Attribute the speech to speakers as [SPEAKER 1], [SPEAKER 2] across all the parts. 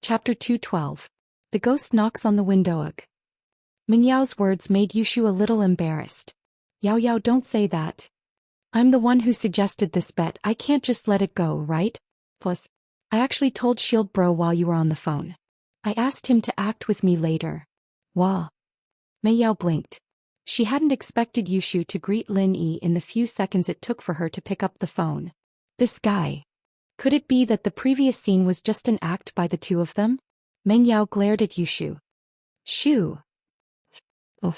[SPEAKER 1] Chapter 212. The Ghost Knocks on the Window. Ming Yao's words made Yushu a little embarrassed. Yao, don't say that. I'm the one who suggested this bet, I can't just let it go, right? Plus, I actually told Shield Bro while you were on the phone. I asked him to act with me later. Wah. Mei Yao blinked. She hadn't expected Yushu to greet Lin Yi in the few seconds it took for her to pick up the phone. This guy. Could it be that the previous scene was just an act by the two of them? Meng Yao glared at Yushu. Shoo. Oh.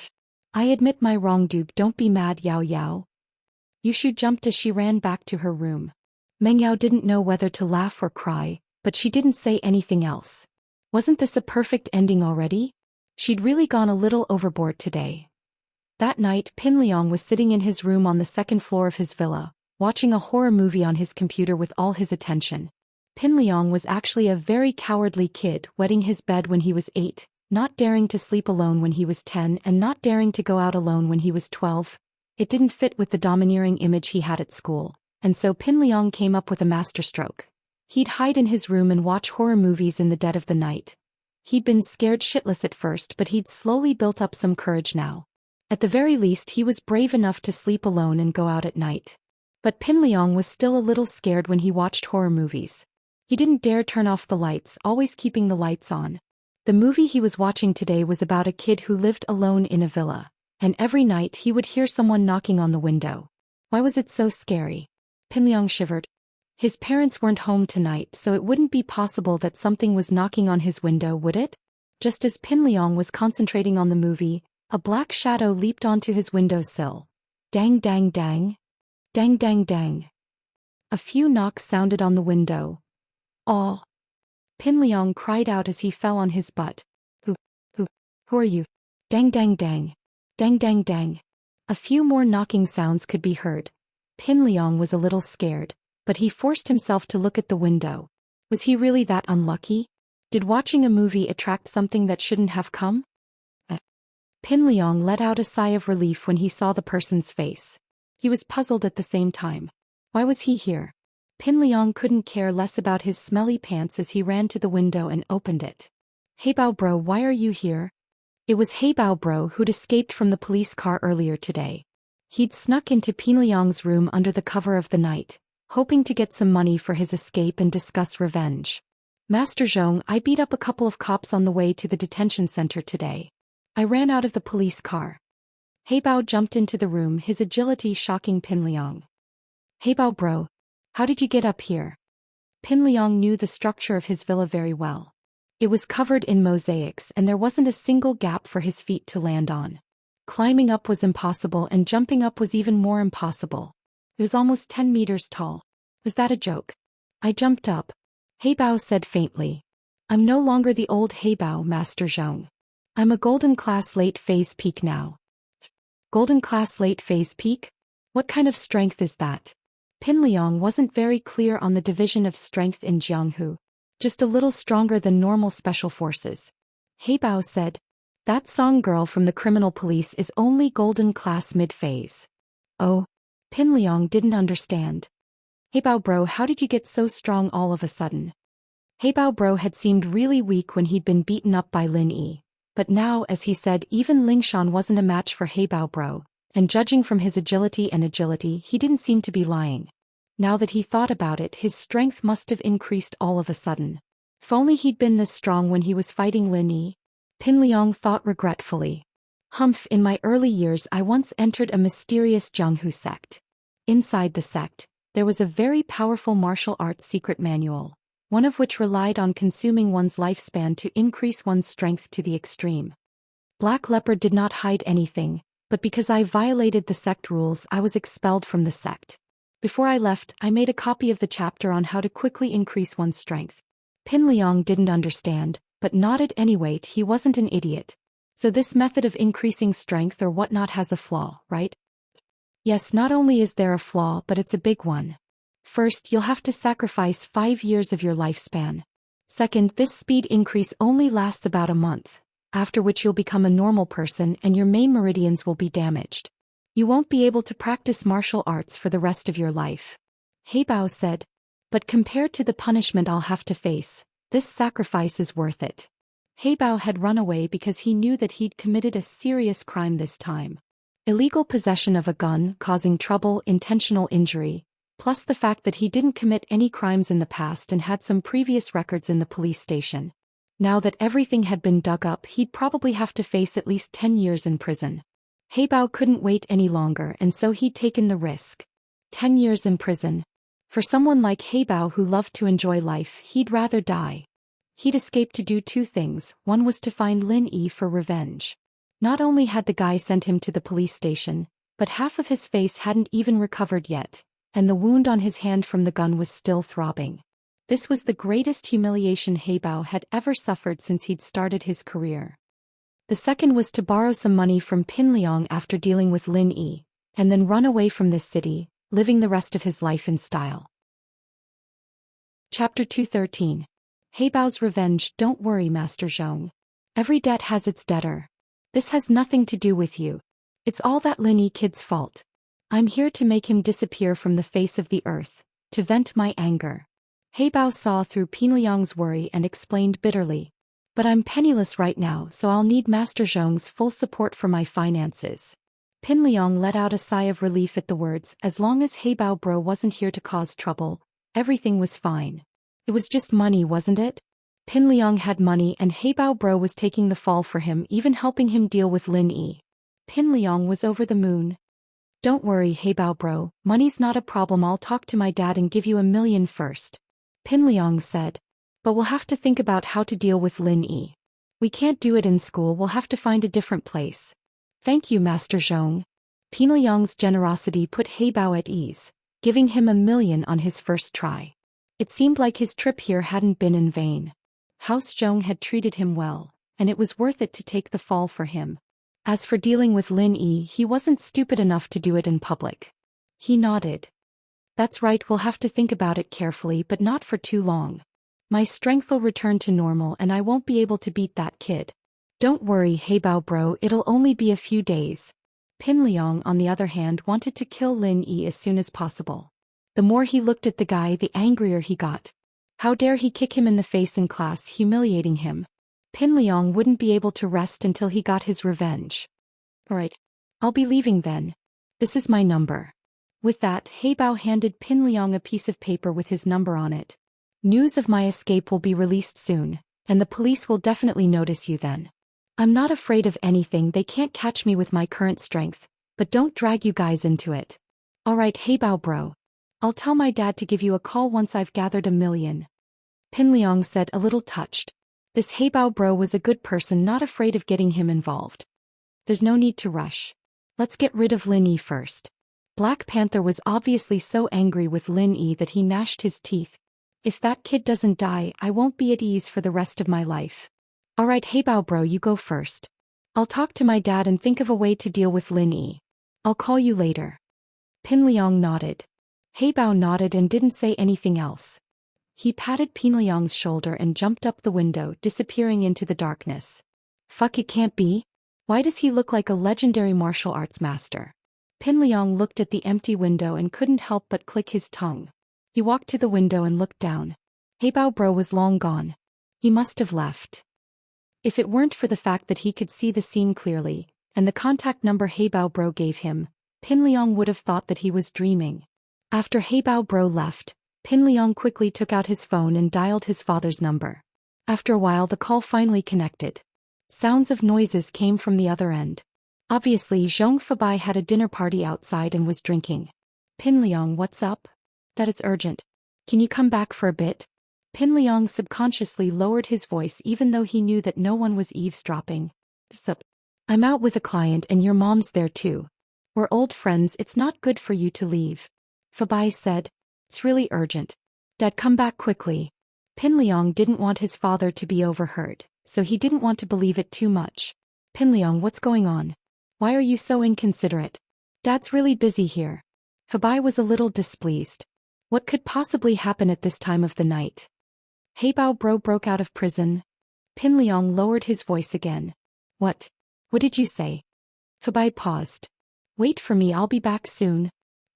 [SPEAKER 1] I admit my wrong, dude, don't be mad, Yao. Yushu jumped as she ran back to her room. Meng Yao didn't know whether to laugh or cry, but she didn't say anything else. Wasn't this a perfect ending already? She'd really gone a little overboard today. That night, Pin Liang was sitting in his room on the second floor of his villa, watching a horror movie on his computer with all his attention. Pin Liang was actually a very cowardly kid, wetting his bed when he was 8, not daring to sleep alone when he was 10 and not daring to go out alone when he was 12. It didn't fit with the domineering image he had at school, and so Pin Liang came up with a masterstroke. He'd hide in his room and watch horror movies in the dead of the night. He'd been scared shitless at first, but he'd slowly built up some courage now. At the very least, he was brave enough to sleep alone and go out at night. But Pin Liang was still a little scared when he watched horror movies. He didn't dare turn off the lights, always keeping the lights on. The movie he was watching today was about a kid who lived alone in a villa, and every night he would hear someone knocking on the window. Why was it so scary? Pin Liang shivered. His parents weren't home tonight, so it wouldn't be possible that something was knocking on his window, would it? Just as Pin Liang was concentrating on the movie, a black shadow leaped onto his windowsill. Dang dang dang. Dang dang dang. A few knocks sounded on the window. Aw. Pin Liang cried out as he fell on his butt. Who are you? Dang dang dang. Dang dang dang. A few more knocking sounds could be heard. Pin Liang was a little scared, but he forced himself to look at the window. Was he really that unlucky? Did watching a movie attract something that shouldn't have come? Pin Liang let out a sigh of relief when he saw the person's face. He was puzzled at the same time. Why was he here? Pin Liang couldn't care less about his smelly pants as he ran to the window and opened it. Hey Bao Bro, why are you here? It was Hey Bao Bro who'd escaped from the police car earlier today. He'd snuck into Pin Liang's room under the cover of the night, hoping to get some money for his escape and discuss revenge. Master Zhong, I beat up a couple of cops on the way to the detention center today. I ran out of the police car. Hey Bao jumped into the room, his agility shocking Pin Liang. Hey Bao Bro, how did you get up here? Pin Liang knew the structure of his villa very well. It was covered in mosaics and there wasn't a single gap for his feet to land on. Climbing up was impossible and jumping up was even more impossible. It was almost 10 meters tall. Was that a joke? I jumped up. Hey Bao said faintly. I'm no longer the old Hey Bao, Master Zhong. I'm a golden class late phase peak now. Golden class late phase peak? What kind of strength is that? Pin Liang wasn't very clear on the division of strength in Jianghu. Just a little stronger than normal special forces. Hey Bao said. That song girl from the criminal police is only golden class mid-phase. Oh. Pin Liang didn't understand. Hey Bao Bro, how did you get so strong all of a sudden? Hey Bao Bro had seemed really weak when he'd been beaten up by Lin Yi. But now, as he said, even Lingshan wasn't a match for Hey Bao Bro, and judging from his agility, he didn't seem to be lying. Now that he thought about it, his strength must have increased all of a sudden. If only he'd been this strong when he was fighting Lin Yi. Pin Liang thought regretfully. Humph, in my early years I once entered a mysterious Jianghu sect. Inside the sect, there was a very powerful martial arts secret manual, one of which relied on consuming one's lifespan to increase one's strength to the extreme. Black Leopard did not hide anything, but because I violated the sect rules I was expelled from the sect. Before I left, I made a copy of the chapter on how to quickly increase one's strength. Pin Liang didn't understand, but nodded anyway. He wasn't an idiot. So this method of increasing strength or whatnot has a flaw, right? Yes, not only is there a flaw, but it's a big one. First, you'll have to sacrifice 5 years of your lifespan. Second, this speed increase only lasts about a month, after which you'll become a normal person and your main meridians will be damaged. You won't be able to practice martial arts for the rest of your life. Hey Bao said. But compared to the punishment I'll have to face, This sacrifice is worth it. Heibao had run away because he knew that he'd committed a serious crime this time. Illegal possession of a gun causing trouble, intentional injury, plus the fact that he didn't commit any crimes in the past and had some previous records in the police station. Now that everything had been dug up, he'd probably have to face at least 10 years in prison. Heibao couldn't wait any longer, and so he'd taken the risk. 10 years in prison. For someone like Heibao who loved to enjoy life, he'd rather die. He'd escaped to do two things. One was to find Lin Yi for revenge. Not only had the guy sent him to the police station, but half of his face hadn't even recovered yet, and the wound on his hand from the gun was still throbbing. This was the greatest humiliation Heibao had ever suffered since he'd started his career. The second was to borrow some money from Pin Liang after dealing with Lin Yi, and then run away from this city, living the rest of his life in style. Chapter 213. Heibao's Revenge. Don't worry, Master Zhong. Every debt has its debtor. This has nothing to do with you. It's all that Lin Yi kid's fault. I'm here to make him disappear from the face of the earth, to vent my anger. Heibao saw through Pin Liang's worry and explained bitterly. But I'm penniless right now, so I'll need Master Zhong's full support for my finances. Pin Liang let out a sigh of relief at the words. As long as Heibao bro wasn't here to cause trouble, everything was fine. It was just money, wasn't it? Pin Liang had money and Heibao bro was taking the fall for him, even helping him deal with Lin Yi. Pin Liang was over the moon. Don't worry, Heibao bro, money's not a problem. I'll talk to my dad and give you $1 million first. Pin Liang said. But we'll have to think about how to deal with Lin Yi. We can't do it in school, we'll have to find a different place. Thank you, Master Zhong. Pin Liang's generosity put Heibao at ease, giving him $1 million on his first try. It seemed like his trip here hadn't been in vain. House Zhong had treated him well, and it was worth it to take the fall for him. As for dealing with Lin Yi, he wasn't stupid enough to do it in public. He nodded. That's right, we'll have to think about it carefully, but not for too long. My strength will return to normal and I won't be able to beat that kid. Don't worry, Heibao bro, it'll only be a few days. Pin Liang, on the other hand, wanted to kill Lin Yi as soon as possible. The more he looked at the guy, the angrier he got. How dare he kick him in the face in class, humiliating him. Pin Liang wouldn't be able to rest until he got his revenge. Alright. I'll be leaving then. This is my number. With that, Heibao handed Pin Liang a piece of paper with his number on it. News of my escape will be released soon, and the police will definitely notice you then. I'm not afraid of anything, they can't catch me with my current strength, but don't drag you guys into it. Alright, Heibao bro. I'll tell my dad to give you a call once I've gathered $1 million. Pin Liang said, a little touched. This Heibao bro was a good person, not afraid of getting him involved. There's no need to rush. Let's get rid of Lin Yi first. Black Panther was obviously so angry with Lin Yi that he gnashed his teeth. If that kid doesn't die, I won't be at ease for the rest of my life. Alright, Heibao bro, you go first. I'll talk to my dad and think of a way to deal with Lin Yi. I'll call you later. Pin Liang nodded. Heibao nodded and didn't say anything else. He patted Pin Liang's shoulder and jumped up the window, disappearing into the darkness. Fuck, it can't be. Why does he look like a legendary martial arts master? Pin Liang looked at the empty window and couldn't help but click his tongue. He walked to the window and looked down. Heibao bro was long gone. He must have left. If it weren't for the fact that he could see the scene clearly, and the contact number Heibao bro gave him, Pin Liang would have thought that he was dreaming. After Heibao bro left, Pin Liang quickly took out his phone and dialed his father's number. After a while the call finally connected. Sounds of noises came from the other end. Obviously Zhong Fabai had a dinner party outside and was drinking. Pin Liang, what's up? That it's urgent. Can you come back for a bit? Pin Liang subconsciously lowered his voice even though he knew that no one was eavesdropping. Sup? I'm out with a client and your mom's there too. We're old friends, it's not good for you to leave. Fabai said. It's really urgent. Dad, come back quickly. Pin Liang didn't want his father to be overheard, so he didn't want to believe it too much. Pin Liang, what's going on? Why are you so inconsiderate? Dad's really busy here. Fabai was a little displeased. What could possibly happen at this time of the night? Heibao bro broke out of prison. Pin Liang lowered his voice again. What? What did you say? Fabai paused. Wait for me, I'll be back soon.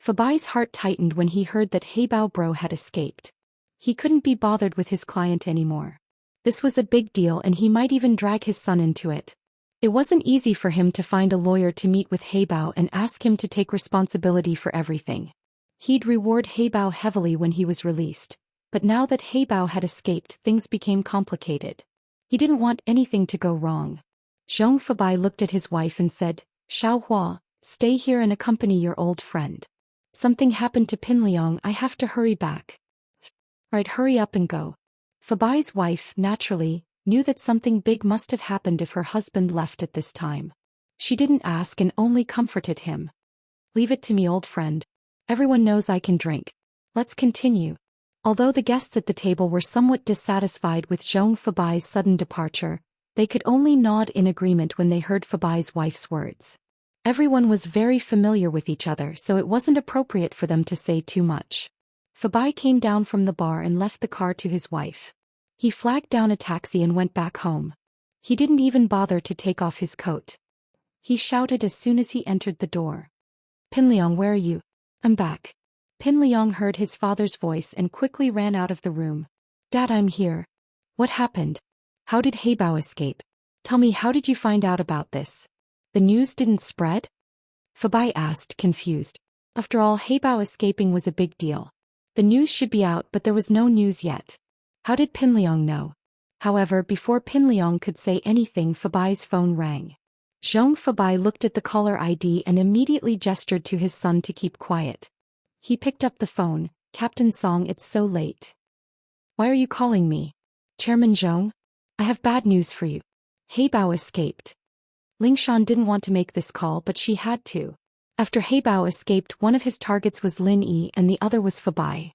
[SPEAKER 1] Fabai's heart tightened when he heard that Heibao bro had escaped. He couldn't be bothered with his client anymore. This was a big deal and he might even drag his son into it. It wasn't easy for him to find a lawyer to meet with Heibao and ask him to take responsibility for everything. He'd reward Heibao heavily when he was released, but now that Heibao had escaped, things became complicated. He didn't want anything to go wrong. Zhong Fabai looked at his wife and said, "Xiaohua, stay here and accompany your old friend. Something happened to Pinliang, I have to hurry back." "Right, hurry up and go." Fabai's wife, naturally, knew that something big must have happened if her husband left at this time. She didn't ask and only comforted him. "Leave it to me, old friend. Everyone knows I can drink. Let's continue." Although the guests at the table were somewhat dissatisfied with Zhong Fabai's sudden departure, they could only nod in agreement when they heard Fabai's wife's words. Everyone was very familiar with each other, so it wasn't appropriate for them to say too much. Fabai came down from the bar and left the car to his wife. He flagged down a taxi and went back home. He didn't even bother to take off his coat. He shouted as soon as he entered the door. "Pinliang, where are you?" "I'm back." Pinliang heard his father's voice and quickly ran out of the room. "Dad, I'm here." "What happened? How did Heibao escape? Tell me, how did you find out about this? The news didn't spread?" Fabai asked, confused. After all, Heibao escaping was a big deal. The news should be out, but there was no news yet. How did Pinliang know? However, before Pinliang could say anything, Fabai's phone rang. Zhong Fabai looked at the caller ID and immediately gestured to his son to keep quiet. He picked up the phone. "Captain Song, it's so late." "Why are you calling me?" "Chairman Zhong? I have bad news for you. Heibao escaped." Lingshan didn't want to make this call, but she had to. After Heibao escaped, one of his targets was Lin Yi and the other was Fabai.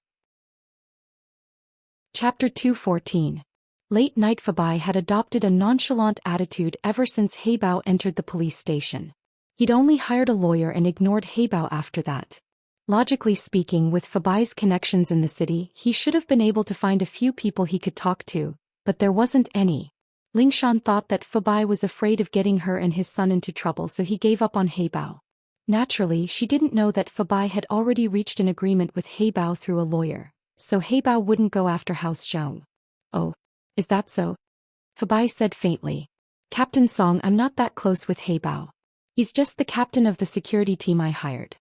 [SPEAKER 1] Chapter 214. Late night. Fabai had adopted a nonchalant attitude ever since Heibao entered the police station. He'd only hired a lawyer and ignored Heibao after that. Logically speaking, with Fabai's connections in the city, he should have been able to find a few people he could talk to, but there wasn't any. Lingshan thought that Fabai was afraid of getting her and his son into trouble, so he gave up on Heibao. Naturally, she didn't know that Fabai had already reached an agreement with Heibao through a lawyer, so Heibao wouldn't go after House Zhong. "Oh, is that so?" Fabai said faintly. "Captain Song, I'm not that close with Heibao. He's just the captain of the security team I hired.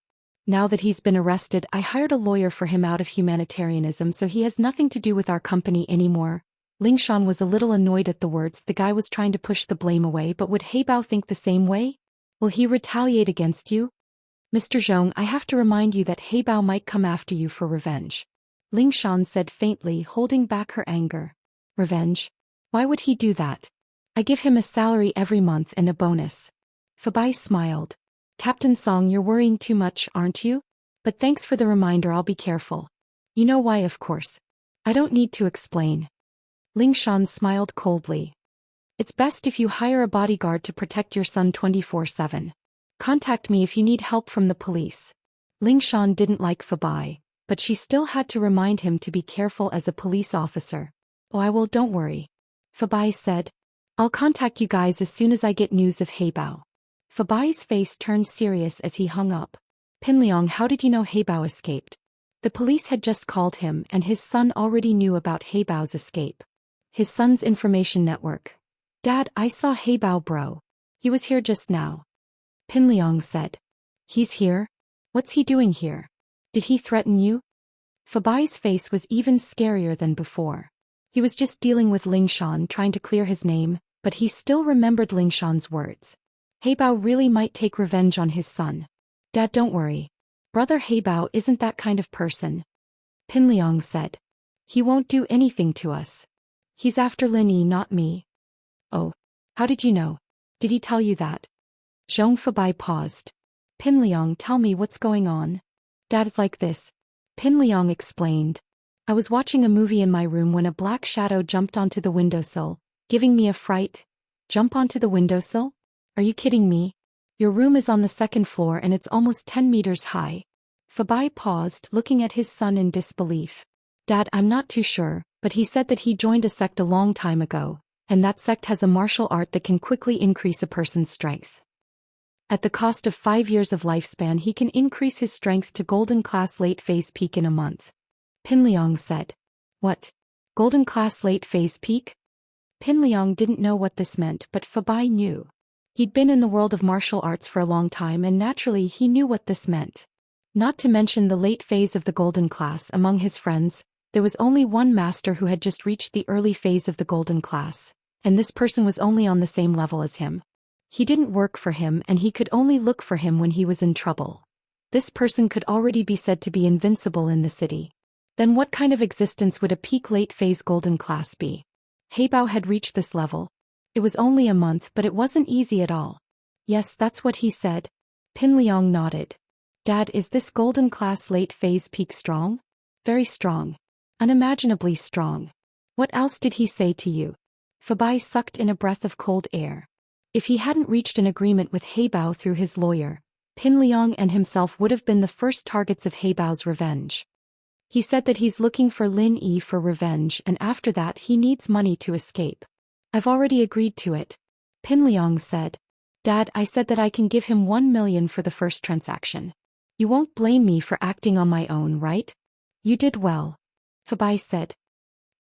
[SPEAKER 1] Now that he's been arrested, I hired a lawyer for him out of humanitarianism, so he has nothing to do with our company anymore." Lingshan was a little annoyed at the words. The guy was trying to push the blame away, but would Heibao think the same way? Will he retaliate against you? "Mr. Zhong, I have to remind you that Heibao might come after you for revenge." Lingshan said faintly, holding back her anger. "Revenge? Why would he do that? I give him a salary every month and a bonus." Fabai smiled. "Captain Song, you're worrying too much, aren't you? But thanks for the reminder, I'll be careful." "You know why, of course. I don't need to explain." Lingshan smiled coldly. "It's best if you hire a bodyguard to protect your son 24/7. Contact me if you need help from the police." Lingshan didn't like Fabai, but she still had to remind him to be careful as a police officer. "Oh, I will, don't worry." Fabai said. "I'll contact you guys as soon as I get news of Heibao." Fabai's face turned serious as he hung up. "Pinliang, how did you know Heibao escaped?" The police had just called him and his son already knew about Heibao's escape. His son's information network. "Dad, I saw Heibao, bro. He was here just now." Pinliang said. "He's here? What's he doing here? Did he threaten you?" Fabai's face was even scarier than before. He was just dealing with Lingshan, trying to clear his name, but he still remembered Lingshan's words. Heibao really might take revenge on his son. "Dad, don't worry. Brother Heibao isn't that kind of person." Pinliang said. "He won't do anything to us. He's after Lin Yi, not me." "Oh. How did you know? Did he tell you that?" Zhong Fabai paused. "Pinliang, tell me what's going on." "Dad, it's like this." Pinliang explained. "I was watching a movie in my room when a black shadow jumped onto the windowsill, giving me a fright." "Jump onto the windowsill? Are you kidding me? Your room is on the second floor and it's almost 10 meters high." Fabai paused, looking at his son in disbelief. "Dad, I'm not too sure, but he said that he joined a sect a long time ago, and that sect has a martial art that can quickly increase a person's strength. At the cost of 5 years of lifespan, he can increase his strength to golden class late phase peak in a month." Pinliang said. "What? Golden class late phase peak?" Pin Liang didn't know what this meant, but Fabai knew. He'd been in the world of martial arts for a long time and naturally he knew what this meant. Not to mention the late phase of the golden class among his friends, there was only one master who had just reached the early phase of the golden class, and this person was only on the same level as him. He didn't work for him and he could only look for him when he was in trouble. This person could already be said to be invincible in the city. Then what kind of existence would a peak late phase golden class be? Heibao had reached this level. It was only a month but it wasn't easy at all. Yes, that's what he said. Pin Liang nodded. Dad, is this golden class late phase peak strong? Very strong. Unimaginably strong. What else did he say to you? Fabai sucked in a breath of cold air. If he hadn't reached an agreement with Heibao through his lawyer, Pin Liang and himself would have been the first targets of Heibao's revenge. He said that he's looking for Lin Yi for revenge and after that he needs money to escape. I've already agreed to it. Pin Liang said. Dad, I said that I can give him 1 million for the first transaction. You won't blame me for acting on my own, right? You did well. Fabai said.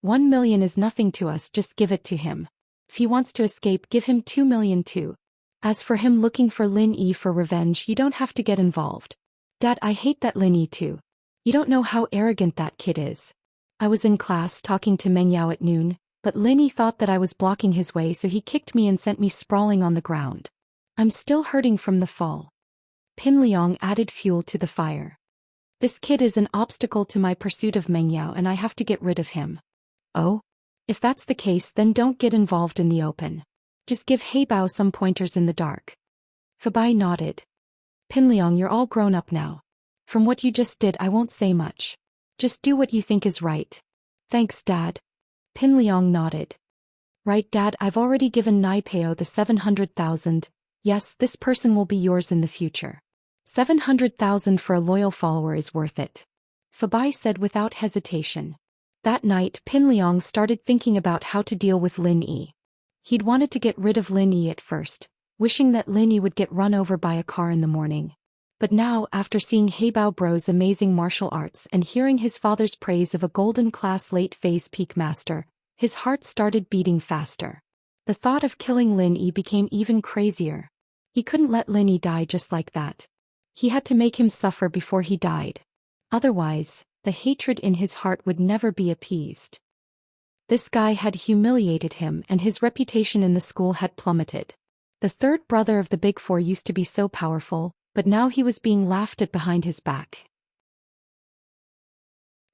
[SPEAKER 1] 1 million is nothing to us, just give it to him. If he wants to escape, give him 2 million too. As for him looking for Lin Yi for revenge, you don't have to get involved. Dad, I hate that Lin Yi too. You don't know how arrogant that kid is. I was in class talking to Meng Yao at noon, but Lin Yi thought that I was blocking his way so he kicked me and sent me sprawling on the ground. I'm still hurting from the fall. Pin Liang added fuel to the fire. This kid is an obstacle to my pursuit of Meng Yao and I have to get rid of him. Oh? If that's the case then don't get involved in the open. Just give Heibao some pointers in the dark. Fabai nodded. Pin Liang, you're all grown up now. From what you just did I won't say much. Just do what you think is right. Thanks, Dad. Pin Liang nodded. Right, Dad, I've already given Nai Peo the 700,000. Yes, this person will be yours in the future. 700,000 for a loyal follower is worth it. Fabai said without hesitation. That night, Pin Liang started thinking about how to deal with Lin Yi. He'd wanted to get rid of Lin Yi at first, wishing that Lin Yi would get run over by a car in the morning. But now, after seeing Heibao Bro's amazing martial arts and hearing his father's praise of a golden class late phase peak master, his heart started beating faster. The thought of killing Lin Yi became even crazier. He couldn't let Lin Yi die just like that. He had to make him suffer before he died. Otherwise, the hatred in his heart would never be appeased. This guy had humiliated him and his reputation in the school had plummeted. The third brother of the Big Four used to be so powerful, but now he was being laughed at behind his back.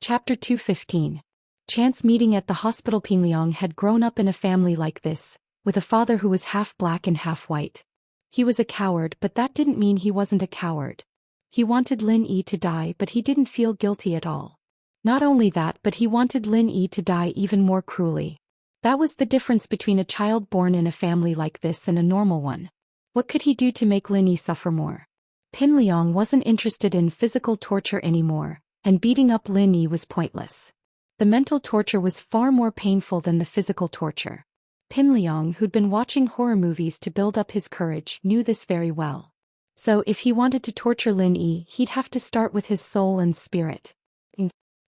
[SPEAKER 1] Chapter 215. Chance meeting at the hospital. Pin Liang had grown up in a family like this, with a father who was half black and half white. He was a coward, but that didn't mean he wasn't a coward. He wanted Lin Yi to die, but he didn't feel guilty at all. Not only that, but he wanted Lin Yi to die even more cruelly. That was the difference between a child born in a family like this and a normal one. What could he do to make Lin Yi suffer more? Pin Liang wasn't interested in physical torture anymore, and beating up Lin Yi was pointless. The mental torture was far more painful than the physical torture. Pin Liang, who'd been watching horror movies to build up his courage, knew this very well. So if he wanted to torture Lin Yi, he'd have to start with his soul and spirit.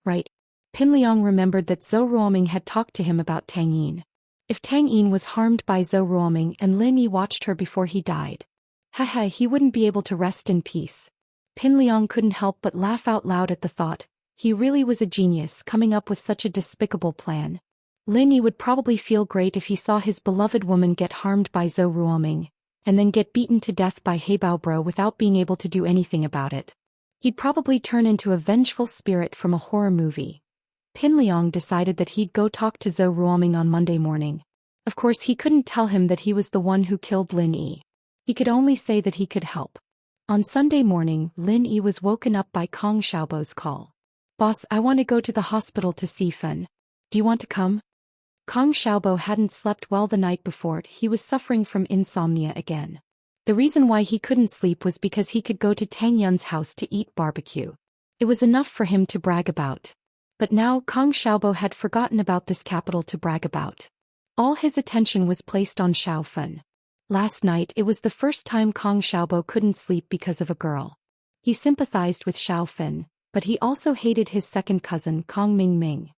[SPEAKER 1] Right. Pin Liang remembered that Zhou Ruoming had talked to him about Tang Yin. If Tang Yin was harmed by Zhou Ruoming and Lin Yi watched her before he died, he wouldn't be able to rest in peace. Pin Liang couldn't help but laugh out loud at the thought. He really was a genius coming up with such a despicable plan. Lin Yi would probably feel great if he saw his beloved woman get harmed by Zhou Ruoming, and then get beaten to death by Heibao Bro without being able to do anything about it. He'd probably turn into a vengeful spirit from a horror movie. Pin Liang decided that he'd go talk to Zhou Ruoming on Monday morning. Of course he couldn't tell him that he was the one who killed Lin Yi. He could only say that he could help. On Sunday morning, Lin Yi was woken up by Kong Xiaobo's call. Boss, I want to go to the hospital to see Fen. Do you want to come? Kong Xiaobo hadn't slept well the night before. He was suffering from insomnia again. The reason why he couldn't sleep was because he could go to Tang Yun's house to eat barbecue. It was enough for him to brag about. But now Kong Xiaobo had forgotten about this capital to brag about. All his attention was placed on Xiao Fen. Last night it was the first time Kong Xiaobo couldn't sleep because of a girl. He sympathized with Xiao Fen, but he also hated his second cousin Kong Ming Ming.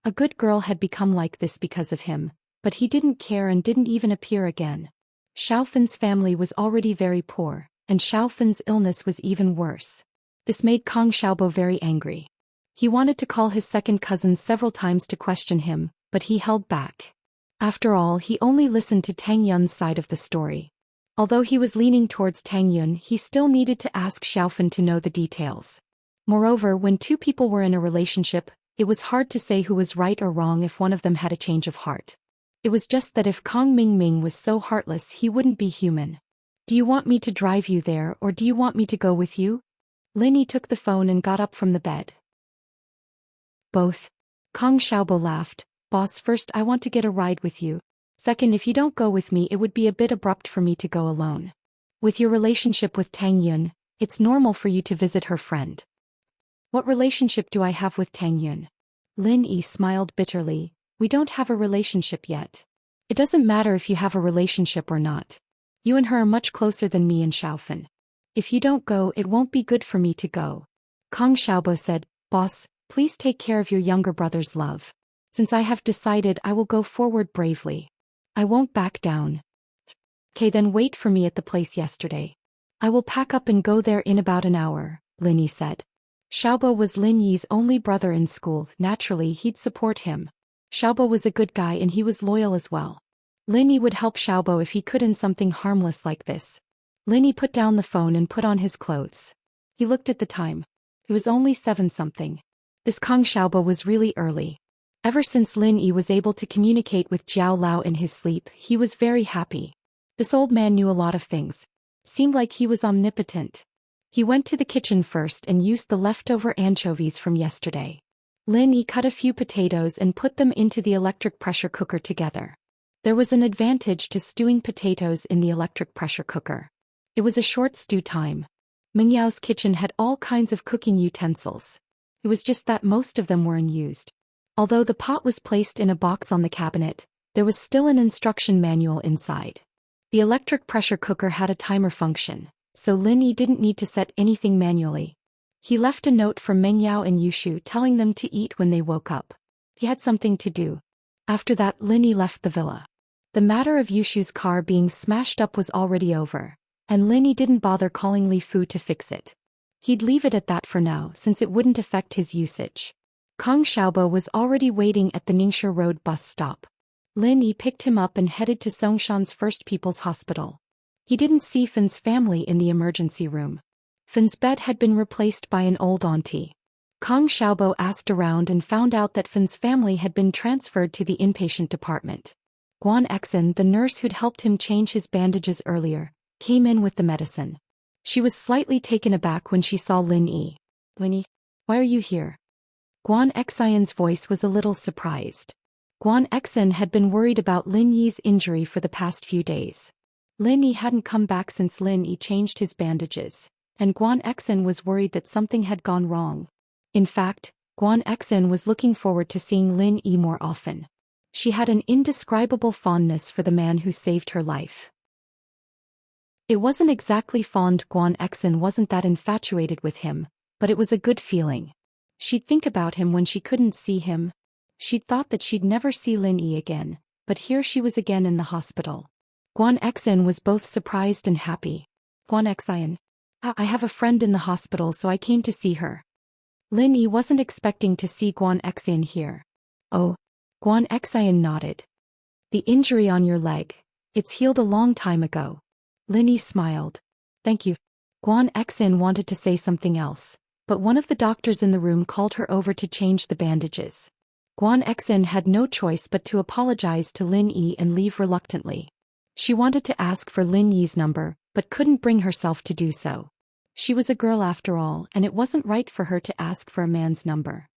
[SPEAKER 1] A good girl had become like this because of him, but he didn't care and didn't even appear again. Xiaofen's family was already very poor, and Xiaofen's illness was even worse. This made Kong Xiaobo very angry. He wanted to call his second cousin several times to question him, but he held back. After all, he only listened to Tang Yun's side of the story. Although he was leaning towards Tang Yun, he still needed to ask Xiaofen to know the details. Moreover, when two people were in a relationship, it was hard to say who was right or wrong if one of them had a change of heart. It was just that if Kong Mingming was so heartless, he wouldn't be human. Do you want me to drive you there, or do you want me to go with you? Lin Yi took the phone and got up from the bed. Both. Kong Xiaobo laughed. Boss, first I want to get a ride with you. Second, if you don't go with me, it would be a bit abrupt for me to go alone. With your relationship with Tang Yun, it's normal for you to visit her friend. What relationship do I have with Tang Yun? Lin Yi smiled bitterly. We don't have a relationship yet. It doesn't matter if you have a relationship or not. You and her are much closer than me and Xiaofen. If you don't go, it won't be good for me to go. Kong Xiaobo said, Boss, please take care of your younger brother's love. Since I have decided, I will go forward bravely. I won't back down. Okay, then wait for me at the place yesterday. I will pack up and go there in about an hour, Lin Yi said. Xiaobo was Lin Yi's only brother in school. Naturally, he'd support him. Xiaobo was a good guy and he was loyal as well. Lin Yi would help Xiaobo if he could in something harmless like this. Lin Yi put down the phone and put on his clothes. He looked at the time. It was only 7-something. This Kong Xiaobo was really early. Ever since Lin Yi was able to communicate with Jiao Lao in his sleep, he was very happy. This old man knew a lot of things. Seemed like he was omnipotent. He went to the kitchen first and used the leftover anchovies from yesterday. Lin Yi cut a few potatoes and put them into the electric pressure cooker together. There was an advantage to stewing potatoes in the electric pressure cooker. It was a short stew time. Mingyao's kitchen had all kinds of cooking utensils. It was just that most of them were unused. Although the pot was placed in a box on the cabinet, there was still an instruction manual inside. The electric pressure cooker had a timer function, so Lin Yi didn't need to set anything manually. He left a note for Meng Yao and Yushu telling them to eat when they woke up. He had something to do. After that, Lin Yi left the villa. The matter of Yushu's car being smashed up was already over, and Lin Yi didn't bother calling Li Fu to fix it. He'd leave it at that for now since it wouldn't affect his usage. Kong Xiaobo was already waiting at the Ningshi Road bus stop. Lin Yi picked him up and headed to Songshan's First People's Hospital. He didn't see Fin's family in the emergency room. Fin's bed had been replaced by an old auntie. Kong Xiaobo asked around and found out that Fin's family had been transferred to the inpatient department. Guan Exin, the nurse who'd helped him change his bandages earlier, came in with the medicine. She was slightly taken aback when she saw Lin Yi. Lin Yi, why are you here? Guan Exin's voice was a little surprised. Guan Exin had been worried about Lin Yi's injury for the past few days. Lin Yi hadn't come back since Lin Yi changed his bandages, and Guan Exin was worried that something had gone wrong. In fact, Guan Exin was looking forward to seeing Lin Yi more often. She had an indescribable fondness for the man who saved her life. It wasn't exactly fond. Guan Exin wasn't that infatuated with him, but it was a good feeling. She'd think about him when she couldn't see him. She'd thought that she'd never see Lin Yi again, but here she was again in the hospital. Guan Exin was both surprised and happy. Guan Exin, I have a friend in the hospital, so I came to see her. Lin Yi wasn't expecting to see Guan Exin here. Oh. Guan Exin nodded. The injury on your leg, it's healed a long time ago. Lin Yi smiled. Thank you. Guan Exin wanted to say something else, but one of the doctors in the room called her over to change the bandages. Guan Exin had no choice but to apologize to Lin Yi and leave reluctantly. She wanted to ask for Lin Yi's number, but couldn't bring herself to do so. She was a girl after all, and it wasn't right for her to ask for a man's number.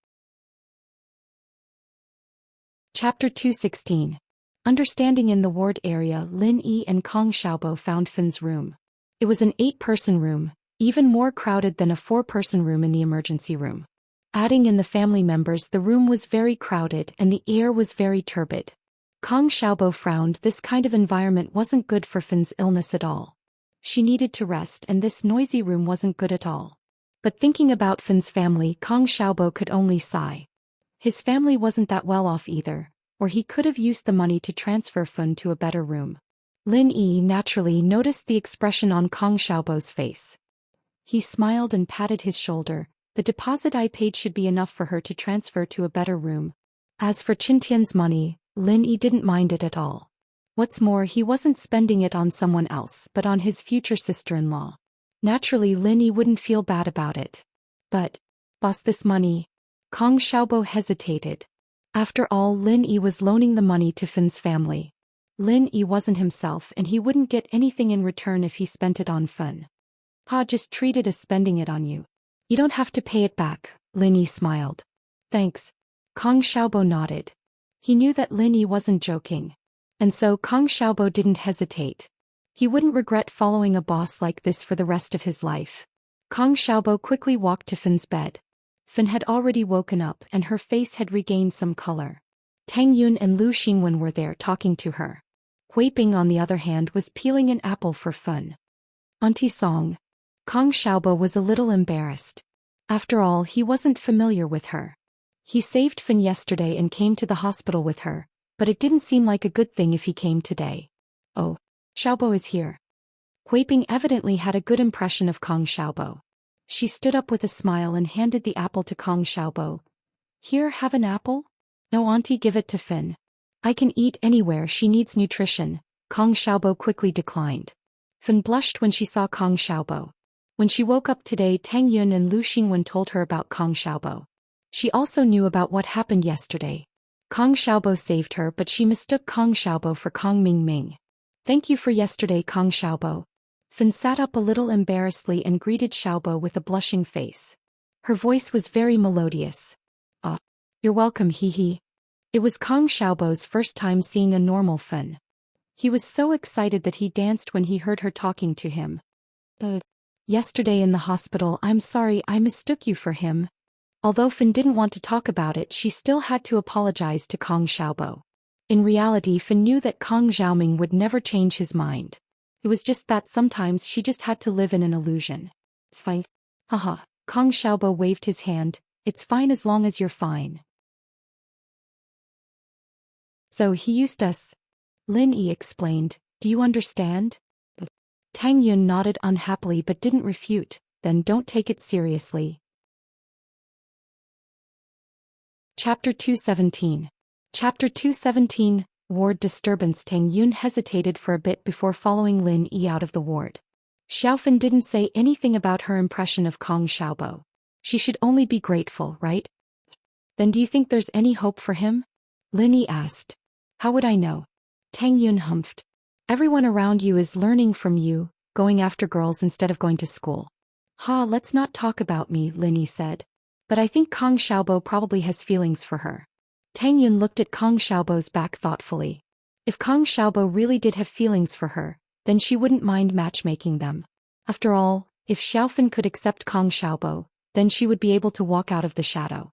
[SPEAKER 1] Chapter 216. Understanding. In the ward area, Lin Yi and Kong Xiaobo found Fin's room. It was an 8-person room, even more crowded than a 4-person room in the emergency room. Adding in the family members, the room was very crowded and the air was very turbid. Kong Xiaobo frowned. This kind of environment wasn't good for Fin's illness at all. She needed to rest, and this noisy room wasn't good at all. But thinking about Fin's family, Kong Xiaobo could only sigh. His family wasn't that well off either. Or he could have used the money to transfer Fun to a better room. Lin Yi naturally noticed the expression on Kong Xiaobo's face. He smiled and patted his shoulder. The deposit I paid should be enough for her to transfer to a better room. As for Qintian's money, Lin Yi didn't mind it at all. What's more, he wasn't spending it on someone else but on his future sister-in-law. Naturally, Lin Yi wouldn't feel bad about it. But, boss, this money. Kong Xiaobo hesitated. After all, Lin Yi was loaning the money to Fin's family. Lin Yi wasn't himself and he wouldn't get anything in return if he spent it on Fin. Pa just treat it as spending it on you. You don't have to pay it back, Lin Yi smiled. Thanks. Kong Xiaobo nodded. He knew that Lin Yi wasn't joking. And so Kong Xiaobo didn't hesitate. He wouldn't regret following a boss like this for the rest of his life. Kong Xiaobo quickly walked to Fin's bed. Fin had already woken up and her face had regained some color. Tang Yun and Lu Xingwen were there talking to her. Hui Bing, on the other hand, was peeling an apple for Fin. Auntie Song. Kong Xiaobo was a little embarrassed. After all, he wasn't familiar with her. He saved Fin yesterday and came to the hospital with her, but it didn't seem like a good thing if he came today. Oh, Xiaobo is here. Hui Bing evidently had a good impression of Kong Xiaobo. She stood up with a smile and handed the apple to Kong Xiaobo. Here, have an apple? No, Auntie, give it to Fin. I can eat anywhere, she needs nutrition. Kong Xiaobo quickly declined. Fin blushed when she saw Kong Xiaobo. When she woke up today, Tang Yun and Lu Xingwen told her about Kong Xiaobo. She also knew about what happened yesterday. Kong Xiaobo saved her, but she mistook Kong Xiaobo for Kong Mingming. Thank you for yesterday, Kong Xiaobo. Fin sat up a little embarrassedly and greeted Xiaobo with a blushing face. Her voice was very melodious. Ah, you're welcome, hee. It was Kong Xiaobo's first time seeing a normal Fin. He was so excited that he danced when he heard her talking to him. Yesterday in the hospital, I'm sorry I mistook you for him. Although Fin didn't want to talk about it, she still had to apologize to Kong Xiaobo. In reality, Fin knew that Kong Xiaoming would never change his mind. It was just that sometimes she just had to live in an illusion. It's fine. Haha, Kong Xiaobo waved his hand. It's fine as long as you're fine. So he used us. Lin Yi explained. Do you understand? Tang Yun nodded unhappily but didn't refute. Then don't take it seriously. Chapter 217. Chapter 217, Ward Disturbance. Tang Yun hesitated for a bit before following Lin Yi out of the ward. Xiaofan didn't say anything about her impression of Kong Xiaobo. She should only be grateful, right? Then do you think there's any hope for him? Lin Yi asked. How would I know? Tang Yun humphed. Everyone around you is learning from you, going after girls instead of going to school. Let's not talk about me, Lin Yi said. But I think Kong Xiaobo probably has feelings for her. Tang Yun looked at Kong Xiaobo's back thoughtfully. If Kong Xiaobo really did have feelings for her, then she wouldn't mind matchmaking them. After all, if Xiaofan could accept Kong Xiaobo, then she would be able to walk out of the shadow.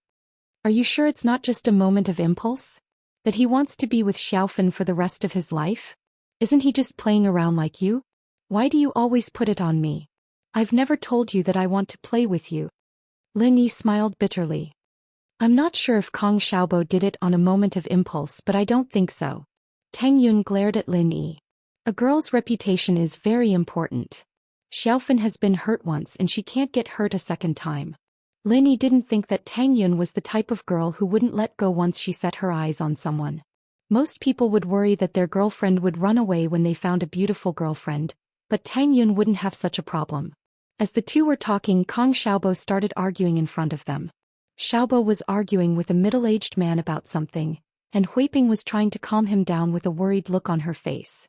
[SPEAKER 1] Are you sure it's not just a moment of impulse? That he wants to be with Xiaofan for the rest of his life? Isn't he just playing around like you? Why do you always put it on me? I've never told you that I want to play with you. Lin Yi smiled bitterly. I'm not sure if Kong Xiaobo did it on a moment of impulse, but I don't think so. Tang Yun glared at Lin Yi. A girl's reputation is very important. Xiaofan has been hurt once and she can't get hurt a second time. Lin Yi didn't think that Tang Yun was the type of girl who wouldn't let go once she set her eyes on someone. Most people would worry that their girlfriend would run away when they found a beautiful girlfriend, but Tang Yun wouldn't have such a problem. As the two were talking, Kong Xiaobo started arguing in front of them. Xiaobo was arguing with a middle-aged man about something, and Hui Bing was trying to calm him down with a worried look on her face.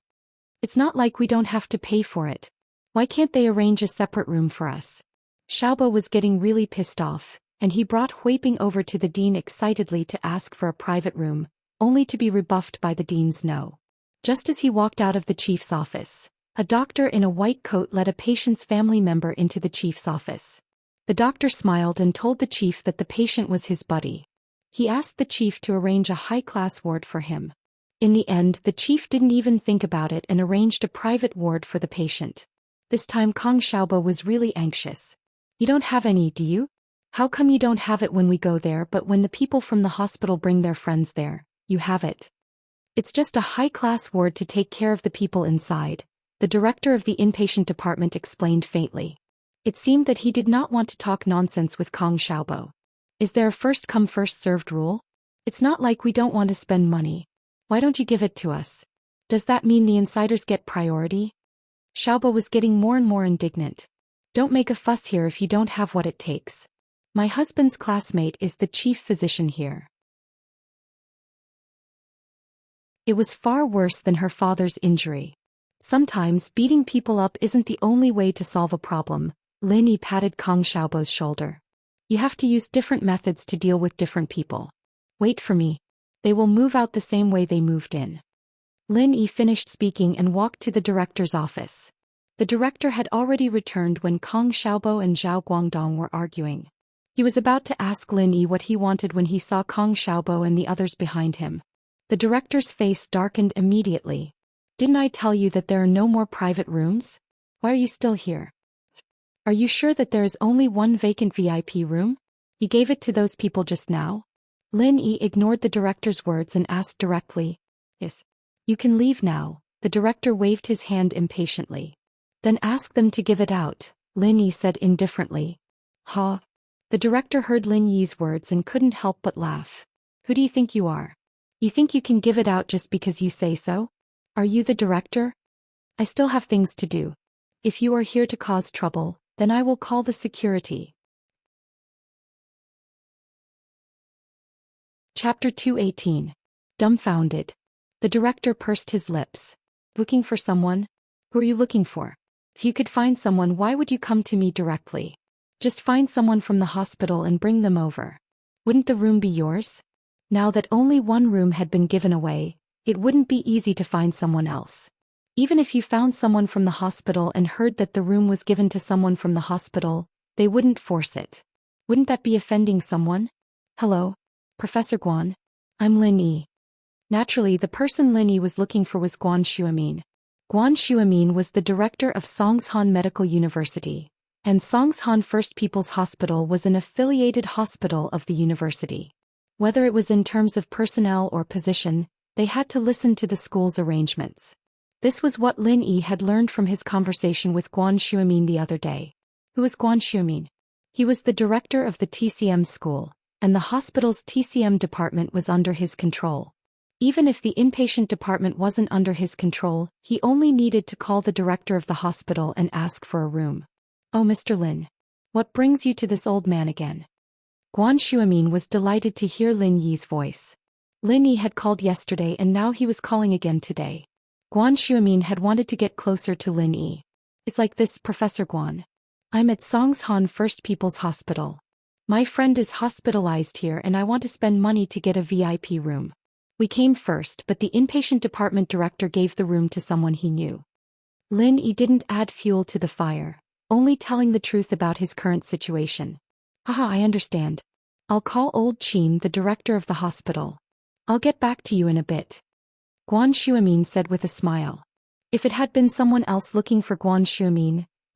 [SPEAKER 1] It's not like we don't have to pay for it. Why can't they arrange a separate room for us? Xiaobo was getting really pissed off, and he brought Hui Bing over to the dean excitedly to ask for a private room, only to be rebuffed by the dean's no. Just as he walked out of the chief's office, a doctor in a white coat led a patient's family member into the chief's office. The doctor smiled and told the chief that the patient was his buddy. He asked the chief to arrange a high-class ward for him. In the end, the chief didn't even think about it and arranged a private ward for the patient. This time Kong Xiaobo was really anxious. You don't have any, do you? How come you don't have it when we go there but when the people from the hospital bring their friends there? You have it. It's just a high-class ward to take care of the people inside, the director of the inpatient department explained faintly. It seemed that he did not want to talk nonsense with Kong Xiaobo. Is there a first-come first-served rule? It's not like we don't want to spend money. Why don't you give it to us? Does that mean the insiders get priority? Xiaobo was getting more and more indignant. Don't make a fuss here if you don't have what it takes. My husband's classmate is the chief physician here. It was far worse than her father's injury. Sometimes beating people up isn't the only way to solve a problem. Lin Yi patted Kong Xiaobo's shoulder. You have to use different methods to deal with different people. Wait for me. They will move out the same way they moved in. Lin Yi finished speaking and walked to the director's office. The director had already returned when Kong Xiaobo and Zhao Guangdong were arguing. He was about to ask Lin Yi what he wanted when he saw Kong Xiaobo and the others behind him. The director's face darkened immediately. Didn't I tell you that there are no more private rooms? Why are you still here? Are you sure that there is only one vacant VIP room? You gave it to those people just now? Lin Yi ignored the director's words and asked directly. Yes. You can leave now, the director waved his hand impatiently. Then ask them to give it out, Lin Yi said indifferently. Ha! The director heard Lin Yi's words and couldn't help but laugh. Who do you think you are? You think you can give it out just because you say so? Are you the director? I still have things to do. If you are here to cause trouble, then I will call the security. Chapter 218. Dumbfounded. The director pursed his lips. Looking for someone? Who are you looking for? If you could find someone, why would you come to me directly? Just find someone from the hospital and bring them over. Wouldn't the room be yours? Now that only one room had been given away, it wouldn't be easy to find someone else. Even if you found someone from the hospital and heard that the room was given to someone from the hospital, they wouldn't force it. Wouldn't that be offending someone? Hello, Professor Guan. I'm Lin Yi. Naturally, the person Lin Yi was looking for was Guan Xuemin. Guan Xuemin was the director of Songshan Medical University, and Songshan First People's Hospital was an affiliated hospital of the university. Whether it was in terms of personnel or position, they had to listen to the school's arrangements. This was what Lin Yi had learned from his conversation with Guan Xuemin the other day. Who was Guan Xuemin? He was the director of the TCM school, and the hospital's TCM department was under his control. Even if the inpatient department wasn't under his control, he only needed to call the director of the hospital and ask for a room. Oh, Mr. Lin. What brings you to this old man again? Guan Xuemin was delighted to hear Lin Yi's voice. Lin Yi had called yesterday and now he was calling again today. Guan Xuemin had wanted to get closer to Lin Yi. It's like this, Professor Guan. I'm at Songshan First People's Hospital. My friend is hospitalized here and I want to spend money to get a VIP room. We came first, but the inpatient department director gave the room to someone he knew. Lin Yi didn't add fuel to the fire, only telling the truth about his current situation. Haha, I understand. I'll call old Qin, the director of the hospital. I'll get back to you in a bit. Guan Xuemin said with a smile. If it had been someone else looking for Guan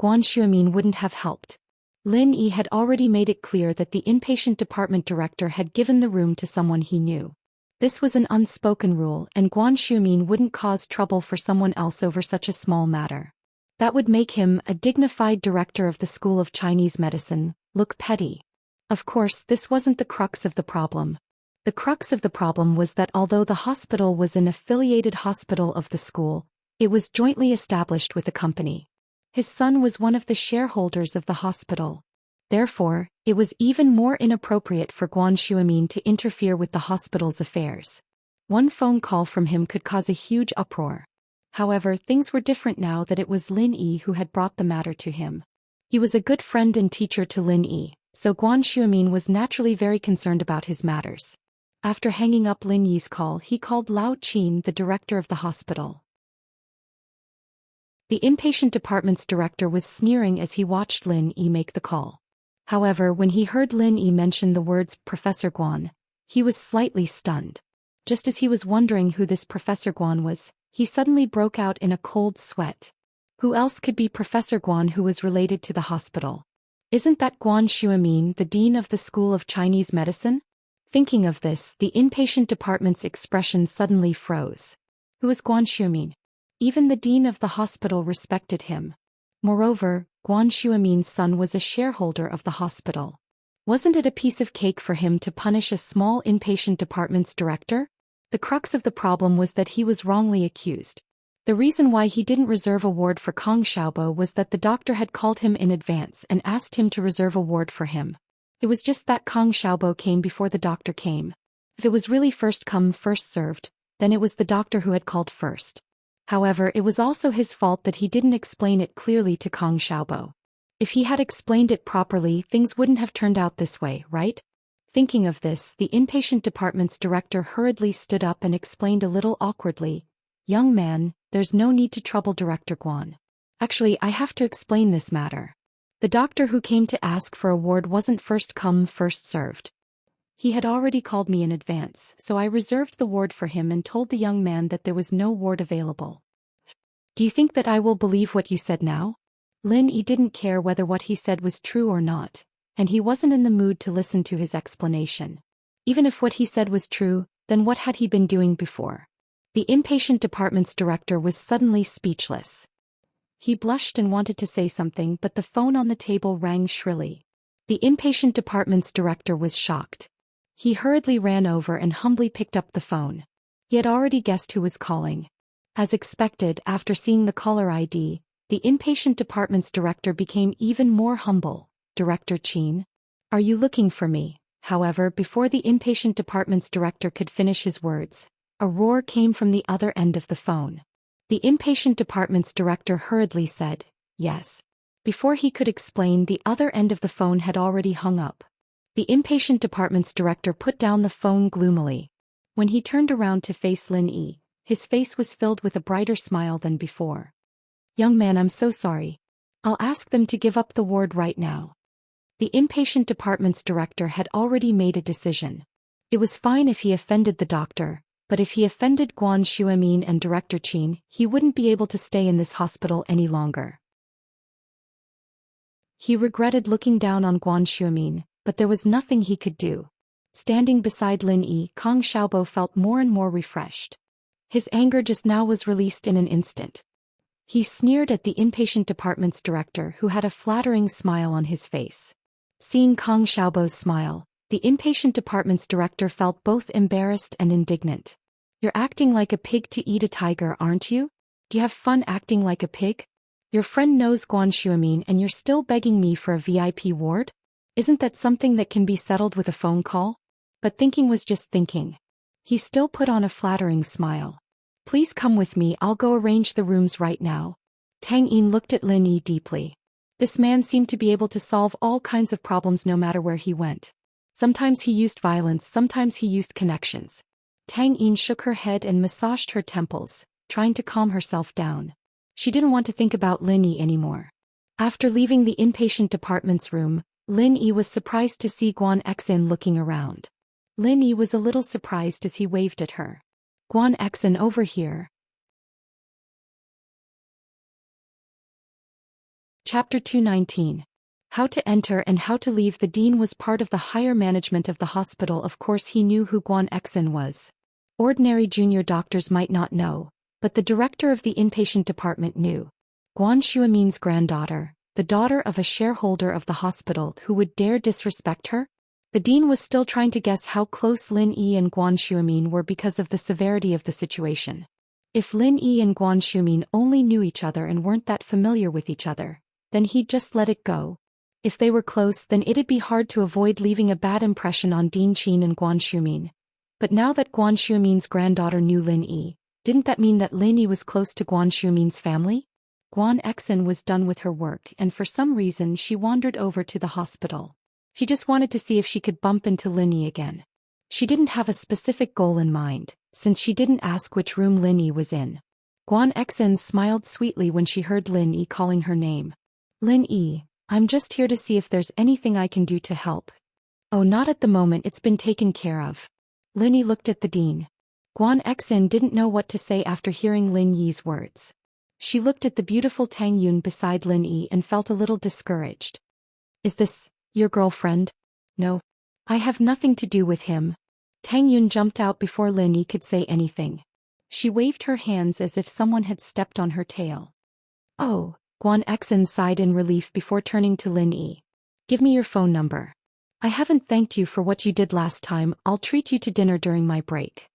[SPEAKER 1] Xuemin wouldn't have helped. Lin Yi had already made it clear that the inpatient department director had given the room to someone he knew. This was an unspoken rule and Guan Xuemin wouldn't cause trouble for someone else over such a small matter. That would make him, a dignified director of the School of Chinese Medicine, look petty. Of course, this wasn't the crux of the problem. The crux of the problem was that although the hospital was an affiliated hospital of the school, it was jointly established with a company. His son was one of the shareholders of the hospital. Therefore, it was even more inappropriate for Guan Xuemin to interfere with the hospital's affairs. One phone call from him could cause a huge uproar. However, things were different now that it was Lin Yi who had brought the matter to him. He was a good friend and teacher to Lin Yi, so Guan Xuemin was naturally very concerned about his matters. After hanging up Lin Yi's call, he called Lao Qin, the director of the hospital. The inpatient department's director was sneering as he watched Lin Yi make the call. However, when he heard Lin Yi mention the words Professor Guan, he was slightly stunned. Just as he was wondering who this Professor Guan was, he suddenly broke out in a cold sweat. Who else could be Professor Guan who was related to the hospital? Isn't that Guan Xuemin, the dean of the School of Chinese Medicine? Thinking of this, the inpatient department's expression suddenly froze. Who is Guan Xuemin? Even the dean of the hospital respected him. Moreover, Guan Xuemin's son was a shareholder of the hospital. Wasn't it a piece of cake for him to punish a small inpatient department's director? The crux of the problem was that he was wrongly accused. The reason why he didn't reserve a ward for Kong Xiaobo was that the doctor had called him in advance and asked him to reserve a ward for him. It was just that Kong Xiaobo came before the doctor came. If it was really first come first served, then it was the doctor who had called first. However, it was also his fault that he didn't explain it clearly to Kong Xiaobo. If he had explained it properly, things wouldn't have turned out this way, right? Thinking of this, the inpatient department's director hurriedly stood up and explained a little awkwardly, "Young man, there's no need to trouble Director Guan. Actually, I have to explain this matter. The doctor who came to ask for a ward wasn't first come first served. He had already called me in advance, so I reserved the ward for him and told the young man that there was no ward available. Do you think that I will believe what you said now?" Lin Yi didn't care whether what he said was true or not, and he wasn't in the mood to listen to his explanation. Even if what he said was true, then what had he been doing before? The inpatient department's director was suddenly speechless. He blushed and wanted to say something, but the phone on the table rang shrilly. The inpatient department's director was shocked. He hurriedly ran over and humbly picked up the phone. He had already guessed who was calling. As expected, after seeing the caller ID, the inpatient department's director became even more humble. "Director Qin? Are you looking for me?" However, before the inpatient department's director could finish his words, a roar came from the other end of the phone. The inpatient department's director hurriedly said, "Yes." Before he could explain, the other end of the phone had already hung up. The inpatient department's director put down the phone gloomily. When he turned around to face Lin Yi, his face was filled with a brighter smile than before. "Young man, I'm so sorry. I'll ask them to give up the ward right now." The inpatient department's director had already made a decision. It was fine if he offended the doctor, but if he offended Guan Xuemin and Director Qin, he wouldn't be able to stay in this hospital any longer. He regretted looking down on Guan Xuemin, but there was nothing he could do. Standing beside Lin Yi, Kong Xiaobo felt more and more refreshed. His anger just now was released in an instant. He sneered at the inpatient department's director, who had a flattering smile on his face. Seeing Kong Xiaobo's smile, the inpatient department's director felt both embarrassed and indignant. "You're acting like a pig to eat a tiger, aren't you? Do you have fun acting like a pig? Your friend knows Guan Xuemin and you're still begging me for a VIP ward? Isn't that something that can be settled with a phone call?" But thinking was just thinking. He still put on a flattering smile. "Please come with me, I'll go arrange the rooms right now." Tang Yin looked at Lin Yi deeply. This man seemed to be able to solve all kinds of problems no matter where he went. Sometimes he used violence, sometimes he used connections. Tang Yin shook her head and massaged her temples, trying to calm herself down. She didn't want to think about Lin Yi anymore. After leaving the inpatient department's room, Lin Yi was surprised to see Guan Xin looking around. Lin Yi was a little surprised as he waved at her. "Guan Xin, over here." Chapter 219. How to enter and how to leave. The dean was part of the higher management of the hospital. Of course he knew who Guan Xin was. Ordinary junior doctors might not know, but the director of the inpatient department knew. Guan Xuemin's granddaughter, the daughter of a shareholder of the hospital, who would dare disrespect her? The dean was still trying to guess how close Lin Yi and Guan Xuemin were because of the severity of the situation. If Lin Yi and Guan Xuemin only knew each other and weren't that familiar with each other, then he'd just let it go. If they were close, then it'd be hard to avoid leaving a bad impression on Dean Qin and Guan Xuemin. But now that Guan Xuemin's granddaughter knew Lin Yi, didn't that mean that Lin Yi was close to Guan Xuemin's family? Guan Xin was done with her work and for some reason she wandered over to the hospital. She just wanted to see if she could bump into Lin Yi again. She didn't have a specific goal in mind, since she didn't ask which room Lin Yi was in. Guan Xin smiled sweetly when she heard Lin Yi calling her name. "Lin Yi, I'm just here to see if there's anything I can do to help." "Oh, not at the moment, it's been taken care of." Lin Yi looked at the dean. Guan Xin didn't know what to say after hearing Lin Yi's words. She looked at the beautiful Tang Yun beside Lin Yi and felt a little discouraged. "Is this your girlfriend?" "No. I have nothing to do with him. Tang Yun jumped out before Lin Yi could say anything. She waved her hands as if someone had stepped on her tail. Oh, Guan Xen sighed in relief before turning to Lin Yi. Give me your phone number. I haven't thanked you for what you did last time. I'll treat you to dinner during my break.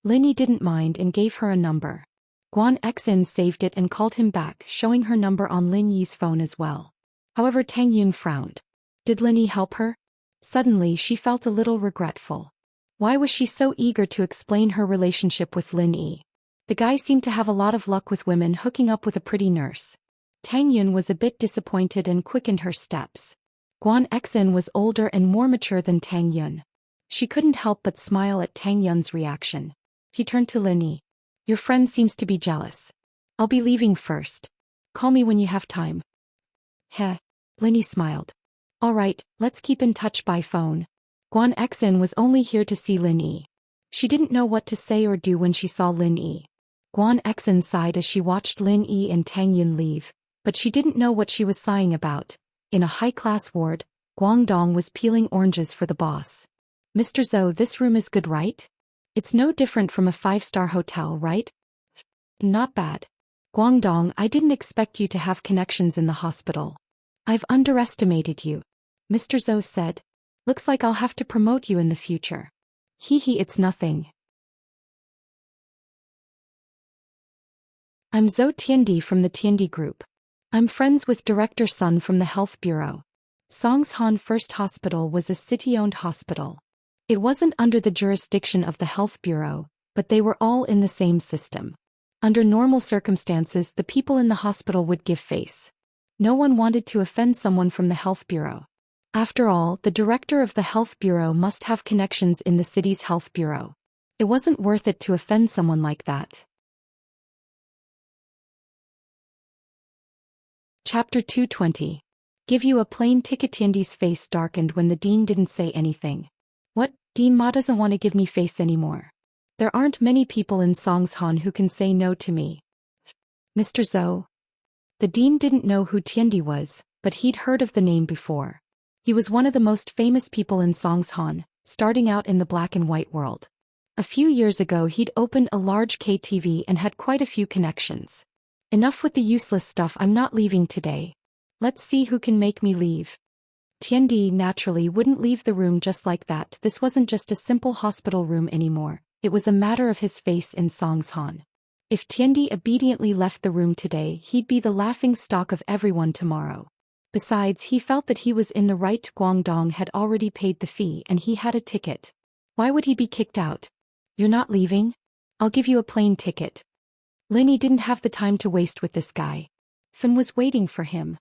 [SPEAKER 1] Lin Yi didn't mind and gave her a number. Guan Xen saved it and called him back, showing her number on Lin Yi's phone as well. However, Tang Yun frowned. Did Lin Yi help her? Suddenly she felt a little regretful. Why was she so eager to explain her relationship with Lin Yi? The guy seemed to have a lot of luck with women hooking up with a pretty nurse. Tang Yun was a bit disappointed and quickened her steps. Guan Xen was older and more mature than Tang Yun. She couldn't help but smile at Tang Yun's reaction. He turned to Lin Yi. Your friend seems to be jealous. I'll be leaving first. Call me when you have time. Heh. Lin Yi smiled. All right, let's keep in touch by phone. Guan Xen was only here to see Lin Yi. She didn't know what to say or do when she saw Lin Yi. Guan Xen sighed as she watched Lin Yi and Tang Yun leave, but she didn't know what she was sighing about. In a high-class ward, Guangdong was peeling oranges for the boss. Mr. Zhou, this room is good, right? It's no different from a 5-star hotel, right? Not bad. Guangdong, I didn't expect you to have connections in the hospital. I've underestimated you. Mr. Zhou said. Looks like I'll have to promote you in the future. Hee, it's nothing. I'm Zhou Tiandi from the Tiandi Group. I'm friends with Director Sun from the Health Bureau. Songshan First Hospital was a city-owned hospital. It wasn't under the jurisdiction of the Health Bureau, but they were all in the same system. Under normal circumstances, the people in the hospital would give face. No one wanted to offend someone from the Health Bureau. After all, the director of the Health Bureau must have connections in the city's Health Bureau. It wasn't worth it to offend someone like that. Chapter 220. Give you a plane ticket. Tiandi's face darkened when the dean didn't say anything. What? Dean Ma doesn't want to give me face anymore. There aren't many people in Songshan who can say no to me. Mr. Zhou. The dean didn't know who Tiandi was, but he'd heard of the name before. He was one of the most famous people in Songshan, starting out in the black and white world. A few years ago he'd opened a large KTV and had quite a few connections. Enough with the useless stuff. I'm not leaving today. Let's see who can make me leave. Tiandi naturally wouldn't leave the room just like that. This wasn't just a simple hospital room anymore. It was a matter of his face in Songshan. If Tiandi obediently left the room today, he'd be the laughing stock of everyone tomorrow. Besides, he felt that he was in the right. Guangdong had already paid the fee and he had a ticket. Why would he be kicked out? You're not leaving? I'll give you a plane ticket. Lin Yi didn't have the time to waste with this guy. Fin was waiting for him.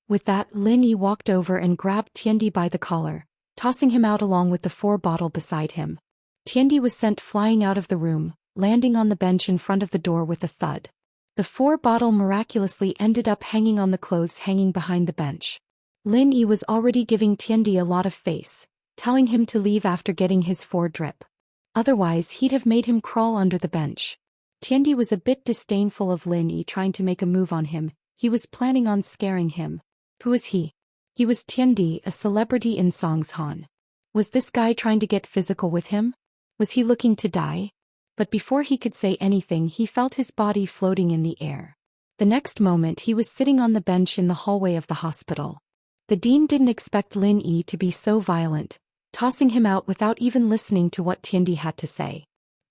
[SPEAKER 1] With that, Lin Yi walked over and grabbed Tiandi by the collar, tossing him out along with the 4-bottle beside him. Tiandi was sent flying out of the room, landing on the bench in front of the door with a thud. The 4-bottle miraculously ended up hanging on the clothes hanging behind the bench. Lin Yi was already giving Tiandi a lot of face, telling him to leave after getting his 4-drip. Otherwise he'd have made him crawl under the bench. Tiandi was a bit disdainful of Lin Yi trying to make a move on him. He was planning on scaring him. Who was he? He was Tiandi, a celebrity in Songshan. Was this guy trying to get physical with him? Was he looking to die? But before he could say anything, he felt his body floating in the air. The next moment he was sitting on the bench in the hallway of the hospital. The dean didn't expect Lin Yi to be so violent, tossing him out without even listening to what Tiandi had to say.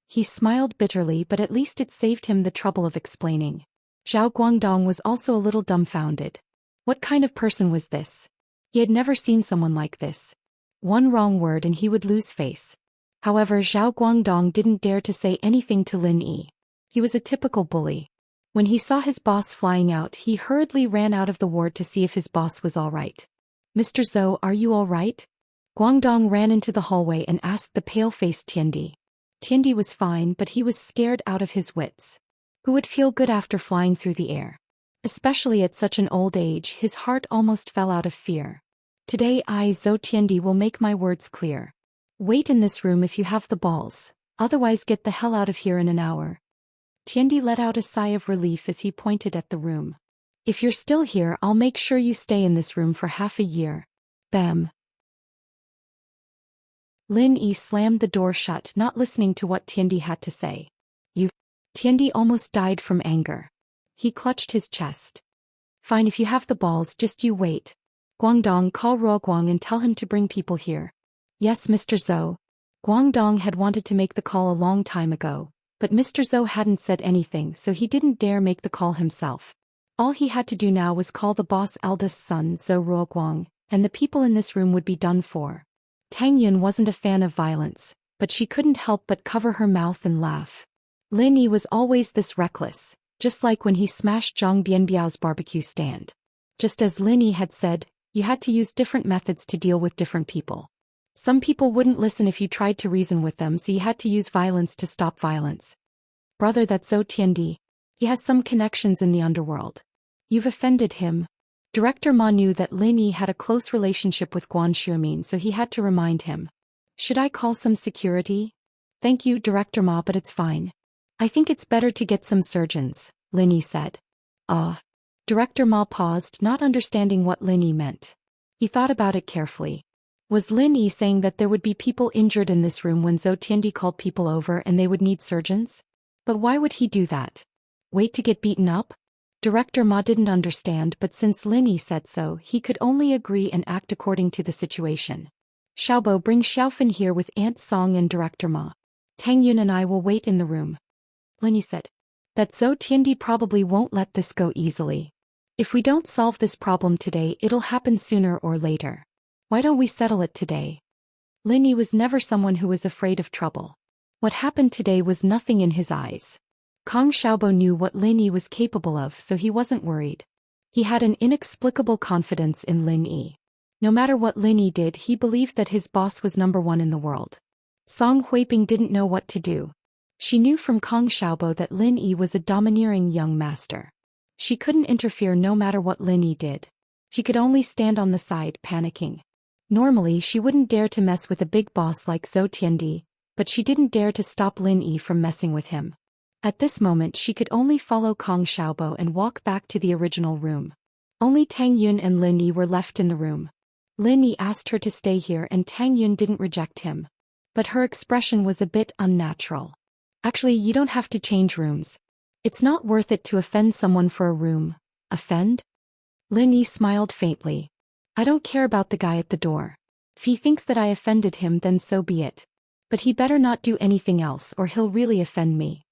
[SPEAKER 1] He smiled bitterly, but at least it saved him the trouble of explaining. Zhao Guangdong was also a little dumbfounded. What kind of person was this? He had never seen someone like this. One wrong word and he would lose face. However, Zhao Guangdong didn't dare to say anything to Lin Yi. He was a typical bully. When he saw his boss flying out, he hurriedly ran out of the ward to see if his boss was all right. Mr. Zhou, are you all right? Guangdong ran into the hallway and asked the pale-faced Tiandi. Tiandi was fine, but he was scared out of his wits. Who would feel good after flying through the air? Especially at such an old age, his heart almost fell out of fear. Today I, Zhou Tiandi, will make my words clear. Wait in this room if you have the balls, otherwise get the hell out of here in an hour. Tiandi let out a sigh of relief as he pointed at the room. If you're still here, I'll make sure you stay in this room for half a year. Bam. Lin Yi slammed the door shut, not listening to what Tiandi had to say. You. Tiandi almost died from anger. He clutched his chest. Fine, if you have the balls, just you wait. Guangdong, call Ruoguang and tell him to bring people here. Yes, Mr. Zhou. Guangdong had wanted to make the call a long time ago, but Mr. Zhou hadn't said anything, so he didn't dare make the call himself. All he had to do now was call the boss' eldest son, Zhou Ruoguang, and the people in this room would be done for. Tang Yun wasn't a fan of violence, but she couldn't help but cover her mouth and laugh. Lin Yi was always this reckless, just like when he smashed Zhang Bianbiao's barbecue stand. Just as Lin Yi had said, you had to use different methods to deal with different people. Some people wouldn't listen if you tried to reason with them, so you had to use violence to stop violence. Brother, that's Zhou Tiandi. He has some connections in the underworld. You've offended him. Director Ma knew that Lin Yi had a close relationship with Guan Xuemin, so he had to remind him. Should I call some security? Thank you, Director Ma, but it's fine. I think it's better to get some surgeons, Lin Yi said. Director Ma paused, not understanding what Lin Yi meant. He thought about it carefully. Was Lin Yi saying that there would be people injured in this room when Zhou Tiandi called people over and they would need surgeons? But why would he do that? Wait to get beaten up? Director Ma didn't understand, but since Lin Yi said so, he could only agree and act according to the situation. Xiaobo, bring Xiaofan here with Aunt Song and Director Ma. Tang Yun and I will wait in the room. Lin Yi said. That Zhou Tiandi probably won't let this go easily. If we don't solve this problem today, it'll happen sooner or later. Why don't we settle it today? Lin Yi was never someone who was afraid of trouble. What happened today was nothing in his eyes. Kong Xiaobo knew what Lin Yi was capable of, so he wasn't worried. He had an inexplicable confidence in Lin Yi. No matter what Lin Yi did, he believed that his boss was #1 in the world. Song Huiping didn't know what to do. She knew from Kong Xiaobo that Lin Yi was a domineering young master. She couldn't interfere no matter what Lin Yi did. She could only stand on the side, panicking. Normally she wouldn't dare to mess with a big boss like Zhou Tiandi, but she didn't dare to stop Lin Yi from messing with him. At this moment she could only follow Kong Xiaobo and walk back to the original room. Only Tang Yun and Lin Yi were left in the room. Lin Yi asked her to stay here and Tang Yun didn't reject him. But her expression was a bit unnatural. Actually, you don't have to change rooms. It's not worth it to offend someone for a room. Offend? Lin Yi smiled faintly. I don't care about the guy at the door. If he thinks that I offended him, then so be it. But he better not do anything else or he'll really offend me.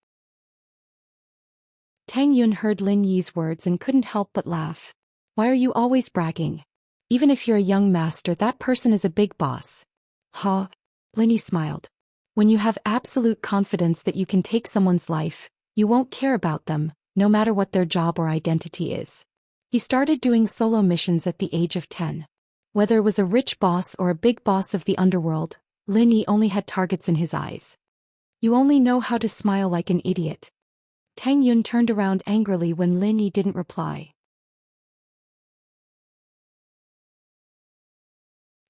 [SPEAKER 1] Tang Yun heard Lin Yi's words and couldn't help but laugh. Why are you always bragging? Even if you're a young master, that person is a big boss. Ha! Lin Yi smiled. When you have absolute confidence that you can take someone's life, you won't care about them, no matter what their job or identity is. He started doing solo missions at the age of 10. Whether it was a rich boss or a big boss of the underworld, Lin Yi only had targets in his eyes. You only know how to smile like an idiot. Tang Yun turned around angrily when Lin Yi didn't reply.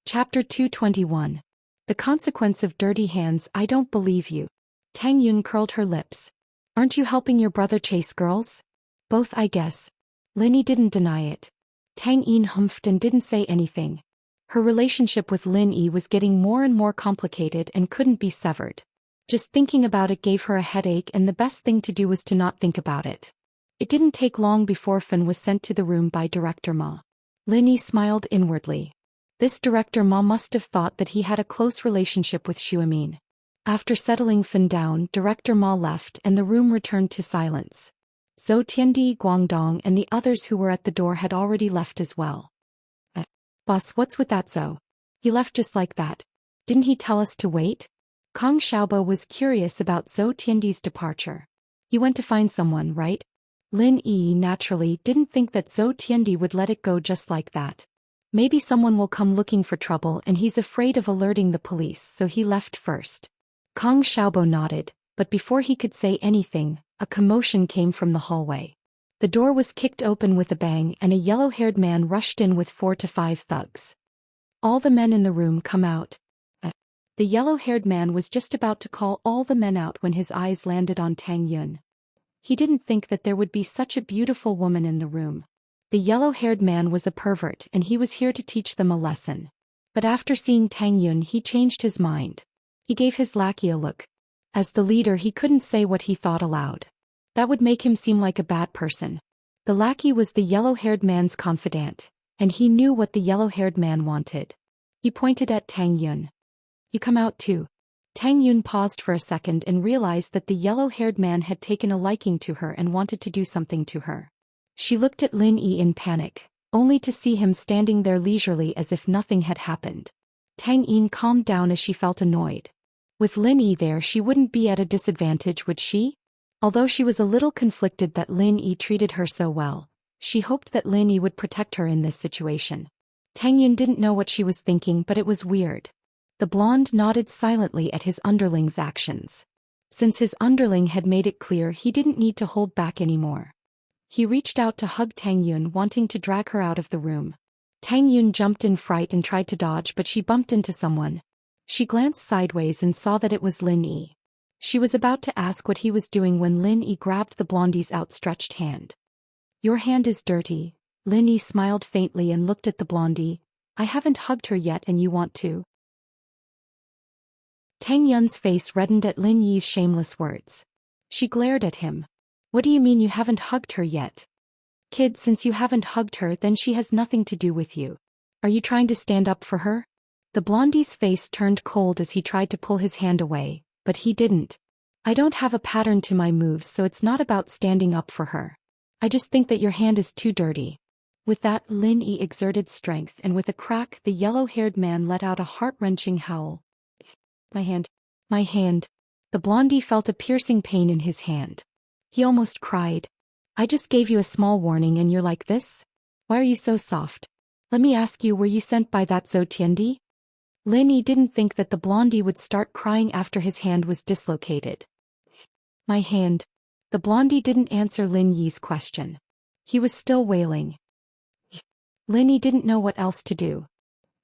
[SPEAKER 1] Chapter 221. The Consequence of Dirty Hands. I don't believe you. Tang Yun curled her lips. Aren't you helping your brother chase girls? Both, I guess. Lin Yi didn't deny it. Tang Yin humphed and didn't say anything. Her relationship with Lin Yi was getting more and more complicated and couldn't be severed. Just thinking about it gave her a headache, and the best thing to do was to not think about it. It didn't take long before Fan was sent to the room by Director Ma. Lin Yi smiled inwardly. This Director Ma must have thought that he had a close relationship with Xuemin. After settling Fan down, Director Ma left and the room returned to silence. Zhou Tiandi, Guangdong and the others who were at the door had already left as well. Boss, what's with that Zhou? He left just like that. Didn't he tell us to wait? Kong Xiaobo was curious about Zhou Tiandi's departure. He went to find someone, right? Lin Yi naturally didn't think that Zhou Tiandi would let it go just like that. Maybe someone will come looking for trouble and he's afraid of alerting the police, so he left first. Kong Xiaobo nodded, but before he could say anything, a commotion came from the hallway. The door was kicked open with a bang and a yellow-haired man rushed in with 4 to 5 thugs. All the men in the room, come out. The yellow-haired man was just about to call all the men out when his eyes landed on Tang Yun. He didn't think that there would be such a beautiful woman in the room. The yellow-haired man was a pervert and he was here to teach them a lesson. But after seeing Tang Yun he changed his mind. He gave his lackey a look. As the leader he couldn't say what he thought aloud. That would make him seem like a bad person. The lackey was the yellow-haired man's confidant, and he knew what the yellow-haired man wanted. He pointed at Tang Yun. You come out too. Tang Yun paused for a second and realized that the yellow-haired man had taken a liking to her and wanted to do something to her. She looked at Lin Yi in panic, only to see him standing there leisurely as if nothing had happened. Tang Yin calmed down as she felt annoyed. With Lin Yi there she wouldn't be at a disadvantage, would she? Although she was a little conflicted that Lin Yi treated her so well, she hoped that Lin Yi would protect her in this situation. Tang Yun didn't know what she was thinking, but it was weird. The blonde nodded silently at his underling's actions. Since his underling had made it clear he didn't need to hold back anymore. He reached out to hug Tang Yun, wanting to drag her out of the room. Tang Yun jumped in fright and tried to dodge, but she bumped into someone. She glanced sideways and saw that it was Lin Yi. She was about to ask what he was doing when Lin Yi grabbed the blondie's outstretched hand. Your hand is dirty. Lin Yi smiled faintly and looked at the blondie. I haven't hugged her yet and you want to? Tang Yun's face reddened at Lin Yi's shameless words. She glared at him. What do you mean you haven't hugged her yet? Kid, since you haven't hugged her then she has nothing to do with you. Are you trying to stand up for her? The blondie's face turned cold as he tried to pull his hand away, but he didn't. I don't have a pattern to my moves, so it's not about standing up for her. I just think that your hand is too dirty. With that, Lin Yi exerted strength and with a crack the yellow-haired man let out a heart-wrenching howl. My hand. My hand. The blondie felt a piercing pain in his hand. He almost cried. I just gave you a small warning and you're like this? Why are you so soft? Let me ask you, were you sent by that Zhou Tiandi? Lin Yi didn't think that the blondie would start crying after his hand was dislocated. My hand. The blondie didn't answer Lin Yi's question. He was still wailing. Lin Yi didn't know what else to do.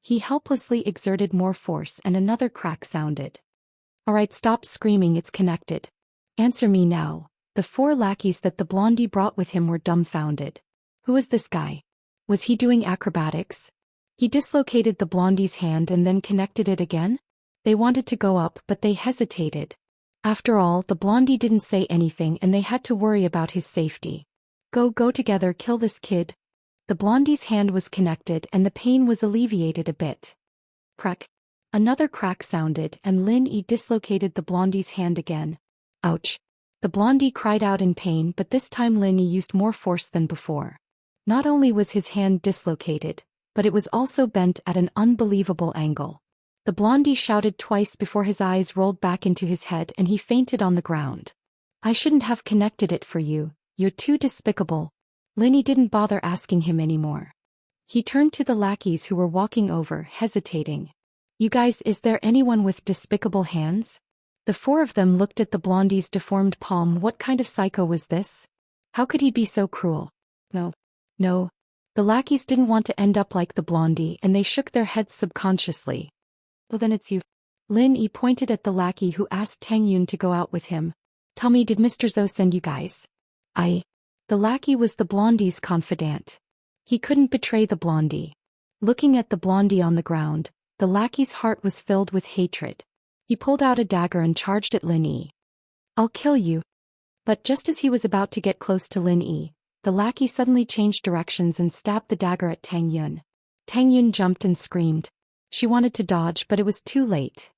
[SPEAKER 1] He helplessly exerted more force and another crack sounded. Alright, stop screaming, it's connected. Answer me now. The 4 lackeys that the blondie brought with him were dumbfounded. Who is this guy? Was he doing acrobatics? He dislocated the blondie's hand and then connected it again? They wanted to go up but they hesitated. After all, the blondie didn't say anything and they had to worry about his safety. Go together, kill this kid. The blondie's hand was connected and the pain was alleviated a bit. Crack. Another crack sounded and Lin Yi dislocated the blondie's hand again. Ouch. The blondie cried out in pain, but this time Lin Yi used more force than before. Not only was his hand dislocated, but it was also bent at an unbelievable angle. The blondie shouted twice before his eyes rolled back into his head and he fainted on the ground. I shouldn't have connected it for you, you're too despicable. Lin Yi didn't bother asking him anymore. He turned to the lackeys who were walking over, hesitating. You guys, is there anyone with despicable hands? The 4 of them looked at the blondie's deformed palm. What kind of psycho was this? How could he be so cruel? No. The lackeys didn't want to end up like the blondie and they shook their heads subconsciously. Well then it's you. Lin Yi pointed at the lackey who asked Tang Yun to go out with him. Tell me, did Mr. Zhou send you guys? The lackey was the blondie's confidant. He couldn't betray the blondie. Looking at the blondie on the ground, the lackey's heart was filled with hatred. He pulled out a dagger and charged at Lin Yi. I'll kill you. But just as he was about to get close to Lin Yi, the lackey suddenly changed directions and stabbed the dagger at Tang Yun. Tang Yun jumped and screamed. She wanted to dodge, but it was too late.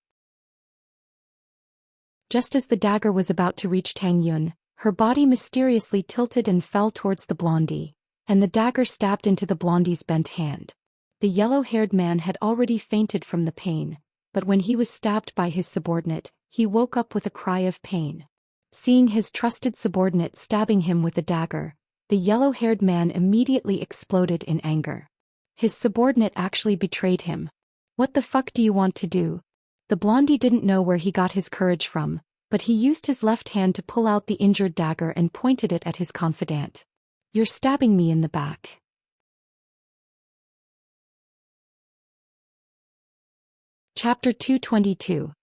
[SPEAKER 1] Just as the dagger was about to reach Tang Yun, her body mysteriously tilted and fell towards the blondie, and the dagger stabbed into the blondie's bent hand. The yellow-haired man had already fainted from the pain, but when he was stabbed by his subordinate, he woke up with a cry of pain. Seeing his trusted subordinate stabbing him with a dagger, the yellow-haired man immediately exploded in anger. His subordinate actually betrayed him. What the fuck do you want to do? The blondie didn't know where he got his courage from, but he used his left hand to pull out the injured dagger and pointed it at his confidant. You're stabbing me in the back. Chapter 222.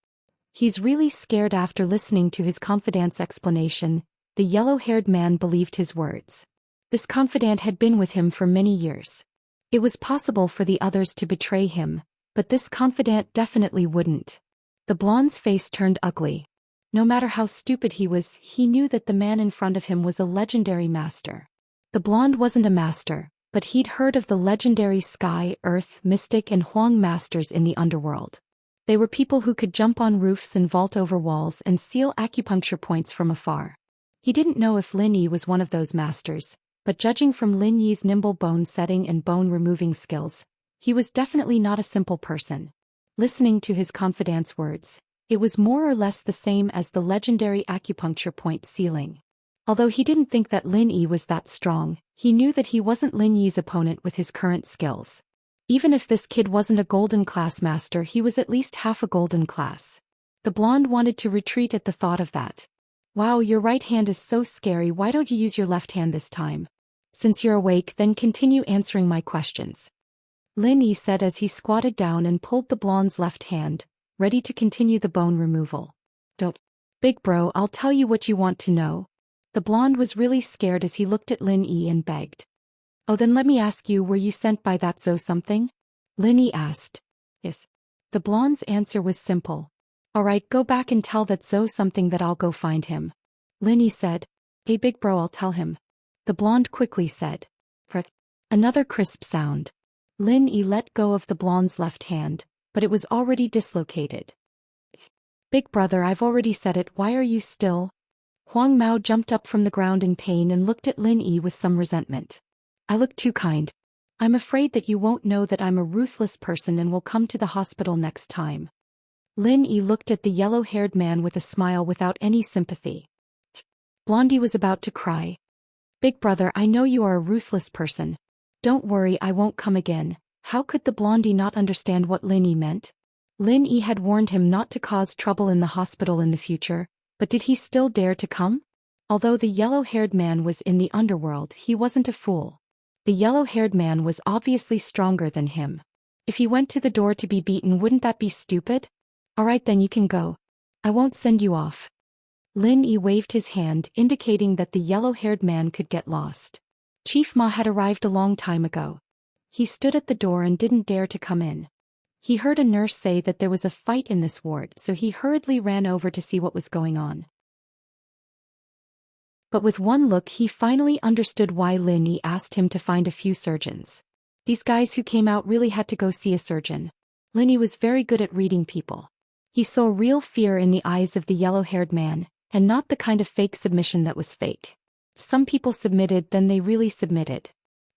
[SPEAKER 1] He's really scared. After listening to his confidant's explanation, the yellow-haired man believed his words. This confidant had been with him for many years. It was possible for the others to betray him, But this confidant definitely wouldn't. The blonde's face turned ugly. No matter how stupid he was, he knew that the man in front of him was a legendary master. The blonde wasn't a master, but he'd heard of the legendary Sky, Earth, Mystic and Huang masters in the underworld. They were people who could jump on roofs and vault over walls and seal acupuncture points from afar. He didn't know if Lin Yi was one of those masters, but judging from Lin Yi's nimble bone setting and bone removing skills, he was definitely not a simple person. Listening to his confidant's words, it was more or less the same as the legendary acupuncture point sealing. Although he didn't think that Lin Yi was that strong, he knew that he wasn't Lin Yi's opponent with his current skills. Even if this kid wasn't a golden class master, he was at least half a golden class. The blonde wanted to retreat at the thought of that. Wow, your right hand is so scary, why don't you use your left hand this time? Since you're awake, then continue answering my questions. Lin Yi said as he squatted down and pulled the blonde's left hand, ready to continue the bone removal. Don't. Big bro, I'll tell you what you want to know. The blonde was really scared as he looked at Lin Yi and begged. Oh, then let me ask you, were you sent by that Zhou something? Lin Yi asked. Yes. The blonde's answer was simple. Alright, go back and tell that Zhou something that I'll go find him. Lin Yi said. Hey big bro, I'll tell him. The blonde quickly said. Frick. Another crisp sound. Lin Yi let go of the blonde's left hand, but it was already dislocated. Big brother, I've already said it, why are you still? Huang Mao jumped up from the ground in pain and looked at Lin Yi with some resentment. I look too kind. I'm afraid that you won't know that I'm a ruthless person and will come to the hospital next time. Lin Yi looked at the yellow-haired man with a smile without any sympathy. Blondie was about to cry. Big brother, I know you are a ruthless person. Don't worry, I won't come again. How could the blondie not understand what Lin Yi meant? Lin Yi had warned him not to cause trouble in the hospital in the future. But did he still dare to come? Although the yellow-haired man was in the underworld, he wasn't a fool. The yellow-haired man was obviously stronger than him. If he went to the door to be beaten, wouldn't that be stupid? Alright then, you can go. I won't send you off. Lin Yi waved his hand, indicating that the yellow-haired man could get lost. Chief Ma had arrived a long time ago. He stood at the door and didn't dare to come in. He heard a nurse say that there was a fight in this ward, so he hurriedly ran over to see what was going on. But with one look he finally understood why Lin Yi asked him to find a few surgeons. These guys who came out really had to go see a surgeon. Lin Yi was very good at reading people. He saw real fear in the eyes of the yellow-haired man, and not the kind of fake submission that was fake. Some people submitted, then they really submitted.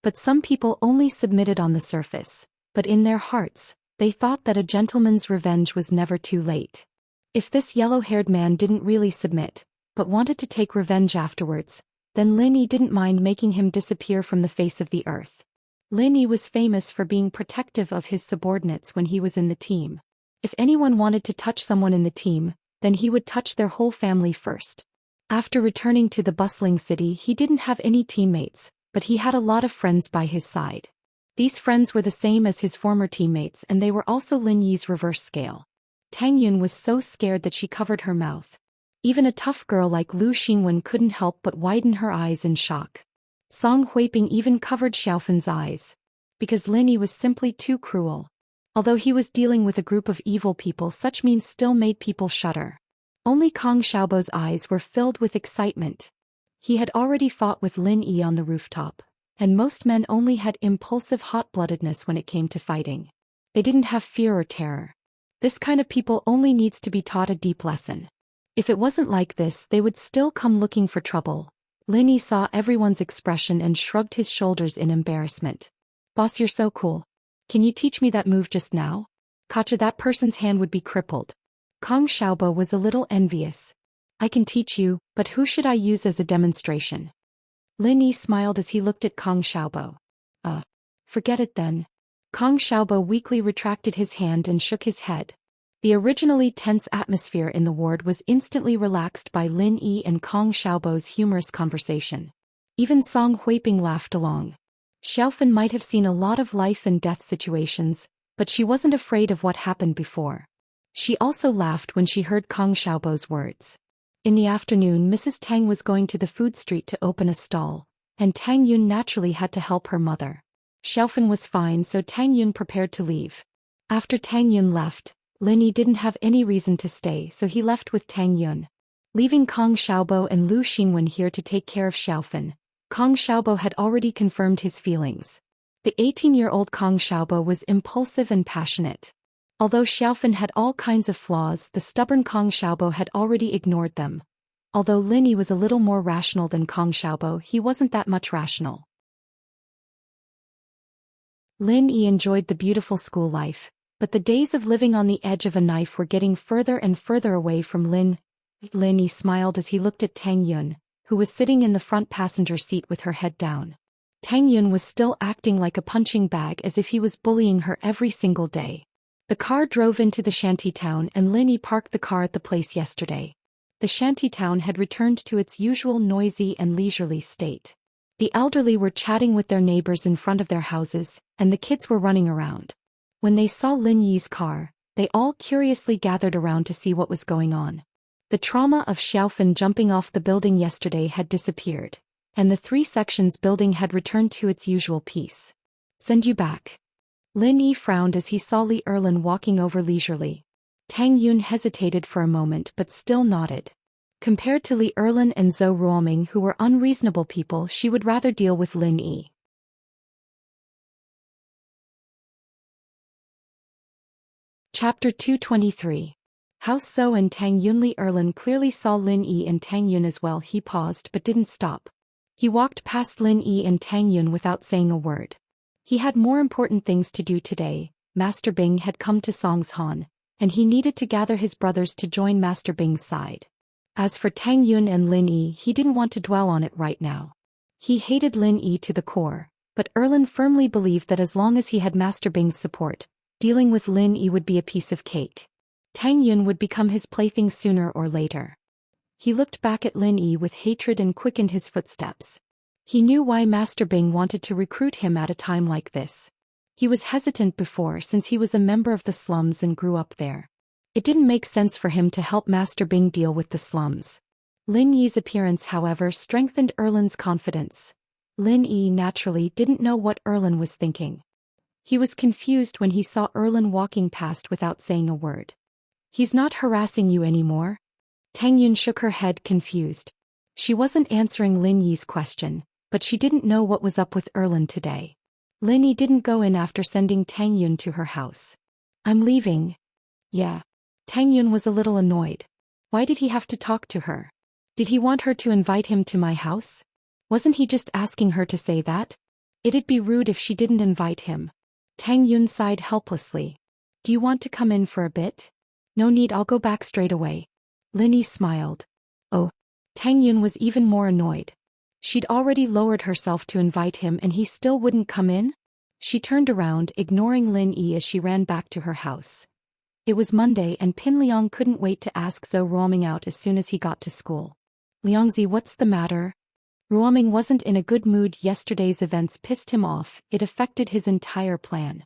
[SPEAKER 1] But some people only submitted on the surface, but in their hearts, they thought that a gentleman's revenge was never too late. If this yellow-haired man didn't really submit, but wanted to take revenge afterwards, then Lin Yi didn't mind making him disappear from the face of the earth. Lin Yi was famous for being protective of his subordinates when he was in the team. If anyone wanted to touch someone in the team, then he would touch their whole family first. After returning to the bustling city, he didn't have any teammates, but he had a lot of friends by his side. These friends were the same as his former teammates, and they were also Lin Yi's reverse scale. Tang Yun was so scared that she covered her mouth. Even a tough girl like Lu Xingwen couldn't help but widen her eyes in shock. Song Huiping even covered Xiaofen's eyes. Because Lin Yi was simply too cruel. Although he was dealing with a group of evil people, such means still made people shudder. Only Kong Xiaobo's eyes were filled with excitement. He had already fought with Lin Yi on the rooftop. And most men only had impulsive hot-bloodedness when it came to fighting. They didn't have fear or terror. This kind of people only needs to be taught a deep lesson. If it wasn't like this, they would still come looking for trouble. Lin Yi saw everyone's expression and shrugged his shoulders in embarrassment. Boss, you're so cool. Can you teach me that move just now? Gotcha, that person's hand would be crippled. Kong Xiaobo was a little envious. I can teach you, but who should I use as a demonstration? Lin Yi smiled as he looked at Kong Xiaobo. Forget it then. Kong Xiaobo weakly retracted his hand and shook his head. The originally tense atmosphere in the ward was instantly relaxed by Lin Yi and Kong Xiaobo's humorous conversation. Even Song Huiping laughed along. Xiaofen might have seen a lot of life and death situations, but she wasn't afraid of what happened before. She also laughed when she heard Kong Xiaobo's words. In the afternoon, Mrs. Tang was going to the food street to open a stall, and Tang Yun naturally had to help her mother. Xiaofen was fine, so Tang Yun prepared to leave. After Tang Yun left, Lin Yi didn't have any reason to stay, so he left with Tang Yun, leaving Kong Xiaobo and Lu Xingwen here to take care of Xiaofan. Kong Xiaobo had already confirmed his feelings. The 18-year-old Kong Xiaobo was impulsive and passionate. Although Xiaofan had all kinds of flaws, the stubborn Kong Xiaobo had already ignored them. Although Lin Yi was a little more rational than Kong Xiaobo, he wasn't that much rational. Lin Yi enjoyed the beautiful school life, but the days of living on the edge of a knife were getting further and further away from Lin. Lin Yi smiled as he looked at Tang Yun, who was sitting in the front passenger seat with her head down. Tang Yun was still acting like a punching bag, as if he was bullying her every single day. The car drove into the shantytown and Lin Yi parked the car at the place yesterday. The shantytown had returned to its usual noisy and leisurely state. The elderly were chatting with their neighbors in front of their houses, and the kids were running around. When they saw Lin Yi's car, they all curiously gathered around to see what was going on. The trauma of Xiaofan jumping off the building yesterday had disappeared, and the 3 sections building had returned to its usual peace. Send you back. Lin Yi frowned as he saw Li Erlin walking over leisurely. Tang Yun hesitated for a moment but still nodded. Compared to Li Erlin and Zhou Ruoming, who were unreasonable people, she would rather deal with Lin Yi. Chapter 223. House Zhou and Tang Yun. Li Erlin clearly saw Lin Yi and Tang Yun as well. He paused but didn't stop. He walked past Lin Yi and Tang Yun without saying a word. He had more important things to do today. Master Bing had come to Songshan, and he needed to gather his brothers to join Master Bing's side. As for Tang Yun and Lin Yi, he didn't want to dwell on it right now. He hated Lin Yi to the core, but Erlin firmly believed that as long as he had Master Bing's support, dealing with Lin Yi would be a piece of cake. Tang Yun would become his plaything sooner or later. He looked back at Lin Yi with hatred and quickened his footsteps. He knew why Master Bing wanted to recruit him at a time like this. He was hesitant before since he was a member of the slums and grew up there. It didn't make sense for him to help Master Bing deal with the slums. Lin Yi's appearance, however, strengthened Erlin's confidence. Lin Yi naturally didn't know what Erlin was thinking. He was confused when he saw Erlin walking past without saying a word. He's not harassing you anymore? Tang Yun shook her head, confused. She wasn't answering Lin Yi's question, but she didn't know what was up with Erlin today. Lin Yi didn't go in after sending Tang Yun to her house. I'm leaving. Yeah. Tang Yun was a little annoyed. Why did he have to talk to her? Did he want her to invite him to my house? Wasn't he just asking her to say that? It'd be rude if she didn't invite him. Tang Yun sighed helplessly. Do you want to come in for a bit? No need, I'll go back straight away. Lin Yi smiled. Oh. Tang Yun was even more annoyed. She'd already lowered herself to invite him and he still wouldn't come in? She turned around, ignoring Lin Yi as she ran back to her house. It was Monday and Pin Liang couldn't wait to ask Zhou Ruoming out as soon as he got to school. Liangzi, what's the matter? Ruoming wasn't in a good mood. Yesterday's events pissed him off. It affected his entire plan.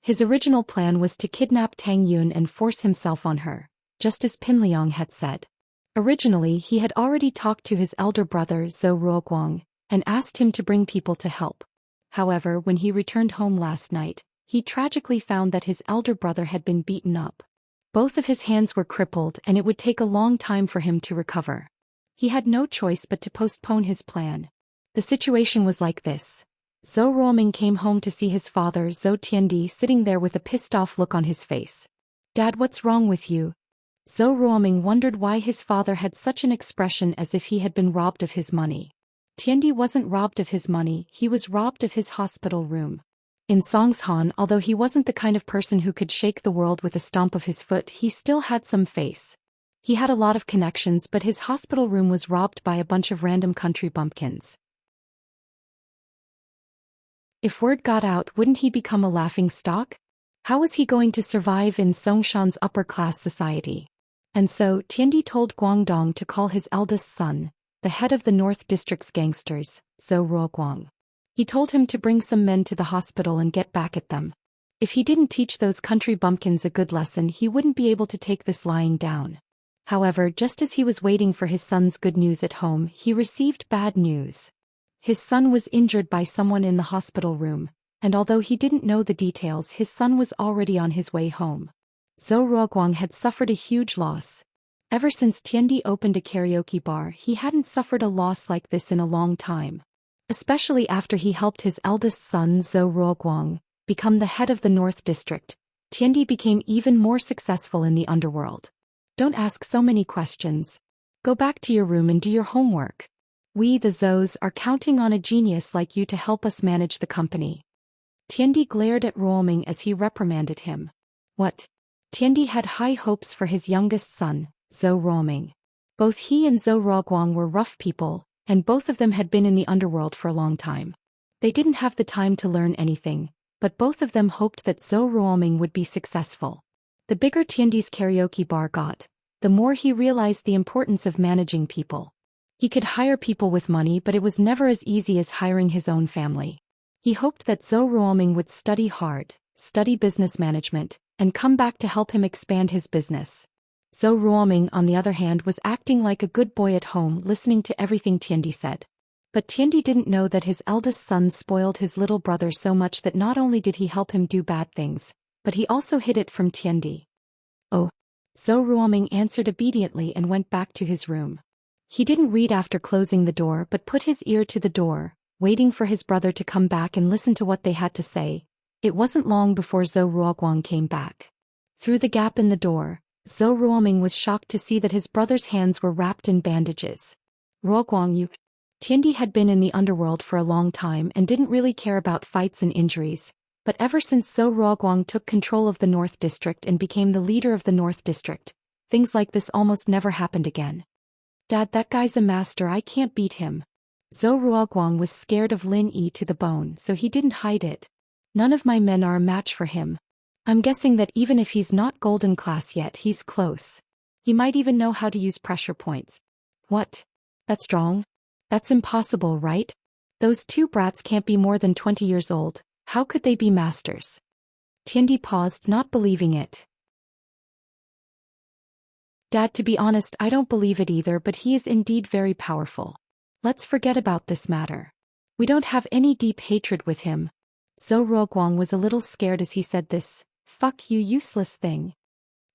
[SPEAKER 1] His original plan was to kidnap Tang Yun and force himself on her, just as Pin Liang had said. Originally, he had already talked to his elder brother Zhou Ruoguang and asked him to bring people to help. However, when he returned home last night, he tragically found that his elder brother had been beaten up. Both of his hands were crippled and it would take a long time for him to recover. He had no choice but to postpone his plan. The situation was like this. Zhou Ruoming came home to see his father Zhou Tiandi sitting there with a pissed-off look on his face. Dad, what's wrong with you? Zhou Ruoming wondered why his father had such an expression as if he had been robbed of his money. Tiandi wasn't robbed of his money, he was robbed of his hospital room. In Songshan, although he wasn't the kind of person who could shake the world with a stomp of his foot, he still had some face. He had a lot of connections, but his hospital room was robbed by a bunch of random country bumpkins. If word got out, wouldn't he become a laughing stock? How was he going to survive in Songshan's upper-class society? And so, Tiandi told Guangdong to call his eldest son, the head of the North District's gangsters, Zhou Ruoguang. He told him to bring some men to the hospital and get back at them. If he didn't teach those country bumpkins a good lesson, he wouldn't be able to take this lying down. However, just as he was waiting for his son's good news at home, he received bad news. His son was injured by someone in the hospital room. and although he didn't know the details, his son was already on his way home. Zhou Ruoguang had suffered a huge loss. Ever since Tiandi opened a karaoke bar, he hadn't suffered a loss like this in a long time. Especially after he helped his eldest son Zhou Ruoguang become the head of the North District, Tiandi became even more successful in the underworld. Don't ask so many questions. Go back to your room and do your homework. We, the Zhous, are counting on a genius like you to help us manage the company. Tiandi glared at Ruoming as he reprimanded him. What? Tiandi had high hopes for his youngest son, Zhou Ruoming. Both he and Zhou Ruoguang were rough people, and both of them had been in the underworld for a long time. They didn't have the time to learn anything, but both of them hoped that Zhou Ruoming would be successful. The bigger Tiandi's karaoke bar got, the more he realized the importance of managing people. He could hire people with money, but it was never as easy as hiring his own family. He hoped that Zhou Ruoming would study hard, study business management, and come back to help him expand his business. Zhou Ruoming, on the other hand, was acting like a good boy at home, listening to everything Tiandi said. But Tiandi didn't know that his eldest son spoiled his little brother so much that not only did he help him do bad things, but he also hid it from Tiandi. Oh. Zhou Ruoming answered obediently and went back to his room. He didn't read after closing the door but put his ear to the door, waiting for his brother to come back and listen to what they had to say. It wasn't long before Zhou Ruoguang came back. Through the gap in the door, Zhou Ruoming was shocked to see that his brother's hands were wrapped in bandages. Ruoguang, you... Tiandi had been in the underworld for a long time and didn't really care about fights and injuries, but ever since Zhou Ruoguang took control of the North District and became the leader of the North District, things like this almost never happened again. Dad, that guy's a master, I can't beat him. Zhou Ruoguang was scared of Lin Yi to the bone, so he didn't hide it. None of my men are a match for him. I'm guessing that even if he's not golden class yet, he's close. He might even know how to use pressure points. What? That's strong? That's impossible, right? Those two brats can't be more than 20 years old. How could they be masters? Tiandi paused, not believing it. Dad, to be honest, I don't believe it either, but he is indeed very powerful. Let's forget about this matter. We don't have any deep hatred with him. Zhou Ruoguang was a little scared as he said this. Fuck you, useless thing.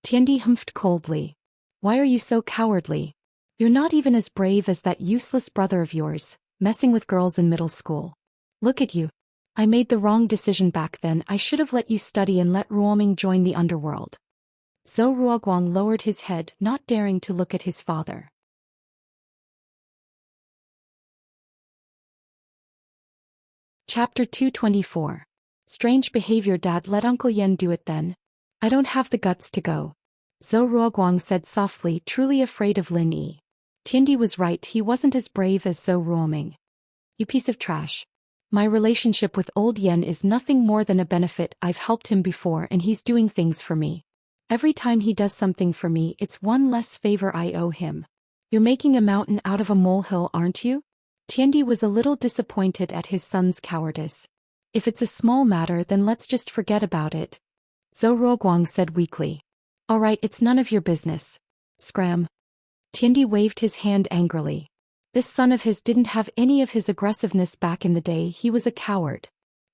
[SPEAKER 1] Tiandi humphed coldly. Why are you so cowardly? You're not even as brave as that useless brother of yours, messing with girls in middle school. Look at you. I made the wrong decision back then. I should have let you study and let Ruoming join the underworld. Zhou Ruoguang lowered his head, not daring to look at his father. Chapter 224. Strange behavior. Dad, let Uncle Yen do it then. I don't have the guts to go. Zhou Ruoguang said softly, truly afraid of Lin Yi. Tiandi was right, he wasn't as brave as Zhou Ruoming. You piece of trash. My relationship with old Yen is nothing more than a benefit. I've helped him before and he's doing things for me. Every time he does something for me, it's one less favor I owe him. You're making a mountain out of a molehill, aren't you? Tiandi was a little disappointed at his son's cowardice. If it's a small matter, then let's just forget about it. Zhou Ruoguang said weakly. All right, it's none of your business. Scram. Tiandi waved his hand angrily. This son of his didn't have any of his aggressiveness back in the day, he was a coward.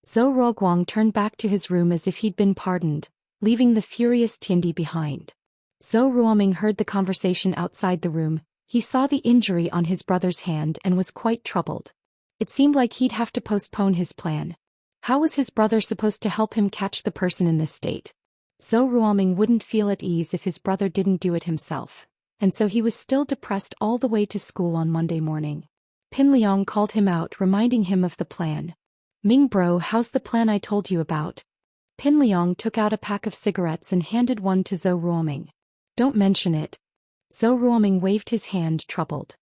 [SPEAKER 1] Zhou Ruoguang turned back to his room as if he'd been pardoned, leaving the furious Tiandi behind. Zhou Ruoming heard the conversation outside the room. He saw the injury on his brother's hand and was quite troubled. It seemed like he'd have to postpone his plan. How was his brother supposed to help him catch the person in this state? Zhou Ruoming wouldn't feel at ease if his brother didn't do it himself, and so he was still depressed all the way to school on Monday morning. Pin Liang called him out, reminding him of the plan. Ming bro, how's the plan I told you about? Pin Liang took out a pack of cigarettes and handed one to Zhou Ruoming. Don't mention it. Zhou Ruoming waved his hand, troubled.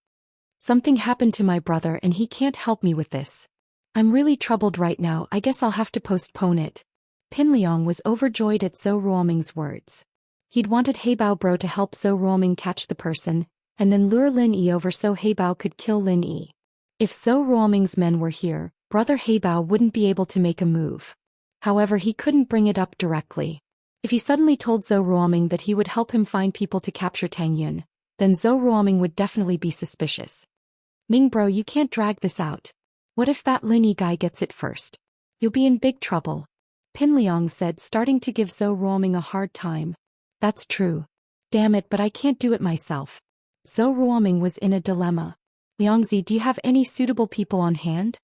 [SPEAKER 1] Something happened to my brother and he can't help me with this. I'm really troubled right now, I guess I'll have to postpone it. Pin Liang was overjoyed at Zhou Ruoming's words. He'd wanted Heibao bro to help Zhou Ruoming catch the person, and then lure Lin Yi over so Heibao could kill Lin Yi. If Zhou Ruoming's men were here, brother Heibao wouldn't be able to make a move. However, he couldn't bring it up directly. If he suddenly told Zhou Ruoming that he would help him find people to capture Tang Yun, then Zhou Ruoming would definitely be suspicious. Ming bro, you can't drag this out. What if that Lin Yi guy gets it first? You'll be in big trouble. Pin Liang said, starting to give Zhou Ruoming a hard time. That's true. Damn it, but I can't do it myself. Zhou Ruoming was in a dilemma. Liangzi, do you have any suitable people on hand?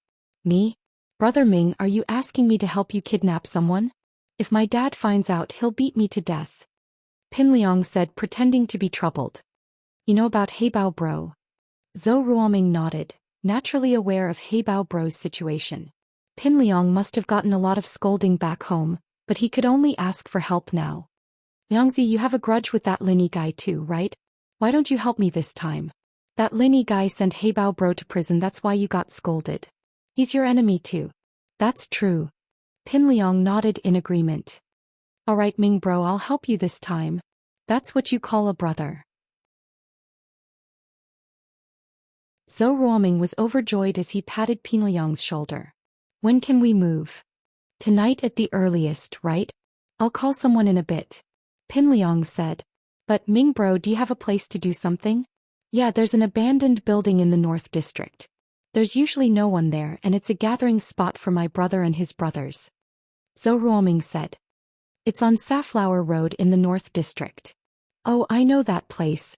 [SPEAKER 1] Me? Brother Ming, are you asking me to help you kidnap someone? If my dad finds out, he'll beat me to death. Pin Liang said, pretending to be troubled. You know about Heibao Bro? Zhou Ruoming nodded, naturally aware of Heibao Bro's situation. Pin Liang must have gotten a lot of scolding back home, but he could only ask for help now. Liangzi, you have a grudge with that Lin Yi guy too, right? Why don't you help me this time? That Lin Yi guy sent Heibao Bro to prison, that's why you got scolded. He's your enemy too. That's true. Pin Liang nodded in agreement. Alright Ming Bro, I'll help you this time. That's what you call a brother. Zhou Ruoming was overjoyed as he patted Pin Liang's shoulder. When can we move? Tonight at the earliest, right? I'll call someone in a bit. Pin Liang said. But Ming Bro, do you have a place to do something? Yeah, there's an abandoned building in the North District. There's usually no one there and it's a gathering spot for my brother and his brothers. Zhou Ruoming said. It's on Safflower Road in the North District. Oh, I know that place.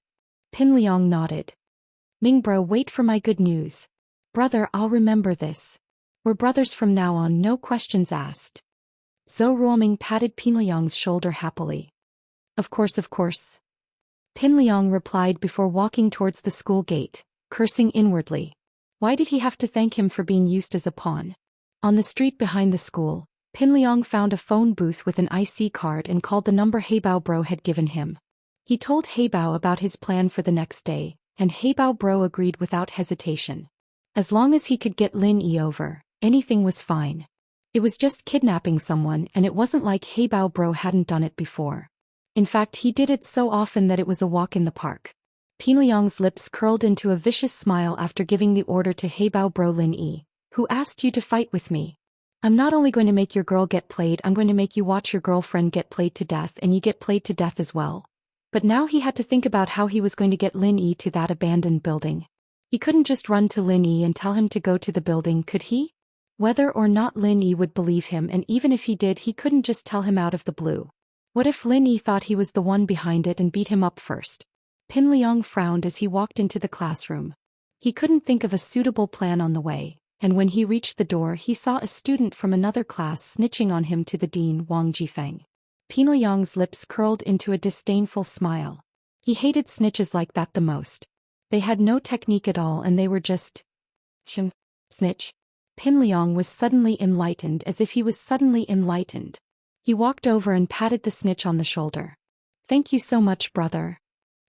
[SPEAKER 1] Pin Liang nodded. Ming Bro, wait for my good news. Brother, I'll remember this. We're brothers from now on, no questions asked. Zhou Ruoming patted Pin Liang's shoulder happily. Of course, of course. Pin Liang replied before walking towards the school gate, cursing inwardly. Why did he have to thank him for being used as a pawn? On the street behind the school, Pin Liang found a phone booth with an IC card and called the number Heibao Bro had given him. He told Heibao about his plan for the next day, and Heibao Bro agreed without hesitation. As long as he could get Lin Yi over, anything was fine. It was just kidnapping someone, and it wasn't like Heibao Bro hadn't done it before. In fact, he did it so often that it was a walk in the park. Pin Liang's lips curled into a vicious smile after giving the order to Heibao Bro. Lin Yi, who asked you to fight with me? I'm not only going to make your girl get played, I'm going to make you watch your girlfriend get played to death and you get played to death as well. But now he had to think about how he was going to get Lin Yi to that abandoned building. He couldn't just run to Lin Yi and tell him to go to the building, could he? Whether or not Lin Yi would believe him, and even if he did, he couldn't just tell him out of the blue. What if Lin Yi thought he was the one behind it and beat him up first? Pin Liang frowned as he walked into the classroom. He couldn't think of a suitable plan on the way, and when he reached the door he saw a student from another class snitching on him to the dean, Wang Jifeng. Pin Liang's lips curled into a disdainful smile. He hated snitches like that the most. They had no technique at all and they were just... snitch. Pin Liang was suddenly enlightened, as if he was suddenly enlightened. He walked over and patted the snitch on the shoulder. Thank you so much, brother.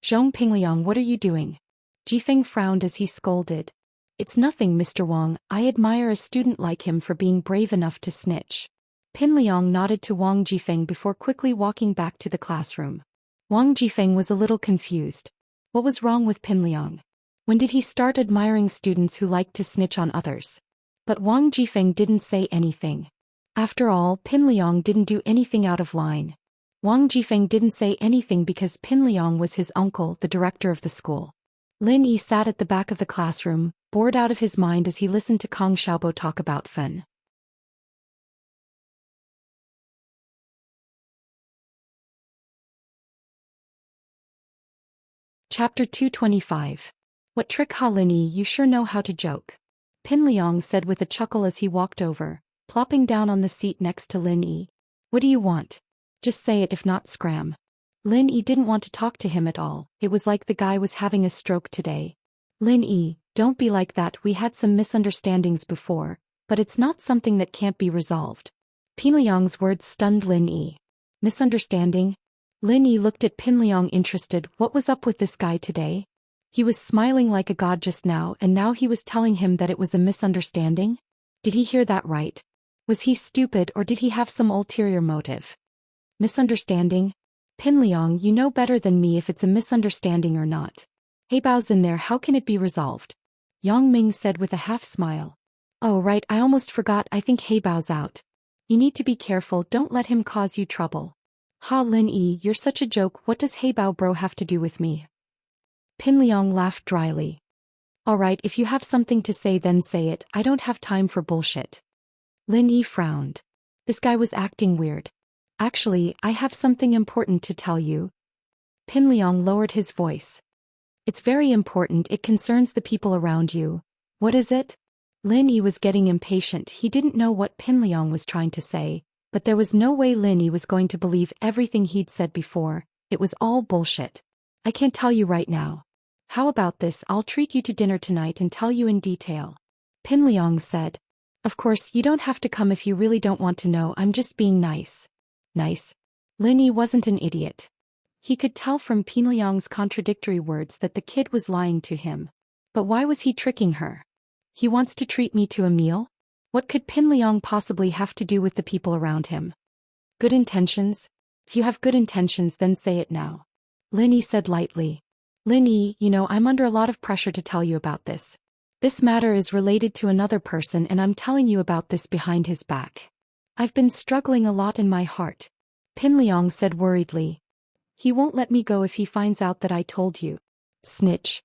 [SPEAKER 1] Zhong Pin Liang, what are you doing? Jifeng frowned as he scolded. It's nothing, Mr. Wang, I admire a student like him for being brave enough to snitch. Pin Liang nodded to Wang Jifeng before quickly walking back to the classroom. Wang Jifeng was a little confused. What was wrong with Pin Liang? When did he start admiring students who liked to snitch on others? But Wang Jifeng didn't say anything. After all, Pin Liang didn't do anything out of line. Wang Jifeng didn't say anything because Pin Liang was his uncle, the director of the school. Lin Yi sat at the back of the classroom, bored out of his mind as he listened to Kang Xiaobo talk about Fen. Chapter 225. What trick, ha Lin Yi, you sure know how to joke. Pin Liang said with a chuckle as he walked over, plopping down on the seat next to Lin Yi. What do you want? Just say it, if not scram. Lin Yi didn't want to talk to him at all. It was like the guy was having a stroke today. Lin Yi, don't be like that, we had some misunderstandings before, but it's not something that can't be resolved. Pin Liang's words stunned Lin Yi. Misunderstanding? Lin Yi looked at Pin Liang interested. What was up with this guy today? He was smiling like a god just now, and now he was telling him that it was a misunderstanding? Did he hear that right? Was he stupid, or did he have some ulterior motive? Misunderstanding? Pin Liang, you know better than me if it's a misunderstanding or not. Heibao's in there, how can it be resolved? Yang Ming said with a half-smile. Oh right, I almost forgot, I think Heibao's out. You need to be careful, don't let him cause you trouble. Ha Lin Yi, you're such a joke, what does Heibao Bro have to do with me? Pin Liang laughed dryly. Alright, if you have something to say then say it, I don't have time for bullshit. Lin Yi frowned. This guy was acting weird. Actually, I have something important to tell you. Pin Liang lowered his voice. It's very important, it concerns the people around you. What is it? Lin Yi was getting impatient, he didn't know what Pin Liang was trying to say, but there was no way Lin Yi was going to believe everything he'd said before, it was all bullshit. I can't tell you right now. How about this, I'll treat you to dinner tonight and tell you in detail. Pin Liang said. Of course, you don't have to come if you really don't want to know, I'm just being nice. Nice? Lin Yi wasn't an idiot. He could tell from Pin Liang's contradictory words that the kid was lying to him. But why was he tricking her? He wants to treat me to a meal? What could Pin Liang possibly have to do with the people around him? Good intentions? If you have good intentions, then say it now. Lin Yi said lightly. Lin Yi, you know, I'm under a lot of pressure to tell you about this. This matter is related to another person and I'm telling you about this behind his back. I've been struggling a lot in my heart. Pin Liang said worriedly. He won't let me go if he finds out that I told you. Snitch.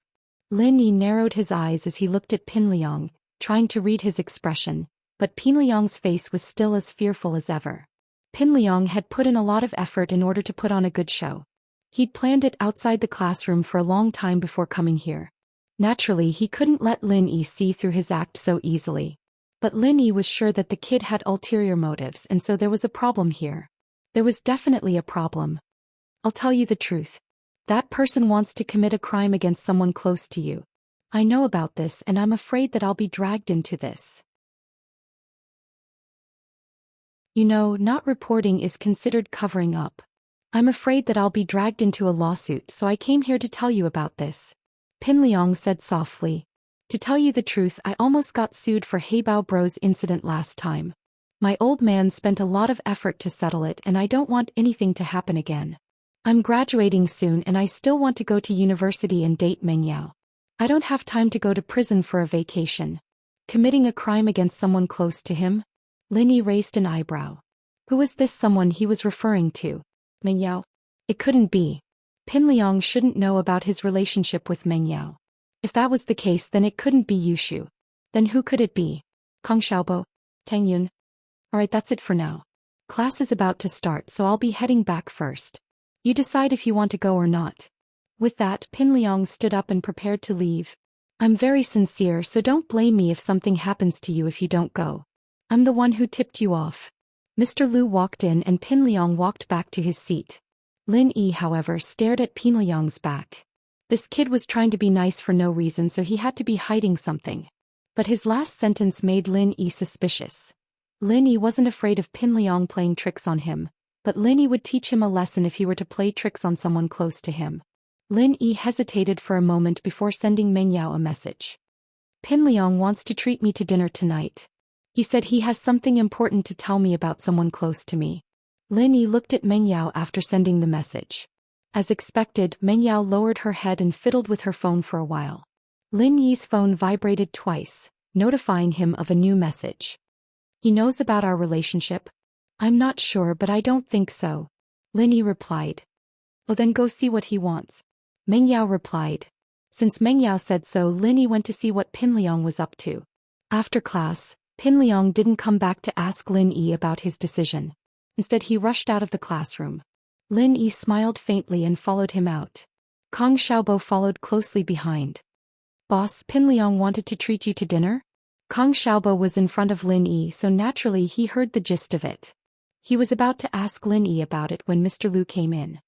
[SPEAKER 1] Lin Yi narrowed his eyes as he looked at Pin Liang, trying to read his expression, but Pin Liang's face was still as fearful as ever. Pin Liang had put in a lot of effort in order to put on a good show. He'd planned it outside the classroom for a long time before coming here. Naturally, he couldn't let Lin Yi see through his act so easily. But Lin Yi was sure that the kid had ulterior motives, and so there was a problem here. There was definitely a problem. I'll tell you the truth. That person wants to commit a crime against someone close to you. I know about this and I'm afraid that I'll be dragged into this. You know, not reporting is considered covering up. I'm afraid that I'll be dragged into a lawsuit, so I came here to tell you about this. Pin Liang said softly. To tell you the truth, I almost got sued for Heibao Bro's incident last time. My old man spent a lot of effort to settle it and I don't want anything to happen again. I'm graduating soon and I still want to go to university and date Meng Yao. I don't have time to go to prison for a vacation. Committing a crime against someone close to him? Lin Yi raised an eyebrow. Who was this someone he was referring to? Meng Yao? It couldn't be. Pin Liang shouldn't know about his relationship with Meng Yao. If that was the case, then it couldn't be Yushu. Then who could it be? Kong Xiaobo? Tang Yun? Alright, that's it for now. Class is about to start, so I'll be heading back first. You decide if you want to go or not. With that, Pin Liang stood up and prepared to leave. I'm very sincere, so don't blame me if something happens to you if you don't go. I'm the one who tipped you off. Mr. Liu walked in and Pin Liang walked back to his seat. Lin Yi, however, stared at Pin Liang's back. This kid was trying to be nice for no reason, so he had to be hiding something. But his last sentence made Lin Yi suspicious. Lin Yi wasn't afraid of Pin Liang playing tricks on him, but Lin Yi would teach him a lesson if he were to play tricks on someone close to him. Lin Yi hesitated for a moment before sending Meng Yao a message. Pin Liang wants to treat me to dinner tonight. He said he has something important to tell me about someone close to me. Lin Yi looked at Meng Yao after sending the message. As expected, Meng Yao lowered her head and fiddled with her phone for a while. Lin Yi's phone vibrated twice, notifying him of a new message. He knows about our relationship? I'm not sure, but I don't think so. Lin Yi replied. Oh, then go see what he wants. Meng Yao replied. Since Meng Yao said so, Lin Yi went to see what Pin Liang was up to. After class, Pin Liang didn't come back to ask Lin Yi about his decision. Instead, he rushed out of the classroom. Lin Yi smiled faintly and followed him out. Kong Xiaobo followed closely behind. Boss, Pin Liang wanted to treat you to dinner? Kong Xiaobo was in front of Lin Yi, so naturally he heard the gist of it. He was about to ask Lin Yi about it when Mr. Liu came in.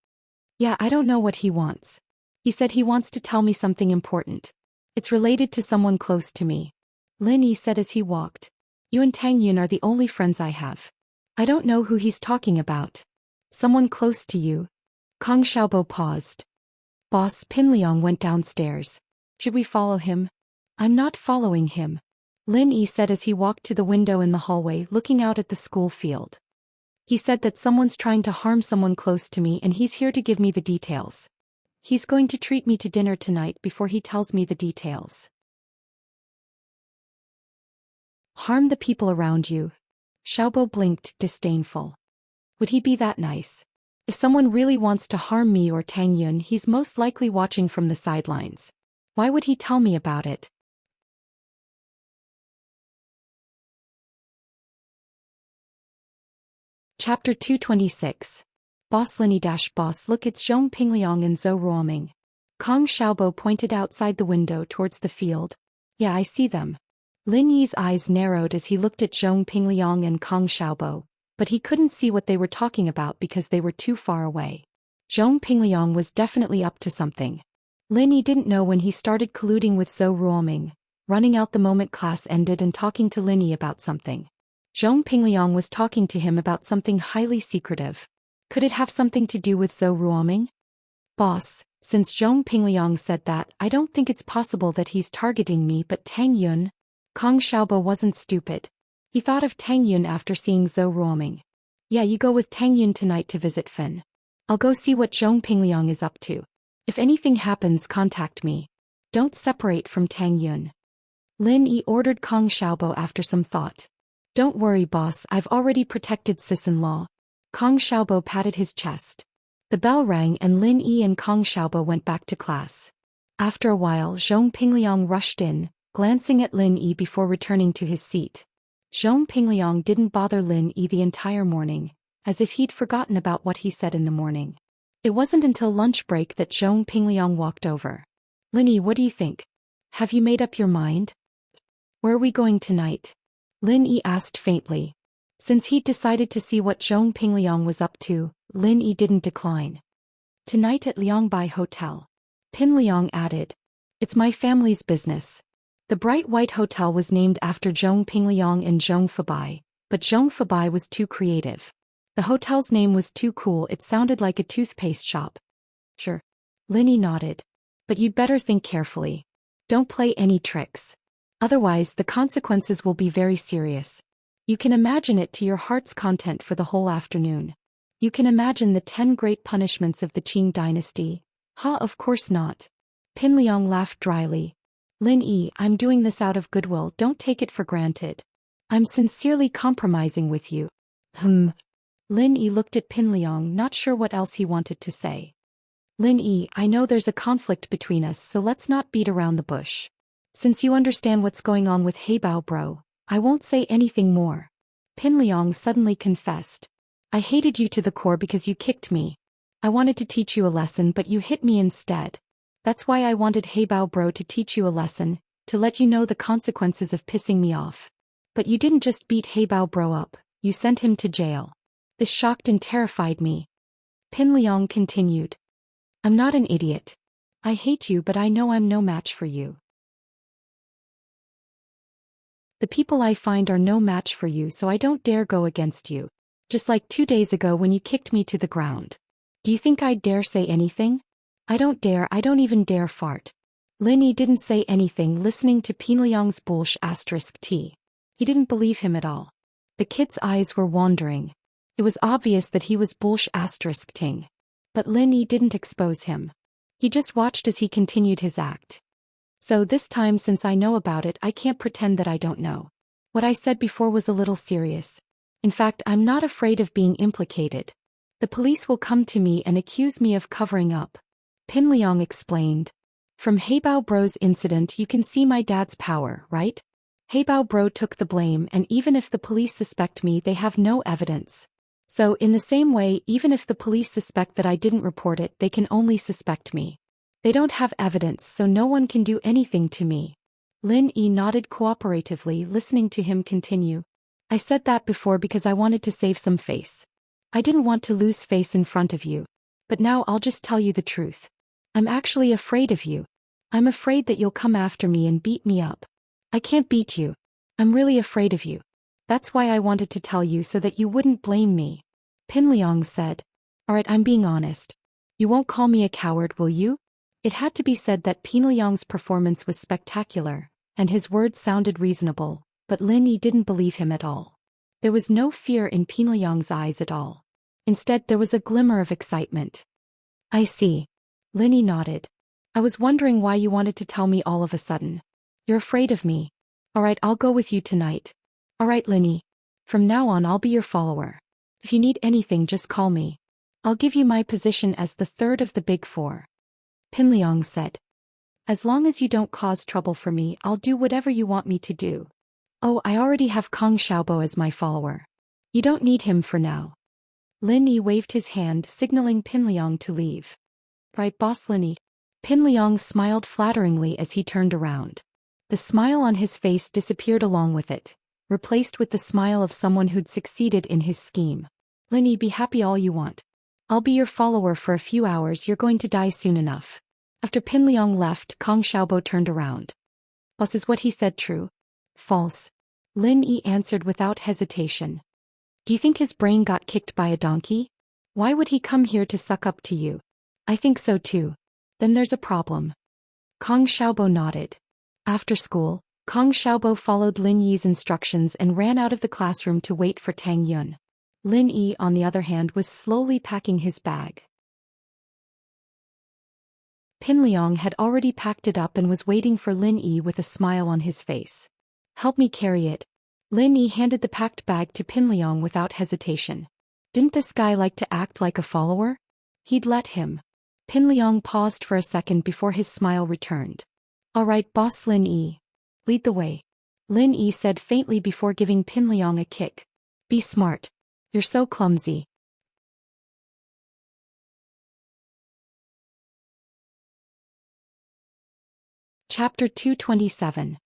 [SPEAKER 1] Yeah, I don't know what he wants. He said he wants to tell me something important. It's related to someone close to me. Lin Yi said as he walked. You and Tang Yun are the only friends I have. I don't know who he's talking about. Someone close to you? Kong Xiaobo paused. Boss, Pin Liang went downstairs. Should we follow him? I'm not following him. Lin Yi said as he walked to the window in the hallway looking out at the school field. He said that someone's trying to harm someone close to me and he's here to give me the details. He's going to treat me to dinner tonight before he tells me the details. Harm the people around you. Xiaobo blinked, disdainful. Would he be that nice? If someone really wants to harm me or Tang Yun, he's most likely watching from the sidelines. Why would he tell me about it? Chapter 226. Boss Linny dash boss look it's Zhong Pingliang and Zhou Ruoming. Kong Xiaobo pointed outside the window towards the field. Yeah, I see them. Lin Yi's eyes narrowed as he looked at Zhong Pingliang and Kong Xiaobo, but he couldn't see what they were talking about because they were too far away. Zhong Pingliang was definitely up to something. Lin Yi didn't know when he started colluding with Zhou Ruoming, running out the moment class ended and talking to Lin Yi about something. Zhong Pingliang was talking to him about something highly secretive. Could it have something to do with Zhou Ruoming? Boss, since Zhong Pingliang said that, I don't think it's possible that he's targeting me but Tang Yun. Kong Xiaobo wasn't stupid. He thought of Tang Yun after seeing Zhou Ruoming. Yeah, you go with Tang Yun tonight to visit Fin. I'll go see what Zhong Pingliang is up to. If anything happens, contact me. Don't separate from Tang Yun. Lin Yi ordered Kong Xiaobo after some thought. Don't worry boss, I've already protected sis-in-law. Kong Xiaobo patted his chest. The bell rang and Lin Yi and Kong Xiaobo went back to class. After a while Zhong Pingliang rushed in, glancing at Lin Yi before returning to his seat. Zhong Pingliang didn't bother Lin Yi the entire morning, as if he'd forgotten about what he said in the morning. It wasn't until lunch break that Zhong Pingliang walked over. Lin Yi, what do you think? Have you made up your mind? Where are we going tonight? Lin Yi asked faintly. Since he'd decided to see what Zhong Pingliang was up to, Lin Yi didn't decline. Tonight at Liangbai Hotel. Pin Liang added. It's my family's business. The bright white hotel was named after Zhong Pingliang and Zhong Fabai, but Zhong Fabai was too creative. The hotel's name was too cool, it sounded like a toothpaste shop. Sure. Lin Yi nodded. But you'd better think carefully. Don't play any tricks. Otherwise the consequences will be very serious. You can imagine it to your heart's content for the whole afternoon. You can imagine the 10 great punishments of the Qing dynasty. Ha, of course not. Pin Liang laughed dryly. Lin Yi, I'm doing this out of goodwill, don't take it for granted. I'm sincerely compromising with you. Lin Yi looked at Pin Liang, not sure what else he wanted to say. Lin Yi, I know there's a conflict between us, so let's not beat around the bush. Since you understand what's going on with Heibao bro, I won't say anything more. Pin Liang suddenly confessed. I hated you to the core because you kicked me. I wanted to teach you a lesson but you hit me instead. That's why I wanted Heibao bro to teach you a lesson, to let you know the consequences of pissing me off. But you didn't just beat Heibao bro up, you sent him to jail. This shocked and terrified me. Pin Liang continued. I'm not an idiot. I hate you but I know I'm no match for you. The people I find are no match for you, so I don't dare go against you. Just like 2 days ago when you kicked me to the ground. Do you think I'd dare say anything? I don't even dare fart. Lin Yi didn't say anything listening to Pin Liang's bullsh*t. He didn't believe him at all. The kid's eyes were wandering. It was obvious that he was bullsh*ting. But Lin Yi didn't expose him. He just watched as he continued his act. So this time since I know about it I can't pretend that I don't know. What I said before was a little serious. In fact, I'm not afraid of being implicated. The police will come to me and accuse me of covering up. Pin Liang explained. From Heibao bro's incident you can see my dad's power, right? Heibao bro took the blame and even if the police suspect me they have no evidence. So in the same way even if the police suspect that I didn't report it they can only suspect me. They don't have evidence so no one can do anything to me. Lin Yi nodded cooperatively listening to him continue. I said that before because I wanted to save some face. I didn't want to lose face in front of you. But now I'll just tell you the truth. I'm actually afraid of you. I'm afraid that you'll come after me and beat me up. I can't beat you. I'm really afraid of you. That's why I wanted to tell you so that you wouldn't blame me. Pin Liang said. Alright, I'm being honest. You won't call me a coward, will you? It had to be said that Pin Liang's performance was spectacular, and his words sounded reasonable, but Lin Yi didn't believe him at all. There was no fear in Pin Liang's eyes at all. Instead there was a glimmer of excitement. I see. Lin Yi nodded. I was wondering why you wanted to tell me all of a sudden. You're afraid of me. Alright, I'll go with you tonight. Alright, Lin Yi. From now on I'll be your follower. If you need anything just call me. I'll give you my position as the third of the big four. Pin Liang said. As long as you don't cause trouble for me I'll do whatever you want me to do. Oh, I already have Kong Xiaobo as my follower. You don't need him for now. Lin Yi waved his hand signaling Pin Liang to leave. Right, boss Lin Yi? Pin Liang smiled flatteringly as he turned around. The smile on his face disappeared along with it, replaced with the smile of someone who'd succeeded in his scheme. Lin Yi, be happy all you want. I'll be your follower for a few hours, you're going to die soon enough. After Pin Liang left, Kong Xiaobo turned around. Boss, is what he said true? False. Lin Yi answered without hesitation. Do you think his brain got kicked by a donkey? Why would he come here to suck up to you? I think so too. Then there's a problem. Kong Xiaobo nodded. After school, Kong Xiaobo followed Lin Yi's instructions and ran out of the classroom to wait for Tang Yun. Lin Yi, on the other hand, was slowly packing his bag. Pin Liang had already packed it up and was waiting for Lin Yi with a smile on his face. Help me carry it. Lin Yi handed the packed bag to Pin Liang without hesitation. Didn't this guy like to act like a follower? He'd let him. Pin Liang paused for a second before his smile returned. All right, boss Lin Yi. Lead the way. Lin Yi said faintly before giving Pin Liang a kick. Be smart. You're so clumsy. Chapter 227.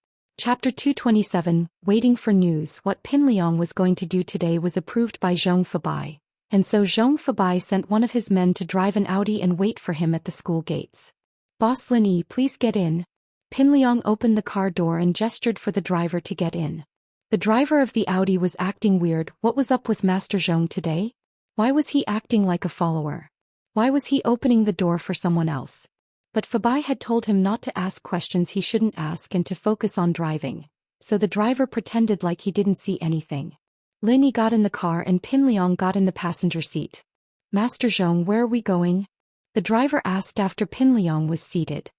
[SPEAKER 1] Chapter 227, Waiting for News. What Pin Liang was going to do today was approved by Zhong Fabai, and so Zhong Fabai sent one of his men to drive an Audi and wait for him at the school gates. Boss Lin Yi, please get in. Pin Liang opened the car door and gestured for the driver to get in. The driver of the Audi was acting weird. What was up with Master Zhong today? Why was he acting like a follower? Why was he opening the door for someone else? But Fabai had told him not to ask questions he shouldn't ask and to focus on driving, so the driver pretended like he didn't see anything. Lin Yi got in the car and Pin Liang got in the passenger seat. Master Zhong, where are we going? The driver asked after Pin Liang was seated.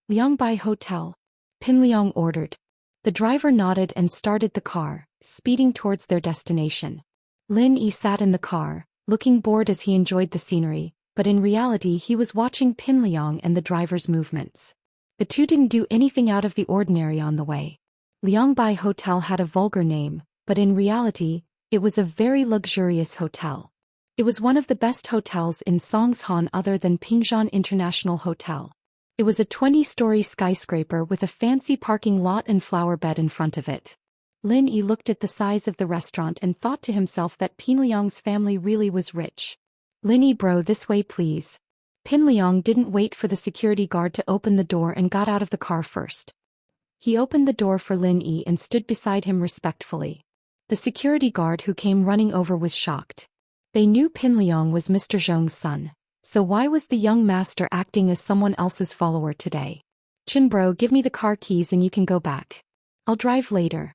[SPEAKER 1] Liangbai Hotel. Pin Liang ordered. The driver nodded and started the car, speeding towards their destination. Lin Yi sat in the car, looking bored as he enjoyed the scenery, but in reality he was watching Pin Liang and the driver's movements. The two didn't do anything out of the ordinary on the way. Liangbai Hotel had a vulgar name, but in reality, it was a very luxurious hotel. It was one of the best hotels in Songshan other than Pingshan International Hotel. It was a 20-story skyscraper with a fancy parking lot and flower bed in front of it. Lin Yi looked at the size of the restaurant and thought to himself that Pin Liang's family really was rich. Lin Yi, bro, this way please. Pin Liang didn't wait for the security guard to open the door and got out of the car first. He opened the door for Lin Yi and stood beside him respectfully. The security guard who came running over was shocked. They knew Pin Liang was Mr. Zhong's son, so why was the young master acting as someone else's follower today? Chin bro, give me the car keys and you can go back. I'll drive later.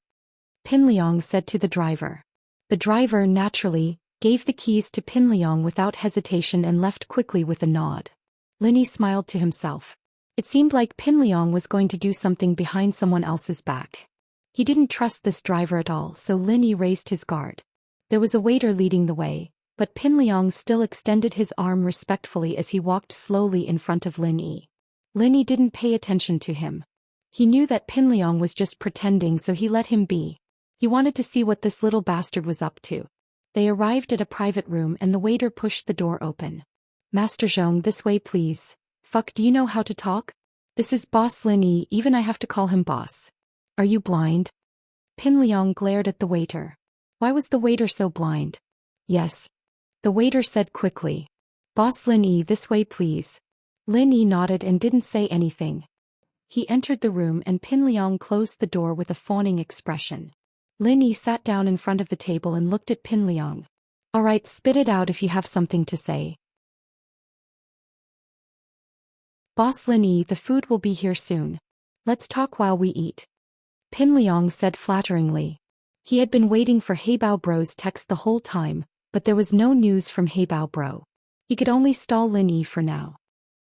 [SPEAKER 1] Pin Liang said to the driver. The driver, naturally, gave the keys to Pin Liang without hesitation and left quickly with a nod. Lin Yi smiled to himself. It seemed like Pin Liang was going to do something behind someone else's back. He didn't trust this driver at all, so Lin Yi raised his guard. There was a waiter leading the way, but Pin Liang still extended his arm respectfully as he walked slowly in front of Lin Yi. Lin Yi didn't pay attention to him. He knew that Pin Liang was just pretending, so he let him be. He wanted to see what this little bastard was up to. They arrived at a private room and the waiter pushed the door open. Master Zhong, this way please. Fuck, do you know how to talk? This is Boss Lin Yi, even I have to call him boss. Are you blind? Pin Liang glared at the waiter. Why was the waiter so blind? Yes. The waiter said quickly. Boss Lin Yi, this way please. Lin Yi nodded and didn't say anything. He entered the room and Pin Liang closed the door with a fawning expression. Lin Yi sat down in front of the table and looked at Pin Liang. All right, spit it out if you have something to say. Boss Lin Yi, the food will be here soon. Let's talk while we eat. Pin Liang said flatteringly. He had been waiting for Heibao Bro's text the whole time, but there was no news from Heibao Bro. He could only stall Lin Yi for now.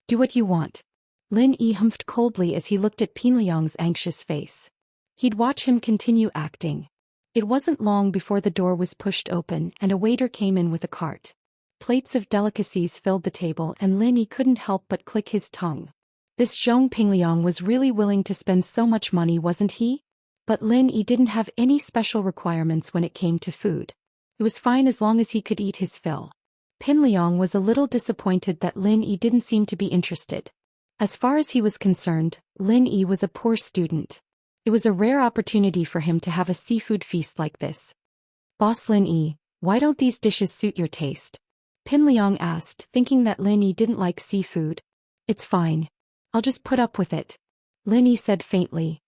[SPEAKER 1] Do what you want. Lin Yi humphed coldly as he looked at Pin Liang's anxious face. He'd watch him continue acting. It wasn't long before the door was pushed open and a waiter came in with a cart. Plates of delicacies filled the table and Lin Yi couldn't help but click his tongue. This Zhong Pin Liang was really willing to spend so much money, wasn't he? But Lin Yi didn't have any special requirements when it came to food. It was fine as long as he could eat his fill. Pin Liang was a little disappointed that Lin Yi didn't seem to be interested. As far as he was concerned, Lin Yi was a poor student. It was a rare opportunity for him to have a seafood feast like this. Boss Lin Yi, why don't these dishes suit your taste? Pin Liang asked, thinking that Lin Yi didn't like seafood. It's fine. I'll just put up with it, Lin Yi said faintly.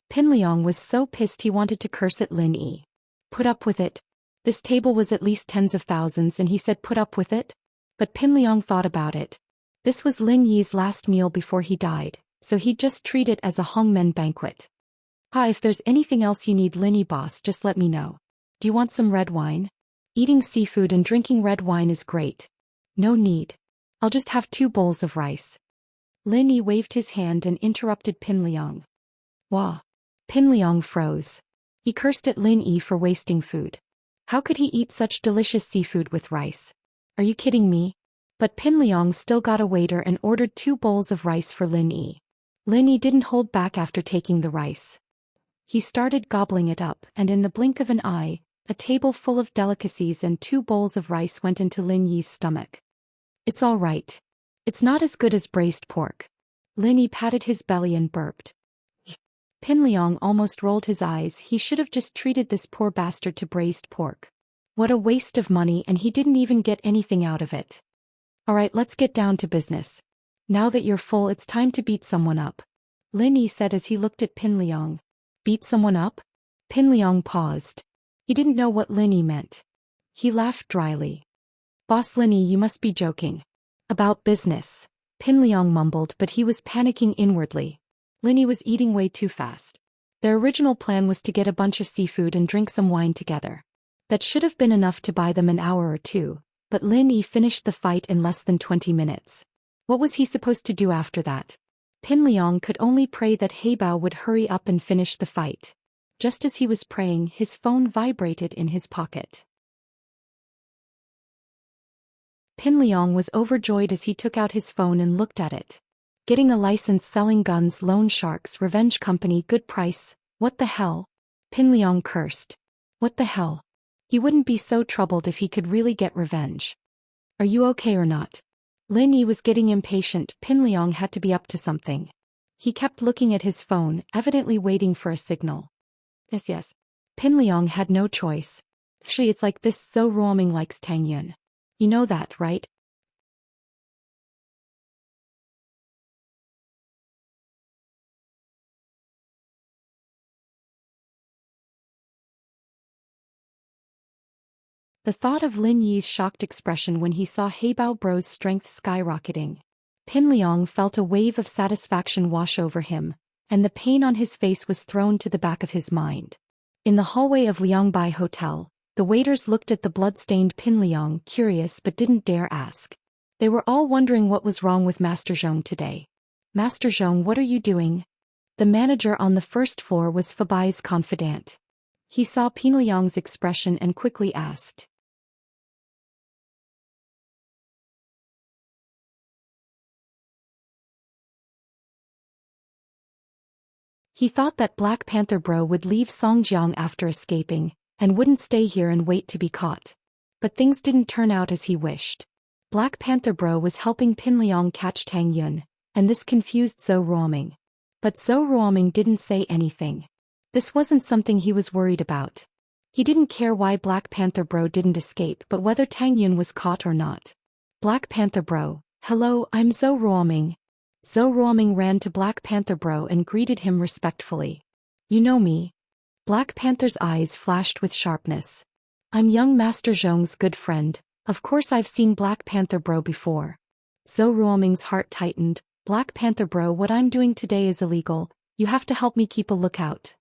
[SPEAKER 1] Pin Liang was so pissed he wanted to curse at Lin Yi. Put up with it? This table was at least tens of thousands and he said put up with it? But Pin Liang thought about it. This was Lin Yi's last meal before he died, so he'd just treat it as a hongmen banquet. If there's anything else you need, Lin Yi boss, just let me know. Do you want some red wine? Eating seafood and drinking red wine is great. No need. I'll just have 2 bowls of rice. Lin Yi waved his hand and interrupted Pin Liang. Wah. Pin Liang froze. He cursed at Lin Yi for wasting food. How could he eat such delicious seafood with rice? Are you kidding me? But Pin Liang still got a waiter and ordered 2 bowls of rice for Lin Yi. Lin Yi didn't hold back after taking the rice. He started gobbling it up, and in the blink of an eye, a table full of delicacies and 2 bowls of rice went into Lin Yi's stomach. It's all right. It's not as good as braised pork. Lin Yi patted his belly and burped. Pin Liang almost rolled his eyes. He should have just treated this poor bastard to braised pork. What a waste of money, and he didn't even get anything out of it. Alright, let's get down to business. Now that you're full, it's time to beat someone up, Lin Yi said as he looked at Pin Liang. Beat someone up? Pin Liang paused. He didn't know what Lin Yi meant. He laughed dryly. Boss Lin Yi, you must be joking. About business, Pin Liang mumbled, but he was panicking inwardly. Lin Yi was eating way too fast. Their original plan was to get a bunch of seafood and drink some wine together. That should have been enough to buy them an hour or two, but Lin Yi finished the fight in less than 20 minutes. What was he supposed to do after that? Pin Liang could only pray that Heibao would hurry up and finish the fight. Just as he was praying, his phone vibrated in his pocket. Pin Liang was overjoyed as he took out his phone and looked at it. Getting a license selling guns, loan sharks, revenge company, good price. What the hell? Pin Liang cursed. What the hell? He wouldn't be so troubled if he could really get revenge. Are you okay or not? Lin Yi was getting impatient. Pin Liang had to be up to something. He kept looking at his phone, evidently waiting for a signal. Yes. Pin Liang had no choice. Actually, it's like this, Zhou Ruoming likes Tang Yun. You know that, right? The thought of Lin Yi's shocked expression when he saw Heibao Bro's strength skyrocketing. Pin Liang felt a wave of satisfaction wash over him, and the pain on his face was thrown to the back of his mind. In the hallway of Liangbai Hotel, the waiters looked at the blood-stained Pin Liang, curious but didn't dare ask. They were all wondering what was wrong with Master Zhong today. Master Zhong, what are you doing? The manager on the first floor was Fabai's confidant. He saw Pin Liang's expression and quickly asked. He thought that Black Panther Bro would leave Songjiang after escaping, and wouldn't stay here and wait to be caught. But things didn't turn out as he wished. Black Panther Bro was helping Pin Liang catch Tang Yun, and this confused Zhou Ruoming. But Zhou Ruoming didn't say anything. This wasn't something he was worried about. He didn't care why Black Panther Bro didn't escape, but whether Tang Yun was caught or not. Black Panther Bro, hello, I'm Zhou Ruoming. Zhou Ruoming ran to Black Panther Bro and greeted him respectfully. You know me? Black Panther's eyes flashed with sharpness. I'm young Master Zhong's good friend. Of course I've seen Black Panther Bro before. Zhou Ruoming's heart tightened. Black Panther Bro, what I'm doing today is illegal. You have to help me keep a lookout.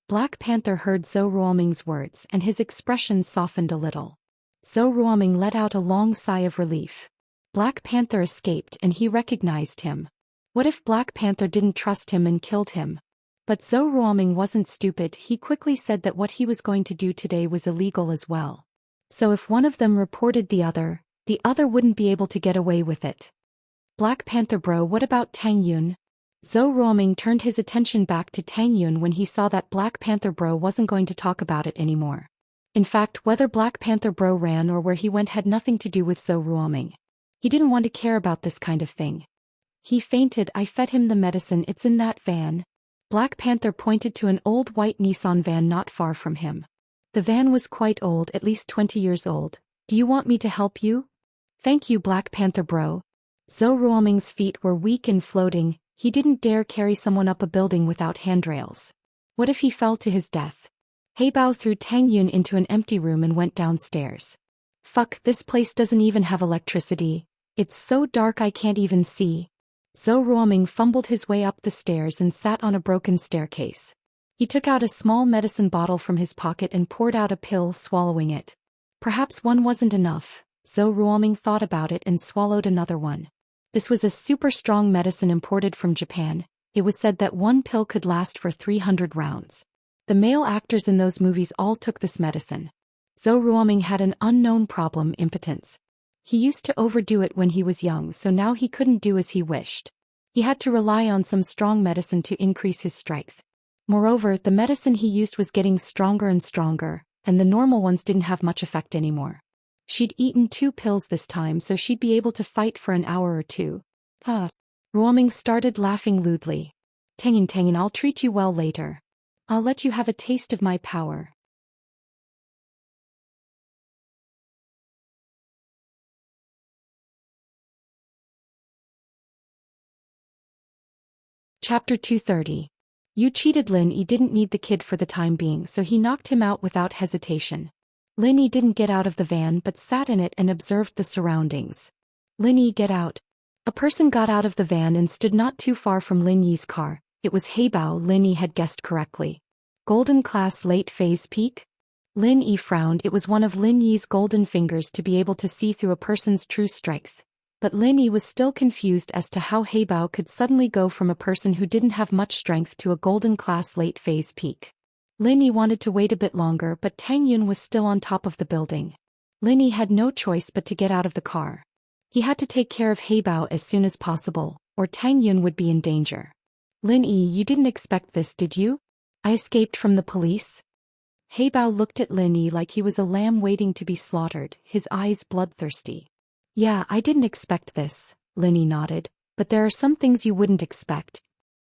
[SPEAKER 1] Black Panther heard Zhou Ruoming's words and his expression softened a little. Zhou Ruoming let out a long sigh of relief. Black Panther escaped and he recognized him. What if Black Panther didn't trust him and killed him? But Zhou Ruoming wasn't stupid. He quickly said that what he was going to do today was illegal as well. So if one of them reported the other wouldn't be able to get away with it. Black Panther Bro, what about Tang Yun? Zhou Ruoming turned his attention back to Tang Yun when he saw that Black Panther Bro wasn't going to talk about it anymore. In fact, whether Black Panther Bro ran or where he went had nothing to do with Zhou Ruoming. He didn't want to care about this kind of thing. He fainted. I fed him the medicine. It's in that van. Black Panther pointed to an old white Nissan van not far from him. The van was quite old, at least 20 years old. Do you want me to help you? Thank you, Black Panther Bro. Zhou Ruoming's feet were weak and floating. He didn't dare carry someone up a building without handrails. What if he fell to his death? He Bao threw Tang Yun into an empty room and went downstairs. Fuck, this place doesn't even have electricity. It's so dark I can't even see. Zhou Ruoming fumbled his way up the stairs and sat on a broken staircase. He took out a small medicine bottle from his pocket and poured out a pill, swallowing it. Perhaps one wasn't enough. Zhou Ruoming thought about it and swallowed another one. This was a super strong medicine imported from Japan. It was said that one pill could last for 300 rounds. The male actors in those movies all took this medicine. Zhou Ruoming had an unknown problem: impotence. He used to overdo it when he was young, so now he couldn't do as he wished. He had to rely on some strong medicine to increase his strength. Moreover, the medicine he used was getting stronger and stronger, and the normal ones didn't have much effect anymore. She'd eaten 2 pills this time, so she'd be able to fight for an hour or two. Ruoming started laughing lewdly. Tangin, I'll treat you well later. I'll let you have a taste of my power. Chapter 230. You cheated. Lin Yi didn't need the kid for the time being, so he knocked him out without hesitation. Lin Yi didn't get out of the van but sat in it and observed the surroundings. Lin Yi, get out. A person got out of the van and stood not too far from Lin Yi's car. It was He Bao. Lin Yi had guessed correctly. Golden class late phase peak? Lin Yi frowned. It was one of Lin Yi's golden fingers to be able to see through a person's true strength. But Lin Yi was still confused as to how He Bao could suddenly go from a person who didn't have much strength to a golden class late phase peak. Lin Yi wanted to wait a bit longer, but Tang Yun was still on top of the building. Lin Yi had no choice but to get out of the car. He had to take care of He Bao as soon as possible, or Tang Yun would be in danger. Lin Yi, you didn't expect this, did you? I escaped from the police? He Bao looked at Lin Yi like he was a lamb waiting to be slaughtered, his eyes bloodthirsty. Yeah, I didn't expect this, Lin Yi nodded, but there are some things you wouldn't expect.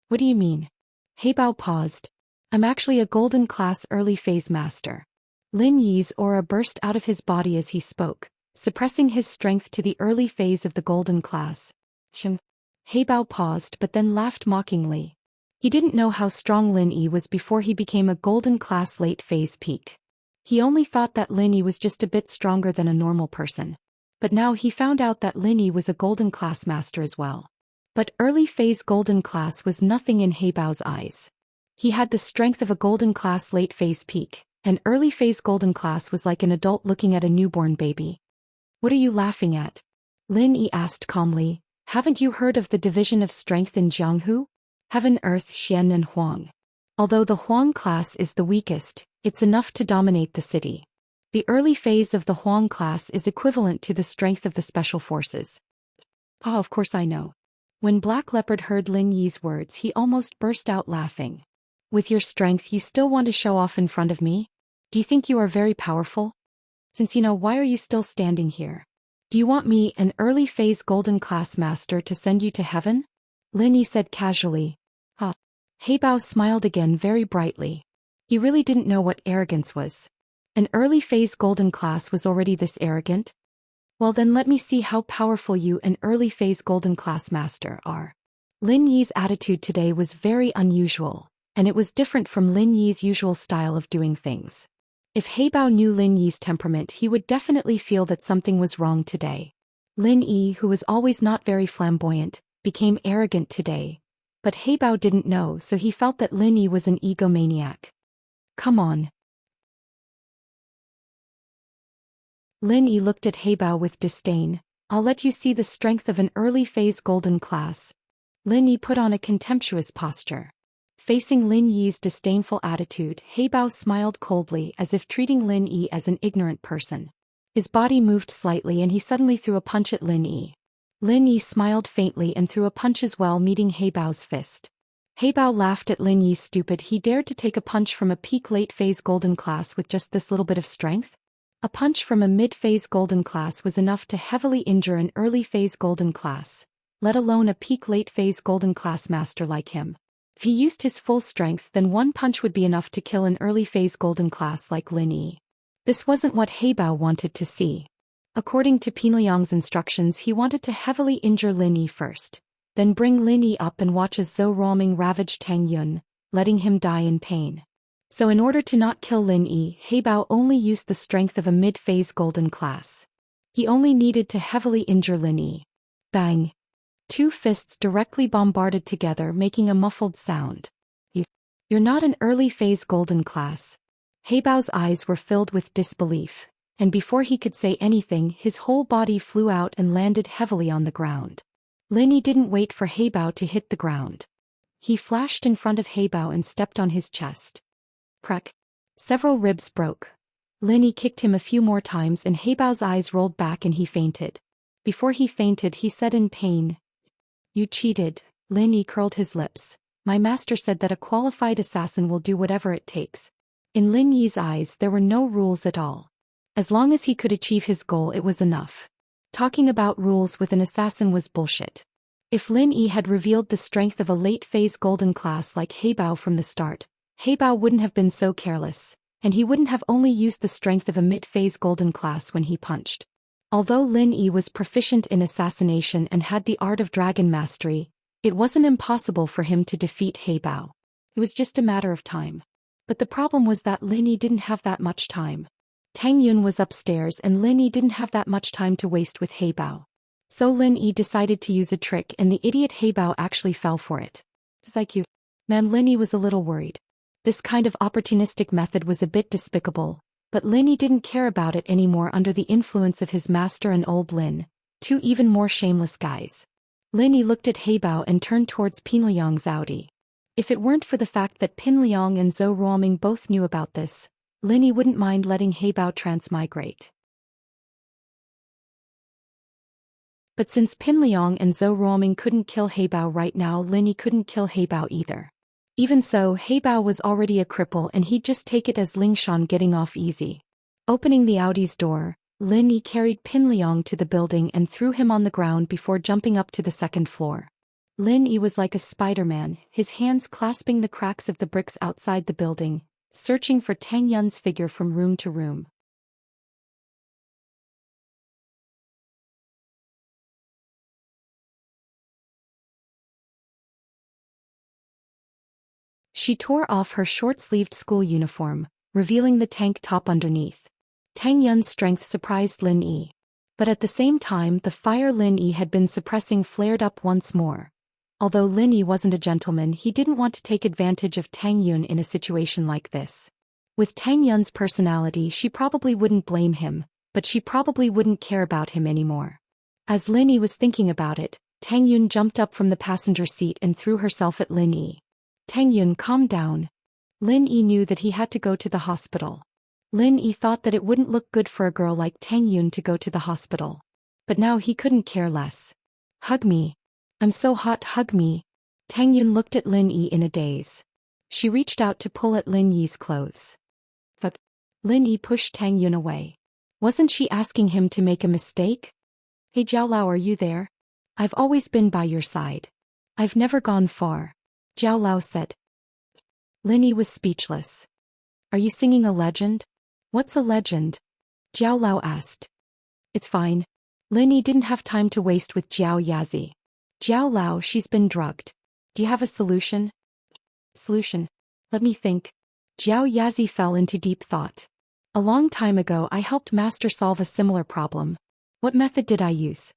[SPEAKER 1] What do you mean? He Bao paused. I'm actually a golden class early phase master. Lin Yi's aura burst out of his body as he spoke, suppressing his strength to the early phase of the golden class. He Bao paused but then laughed mockingly. He didn't know how strong Lin Yi was before he became a golden class late phase peak. He only thought that Lin Yi was just a bit stronger than a normal person. But now he found out that Lin Yi was a golden class master as well. But early phase golden class was nothing in He Bao's eyes. He had the strength of a golden class late phase peak, and early phase golden class was like an adult looking at a newborn baby. What are you laughing at? Lin Yi asked calmly. Haven't you heard of the division of strength in Jianghu? Heaven, Earth, Xian and Huang. Although the Huang class is the weakest, it's enough to dominate the city. The early phase of the Huang class is equivalent to the strength of the special forces. Of course I know. When Black Leopard heard Lin Yi's words, he almost burst out laughing. With your strength, you still want to show off in front of me? Do you think you are very powerful? Since you know, why are you still standing here? Do you want me, an early phase golden class master, to send you to heaven? Lin Yi said casually. He Bao smiled again very brightly. He really didn't know what arrogance was. An early phase golden class was already this arrogant? Well then let me see how powerful you, an early phase golden class master, are. Lin Yi's attitude today was very unusual, and it was different from Lin Yi's usual style of doing things. If He Bao knew Lin Yi's temperament, he would definitely feel that something was wrong today. Lin Yi, who was always not very flamboyant, became arrogant today. But He Bao didn't know, so he felt that Lin Yi was an egomaniac. Come on. Lin Yi looked at He Bao with disdain. I'll let you see the strength of an early phase golden class. Lin Yi put on a contemptuous posture. Facing Lin Yi's disdainful attitude, He Bao smiled coldly, as if treating Lin Yi as an ignorant person. His body moved slightly and he suddenly threw a punch at Lin Yi. Lin Yi smiled faintly and threw a punch as well, meeting He Bao's fist. Heibao laughed at Lin Yi's stupid. He dared to take a punch from a peak late phase golden class with just this little bit of strength? A punch from a mid-phase golden class was enough to heavily injure an early phase golden class, let alone a peak late phase golden class master like him. If he used his full strength, then one punch would be enough to kill an early phase golden class like Lin Yi. This wasn't what Heibao wanted to see. According to Pinliang's instructions, he wanted to heavily injure Lin Yi first, then bring Lin Yi up and watch as Zhou Ruoming ravaged Tang Yun, letting him die in pain. So in order to not kill Lin Yi, Heibao only used the strength of a mid-phase golden class. He only needed to heavily injure Lin Yi. Bang! Two fists directly bombarded together, making a muffled sound. You're not an early phase golden class. Heibao's eyes were filled with disbelief, and before he could say anything, his whole body flew out and landed heavily on the ground. Lin Yi didn't wait for Heibao to hit the ground. He flashed in front of Heibao and stepped on his chest. Crack! Several ribs broke. Lin Yi kicked him a few more times and Heibao's eyes rolled back and he fainted. Before he fainted, he said in pain, "You cheated." Lin Yi curled his lips. "My master said that a qualified assassin will do whatever it takes." In Lin Yi's eyes there were no rules at all. As long as he could achieve his goal, it was enough. Talking about rules with an assassin was bullshit. If Lin Yi had revealed the strength of a late-phase golden class like Heibao from the start, Heibao wouldn't have been so careless, and he wouldn't have only used the strength of a mid-phase golden class when he punched. Although Lin Yi was proficient in assassination and had the art of dragon mastery, it wasn't impossible for him to defeat Heibao. It was just a matter of time. But the problem was that Lin Yi didn't have that much time. Tang Yun was upstairs and Lin Yi didn't have that much time to waste with Heibao. So Lin Yi decided to use a trick and the idiot Heibao actually fell for it. It's like you. Man, Lin Yi was a little worried. This kind of opportunistic method was a bit despicable, but Lin Yi didn't care about it anymore under the influence of his master and old Lin, two even more shameless guys. Lin Yi looked at Heibao and turned towards Pinliang's Audi. If it weren't for the fact that Pinliang and Zhou Ruoming both knew about this, Lin Yi wouldn't mind letting Heibao transmigrate. But since Pinliang and Zhou Ruoming couldn't kill Heibao right now, Lin Yi couldn't kill Heibao either. Even so, Heibao was already a cripple and he'd just take it as Lingshan getting off easy. Opening the Audi's door, Lin Yi carried Pinliang to the building and threw him on the ground before jumping up to the second floor. Lin Yi was like a Spider-Man, his hands clasping the cracks of the bricks outside the building, searching for Tang Yun's figure from room to room. She tore off her short-sleeved school uniform, revealing the tank top underneath. Tang Yun's strength surprised Lin Yi. But at the same time, the fire Lin Yi had been suppressing flared up once more. Although Lin Yi wasn't a gentleman, he didn't want to take advantage of Tang Yun in a situation like this. With Tang Yun's personality, she probably wouldn't blame him, but she probably wouldn't care about him anymore. As Lin Yi was thinking about it, Tang Yun jumped up from the passenger seat and threw herself at Lin Yi. "Tang Yun, calm down." Lin Yi knew that he had to go to the hospital. Lin Yi thought that it wouldn't look good for a girl like Tang Yun to go to the hospital. But now he couldn't care less. "Hug me. I'm so hot, hug me." Tang Yun looked at Lin Yi in a daze. She reached out to pull at Lin Yi's clothes. Fuck. Lin Yi pushed Tang Yun away. Wasn't she asking him to make a mistake? "Hey Jiao Lao, are you there? I've always been by your side. I've never gone far," Jiao Lao said. Lin Yi was speechless. "Are you singing a legend?" "What's a legend?" Jiao Lao asked. "It's fine." Lin Yi didn't have time to waste with Jiao Yazi. "Jiao Lao, she's been drugged. Do you have a solution?" "Solution? Let me think." Jiao Yazi fell into deep thought. "A long time ago I helped Master solve a similar problem. What method did I use?"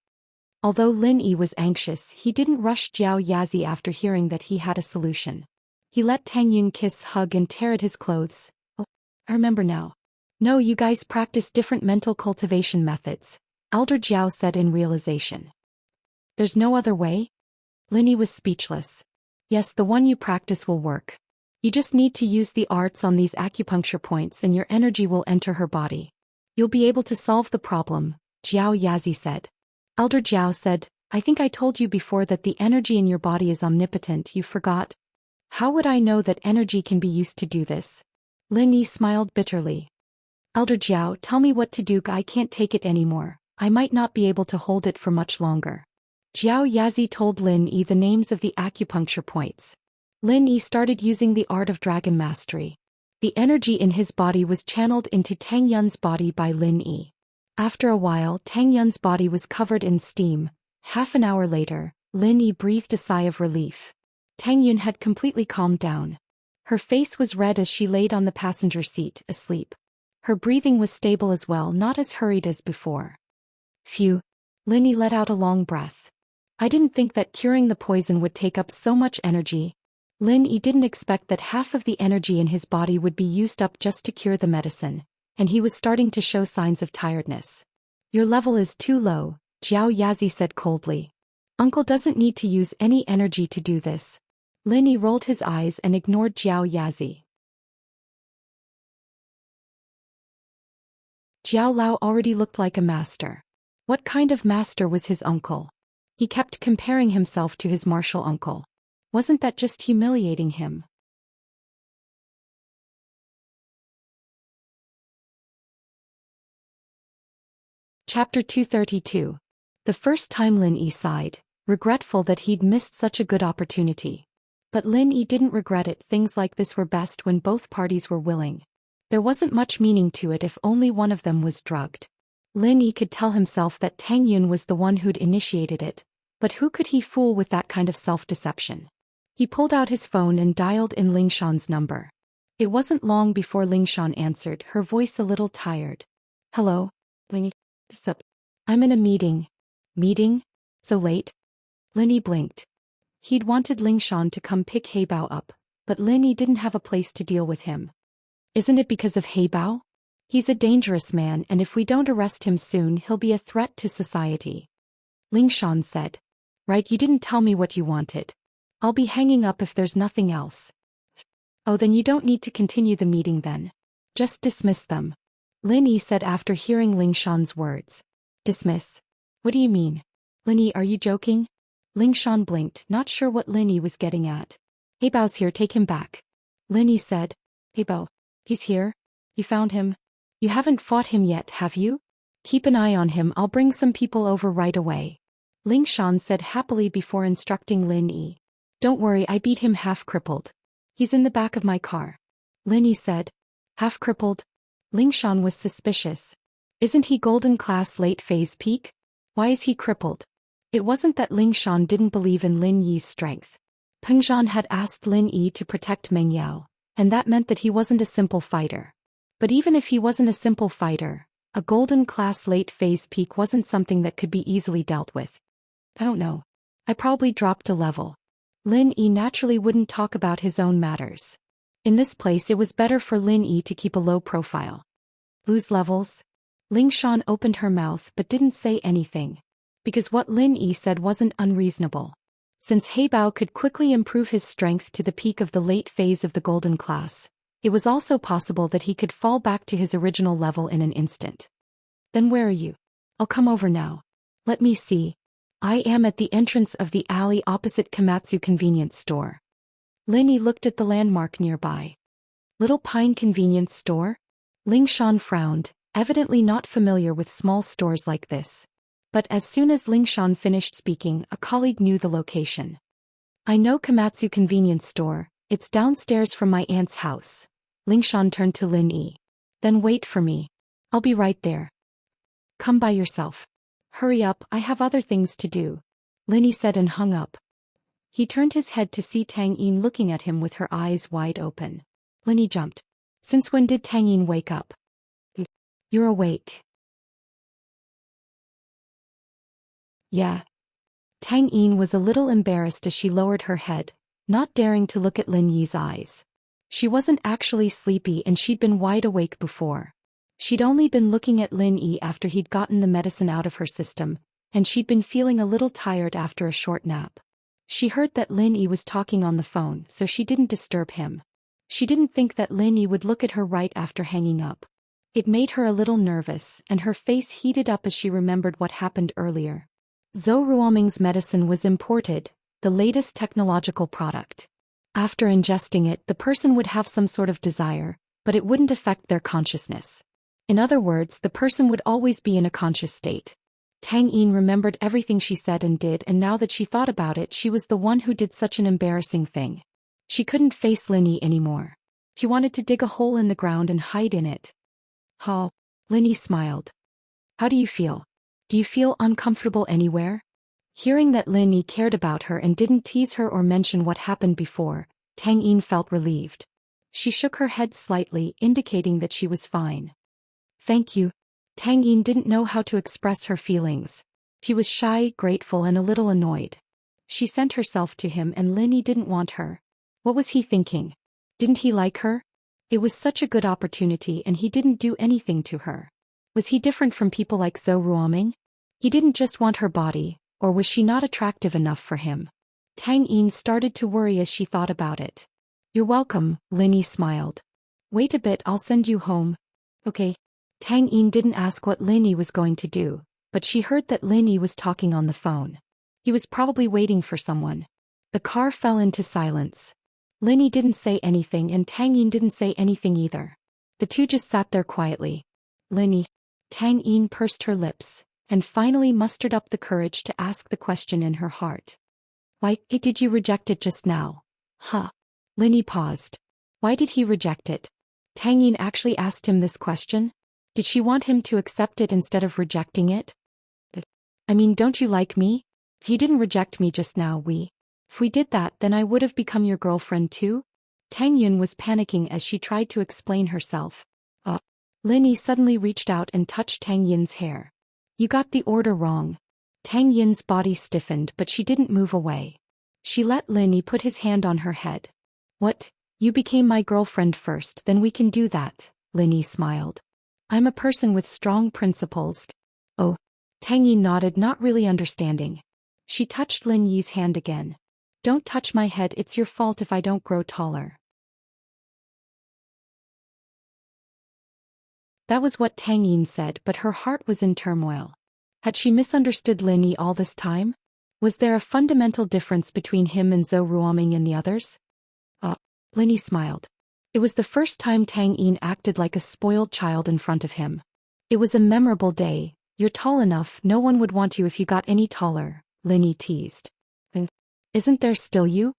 [SPEAKER 1] Although Lin Yi was anxious, he didn't rush Jiao Yazi after hearing that he had a solution. He let Tang Yun kiss, hug and tear at his clothes. "Oh, I remember now." "No, you guys practice different mental cultivation methods," Elder Jiao said in realization. "There's no other way?" Lin Yi was speechless. "Yes, the one you practice will work. You just need to use the arts on these acupuncture points and your energy will enter her body. You'll be able to solve the problem," Jiao Yazi said. Elder Jiao said, "I think I told you before that the energy in your body is omnipotent, you forgot?" How would I know that energy can be used to do this? Lin Yi smiled bitterly. Elder Jiao, tell me what to do. I can't take it anymore. I might not be able to hold it for much longer. Jiao Yazi told Lin Yi the names of the acupuncture points. Lin Yi started using the art of dragon mastery. The energy in his body was channeled into Tang Yun's body by Lin Yi. After a while, Tang Yun's body was covered in steam. Half an hour later, Lin Yi breathed a sigh of relief. Tang Yun had completely calmed down. Her face was red as she laid on the passenger seat, asleep. Her breathing was stable as well, not as hurried as before. Phew. Lin Yi let out a long breath. I didn't think that curing the poison would take up so much energy. Lin Yi didn't expect that half of the energy in his body would be used up just to cure the medicine, and he was starting to show signs of tiredness. Your level is too low, Jiao Yazi said coldly. Uncle doesn't need to use any energy to do this. Lin Yi rolled his eyes and ignored Jiao Yazi. Jiao Lao already looked like a master. What kind of master was his uncle? He kept comparing himself to his martial uncle. Wasn't that just humiliating him? Chapter 232. The first time Lin Yi sighed, regretful that he'd missed such a good opportunity. But Lin Yi didn't regret it. Things like this were best when both parties were willing. There wasn't much meaning to it if only one of them was drugged. Lin Yi could tell himself that Tang Yun was the one who'd initiated it, but who could he fool with that kind of self-deception? He pulled out his phone and dialed in Ling Shan's number. It wasn't long before Ling Shan answered, her voice a little tired. Hello? Ling Yi. Sup? I'm in a meeting. Meeting? So late? Lin Yi blinked. He'd wanted Ling Shan to come pick Heibao up, but Lin Yi didn't have a place to deal with him. Isn't it because of Heibao? He's a dangerous man, and if we don't arrest him soon, he'll be a threat to society. Ling Shan said. Right, you didn't tell me what you wanted. I'll be hanging up if there's nothing else. Oh, then you don't need to continue the meeting then. Just dismiss them. Lin Yi said after hearing Ling Shan's words. Dismiss? What do you mean? Lin Yi, are you joking? Ling Shan blinked, not sure what Lin Yi was getting at. Heibao's here, take him back. Lin Yi said. Heibao. He's here? You found him? You haven't fought him yet, have you? Keep an eye on him, I'll bring some people over right away. Ling Shan said happily before instructing Lin Yi. Don't worry, I beat him half-crippled. He's in the back of my car. Lin Yi said. Half-crippled? Ling Shan was suspicious. Isn't he golden class late phase peak? Why is he crippled? It wasn't that Ling Shan didn't believe in Lin Yi's strength. Peng Zhan had asked Lin Yi to protect Meng Yao, and that meant that he wasn't a simple fighter. But even if he wasn't a simple fighter, a golden class late phase peak wasn't something that could be easily dealt with. I don't know. I probably dropped a level. Lin Yi naturally wouldn't talk about his own matters. In this place it was better for Lin Yi to keep a low profile. Lose levels? Ling Shan opened her mouth but didn't say anything. Because what Lin Yi said wasn't unreasonable. Since Heibao could quickly improve his strength to the peak of the late phase of the golden class, it was also possible that he could fall back to his original level in an instant. Then where are you? I'll come over now. Let me see. I am at the entrance of the alley opposite Komatsu convenience store. Lin Yi looked at the landmark nearby. Little Pine convenience store? Ling Shan frowned, evidently not familiar with small stores like this. But as soon as Ling Shan finished speaking, a colleague knew the location. I know Komatsu convenience store, it's downstairs from my aunt's house. Ling Shan turned to Lin Yi. Then wait for me. I'll be right there. Come by yourself. Hurry up, I have other things to do. Lin Yi said and hung up. He turned his head to see Tang Yin looking at him with her eyes wide open. Lin Yi jumped. Since when did Tang Yin wake up? You're awake. Yeah. Tang Yin was a little embarrassed as she lowered her head, not daring to look at Lin Yi's eyes. She wasn't actually sleepy and she'd been wide awake before. She'd only been looking at Lin Yi after he'd gotten the medicine out of her system, and she'd been feeling a little tired after a short nap. She heard that Lin Yi was talking on the phone, so she didn't disturb him. She didn't think that Lin Yi would look at her right after hanging up. It made her a little nervous, and her face heated up as she remembered what happened earlier. Zhou Ruoming's medicine was imported, the latest technological product. After ingesting it, the person would have some sort of desire, but it wouldn't affect their consciousness. In other words, the person would always be in a conscious state. Tang Yin remembered everything she said and did, and now that she thought about it, she was the one who did such an embarrassing thing. She couldn't face Linny anymore. She wanted to dig a hole in the ground and hide in it. "How?" Linny smiled. "How do you feel? Do you feel uncomfortable anywhere?" Hearing that Linny cared about her and didn't tease her or mention what happened before, Tang Yin felt relieved. She shook her head slightly, indicating that she was fine. "Thank you." Tang Yin didn't know how to express her feelings. She was shy, grateful, and a little annoyed. She sent herself to him and Linny didn't want her. What was he thinking? Didn't he like her? It was such a good opportunity and he didn't do anything to her. Was he different from people like Zhou Ruoming? He didn't just want her body, or was she not attractive enough for him? Tang Yin started to worry as she thought about it. "You're welcome," Linny smiled. "Wait a bit, I'll send you home." "Okay." Tang Yin didn't ask what Linny was going to do, but she heard that Linny was talking on the phone. He was probably waiting for someone. The car fell into silence. Linny didn't say anything and Tang Yin didn't say anything either. The two just sat there quietly. "Linny." Tang Yin pursed her lips, and finally mustered up the courage to ask the question in her heart. "Why did you reject it just now?" "Huh?" Linny paused. Why did he reject it? Tang Yin actually asked him this question? Did she want him to accept it instead of rejecting it? "I mean, don't you like me? If you didn't reject me just now, if we did that, then I would have become your girlfriend too?" Tang Yin was panicking as she tried to explain herself. Linny suddenly reached out and touched Tang Yin's hair. "You got the order wrong." Tang Yin's body stiffened, but she didn't move away. She let Linny put his hand on her head. "What? You became my girlfriend first, then we can do that," Linny smiled. "I'm a person with strong principles." "Oh." Tang Yin nodded, not really understanding. She touched Lin Yi's hand again. "Don't touch my head, it's your fault if I don't grow taller." That was what Tang Yin said, but her heart was in turmoil. Had she misunderstood Lin Yi all this time? Was there a fundamental difference between him and Zhou Ruoming and the others? Lin Yi smiled. It was the first time Tang Yin acted like a spoiled child in front of him. "It was a memorable day. You're tall enough, no one would want you if you got any taller," Lin Yi teased. "Isn't there still you?"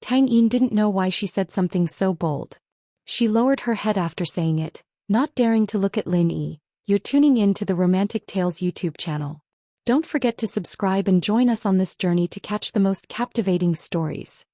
[SPEAKER 1] Tang Yin didn't know why she said something so bold. She lowered her head after saying it, not daring to look at Lin Yi. "You're tuning in to the Romantic Tales YouTube channel. Don't forget to subscribe and join us on this journey to catch the most captivating stories.